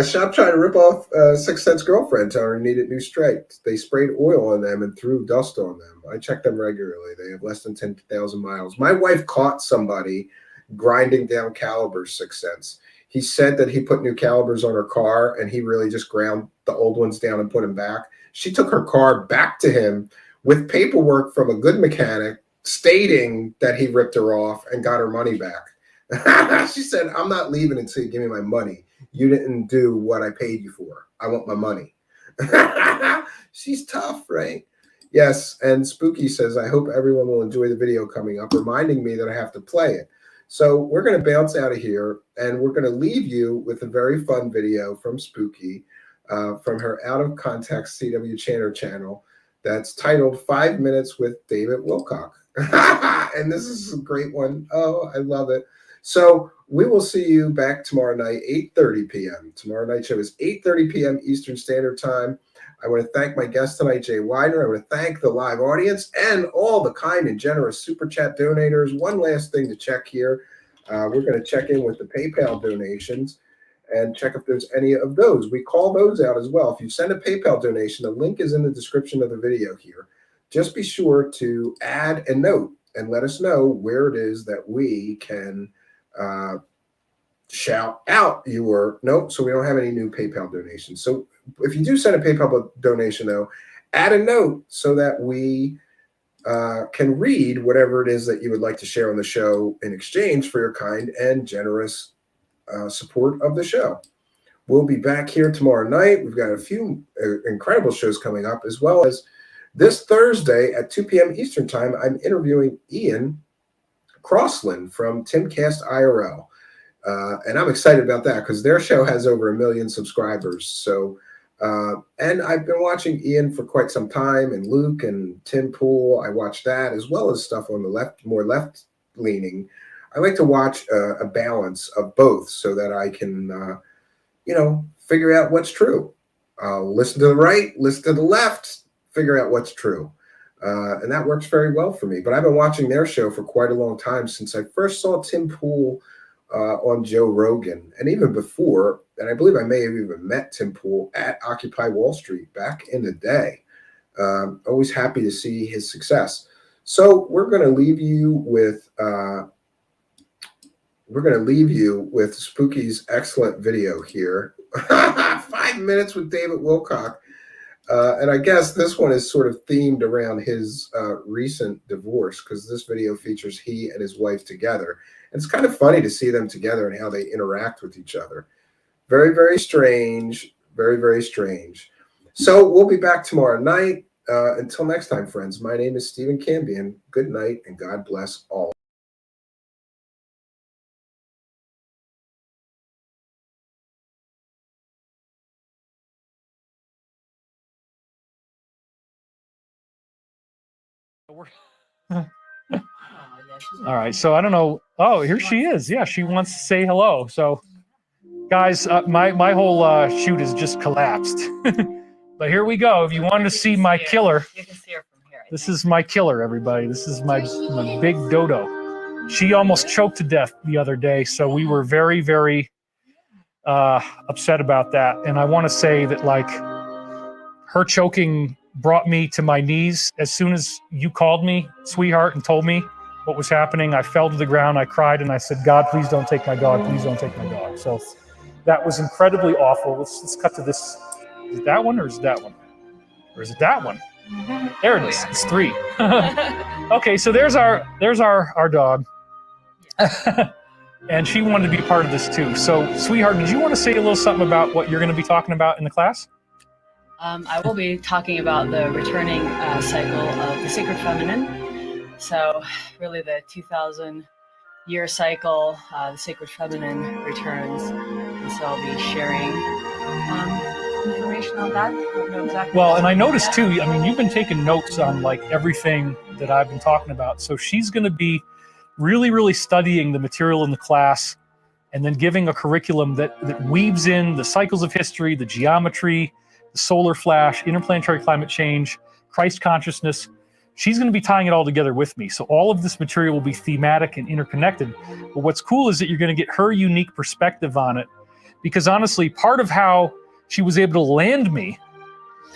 shop tried to rip off Sixth Sense girlfriend, telling her needed new stripes. They sprayed oil on them and threw dust on them. I check them regularly. They have less than 10,000 miles. My wife caught somebody grinding down calibers, Sixth Sense. He said that he put new calibers on her car and he really just ground the old ones down and put them back. She took her car back to him with paperwork from a good mechanic stating that he ripped her off and got her money back. She said, I'm not leaving until you give me my money. You didn't do what I paid you for. I want my money. She's tough, right? Yes, and Spooky says, I hope everyone will enjoy the video coming up, reminding me that I have to play it. So we're going to bounce out of here, and we're going to leave you with a very fun video from Spooky, from her Out of Context CW channel that's titled 5 Minutes with David Wilcock. And this is a great one. Oh, I love it. So we will see you back tomorrow night, 8:30 p.m. Tomorrow night show is 8:30 p.m. Eastern Standard Time. I want to thank my guest tonight, Jay Weidner. I want to thank the live audience and all the kind and generous Super Chat donators. One last thing to check here. We're going to check in with the PayPal donations and check if there's any of those. We call those out as well. If you send a PayPal donation, the link is in the description of the video here. Just be sure to add a note and let us know where it is that we can shout out your note, so we don't have any new PayPal donations. So if you do send a PayPal donation, though, add a note so that we can read whatever it is that you would like to share on the show in exchange for your kind and generous support of the show. We'll be back here tomorrow night. We've got a few incredible shows coming up, as well as this Thursday at 2 p.m. Eastern Time, I'm interviewing Ian Crossland from Timcast IRL. And I'm excited about that because their show has over 1 million subscribers. So, and I've been watching Ian for quite some time, and Luke and Tim Pool. I watch that as well as stuff on the left, more left leaning. I like to watch a balance of both so that I can, figure out what's true. Listen to the right, listen to the left, figure out what's true. And that works very well for me. But I've been watching their show for quite a long time, since I first saw Tim Pool on Joe Rogan, and even before. And I believe I may have even met Tim Pool at Occupy Wall Street back in the day. Always happy to see his success. So we're going to leave you with Spooky's excellent video here. 5 minutes with David Wilcock. And I guess this one is sort of themed around his recent divorce, because this video features he and his wife together. And it's kind of funny to see them together and how they interact with each other. Very, very strange. Very, very strange. So we'll be back tomorrow night. Until next time, friends, my name is Stephen Cambion. Good night, and God bless all. All right, so I don't know. Oh, here she is. Yeah, she wants to say hello. So Guys, my whole shoot has just collapsed. But here we go. If you wanted to see my killer, You can see her from here. this is my killer, everybody. This is my big dodo. She almost choked to death the other day, so we were very, very upset about that. And I want to say that, like, her choking brought me to my knees. As soon as you called me, sweetheart, and told me what was happening, I fell to the ground, I cried, and I said, God, please don't take my dog. Please don't take my dog. So that was incredibly awful. Let's cut to this. Is it that one or is it that one? Or is it that one? There it is. It's 3. Okay, so there's our dog. And she wanted to be part of this too. So, sweetheart, did you want to say a little something about what you're going to be talking about in the class? I will be talking about the returning cycle of the sacred feminine. So really the 2,000-year cycle, the sacred feminine returns. And so I'll be sharing information on that. I don't know exactly. Well, and I noticed too, I mean, you've been taking notes on like everything that I've been talking about. So she's going to be really, really studying the material in the class and then giving a curriculum that weaves in the cycles of history, the geometry, the solar flash, interplanetary climate change, Christ consciousness. She's going to be tying it all together with me. So all of this material will be thematic and interconnected. But what's cool is that you're going to get her unique perspective on it. Because honestly, part of how she was able to land me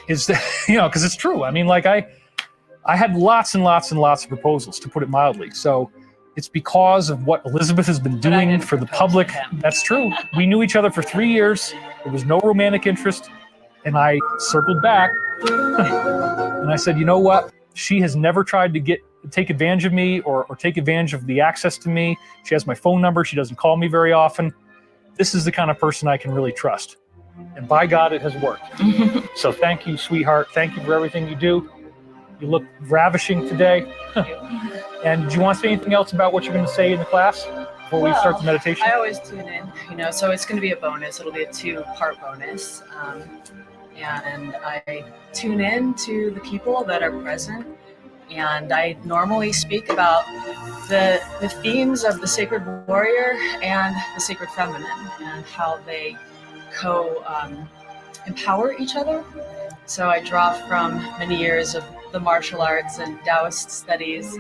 is that, because it's true. I mean, like I had lots and lots and lots of proposals, to put it mildly. So it's because of what Elizabeth has been doing for the public. That's true. We knew each other for 3 years. There was no romantic interest. And I circled back and I said, you know what? She has never tried to take advantage of me or take advantage of the access to me. She has my phone number. She doesn't call me very often. This is the kind of person I can really trust. And by God, it has worked. So thank you, sweetheart. Thank you for everything you do. You look ravishing today. And do you want to say anything else about what you're going to say in the class before we start the meditation? I always tune in, so it's going to be a bonus. It'll be a 2-part bonus. And I tune in to the people that are present. And I normally speak about the themes of the sacred warrior and the sacred feminine and how they empower each other. So I draw from many years of the martial arts and Taoist studies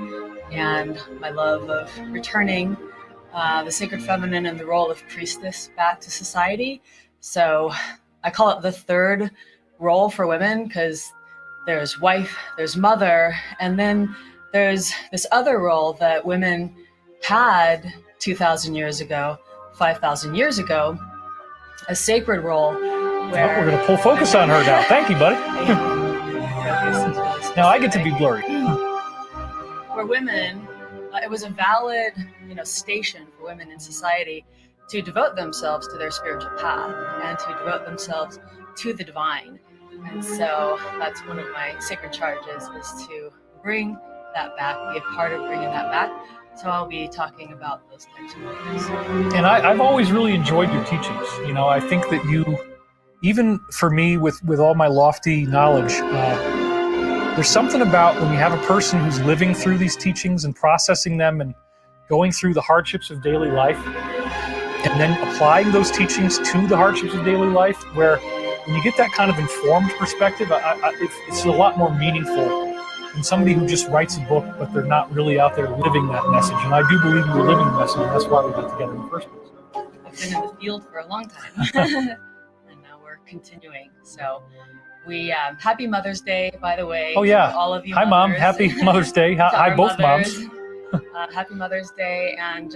and my love of returning the sacred feminine and the role of priestess back to society. So I call it the third role for women because there's wife, there's mother, and then there's this other role that women had 2,000 years ago, 5,000 years ago, a sacred role where... We're going to pull focus on her now. Thank you, buddy. Now I get to be blurry. Where women, it was a valid, station for women in society to devote themselves to their spiritual path and to devote themselves to the divine. And so that's one of my sacred charges, is to bring that back, be a part of bringing that back. So I'll be talking about those types of things. And I've always really enjoyed your teachings. I think that you, even for me with all my lofty knowledge, there's something about when you have a person who's living through these teachings and processing them and going through the hardships of daily life and then applying those teachings to the hardships of daily life, where when you get that kind of informed perspective, it's a lot more meaningful than somebody who just writes a book, but they're not really out there living that message. And I do believe you were living the message, and that's why we got together in the first place. I've been in the field for a long time, and now we're continuing. So we, happy Mother's Day, by the way. Oh, yeah. To all of you. Hi, Mom. Happy Mother's Day. Hi, both moms. Happy Mother's Day. And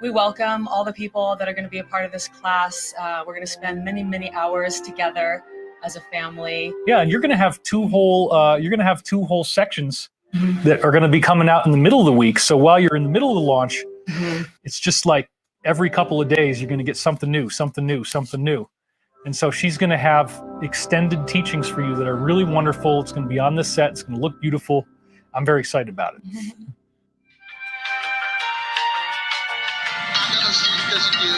we welcome all the people that are going to be a part of this class. We're going to spend many, many hours together as a family. Yeah, and you're going to have two whole sections that are going to be coming out in the middle of the week. So while you're in the middle of the launch, it's just like every couple of days you're going to get something new. And so she's going to have extended teachings for you that are really wonderful. It's going to be on this set. It's going to look beautiful. I'm very excited about it. I got no sleep because of you.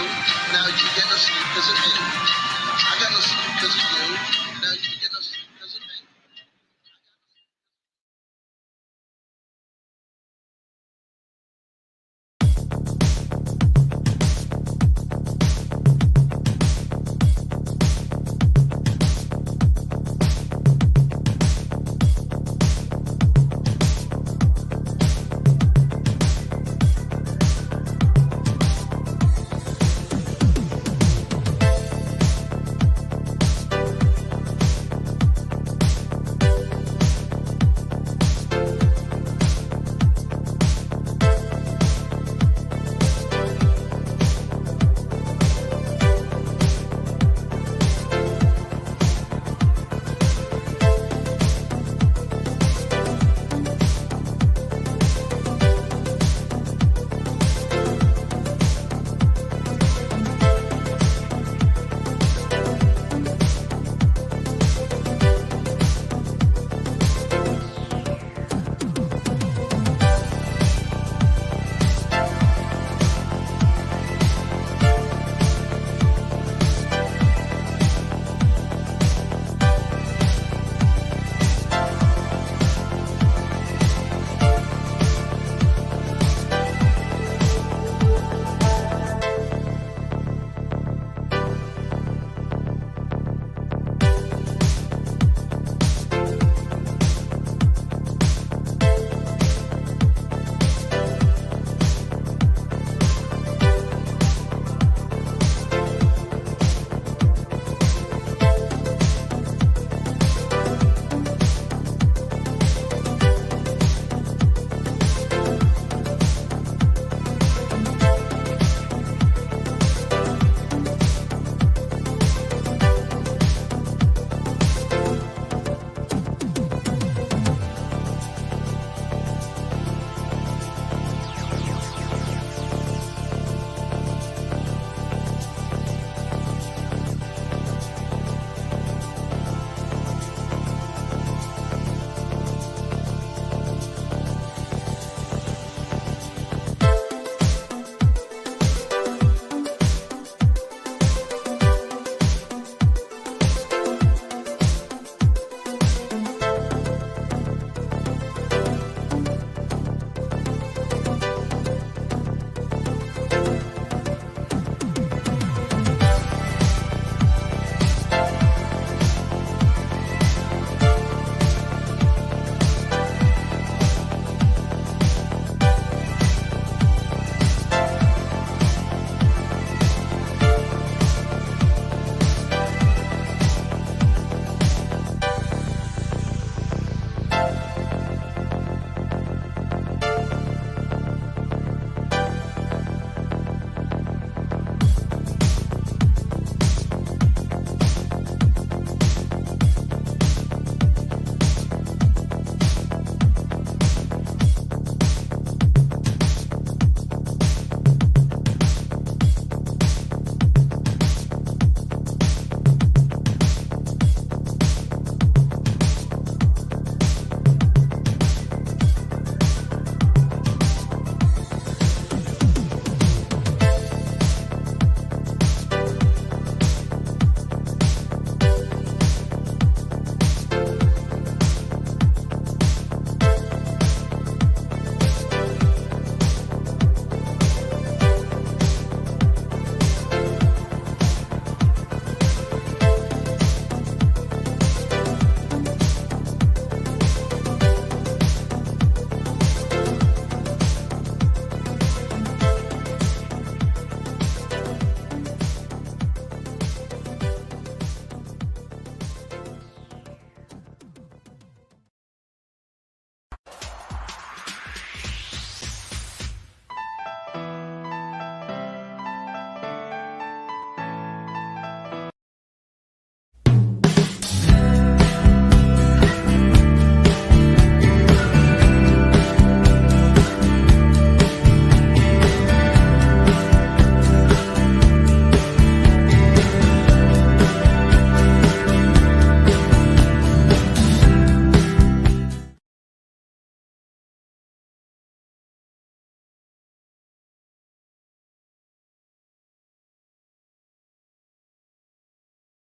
Now you get no sleep because of me. I got no sleep because of you.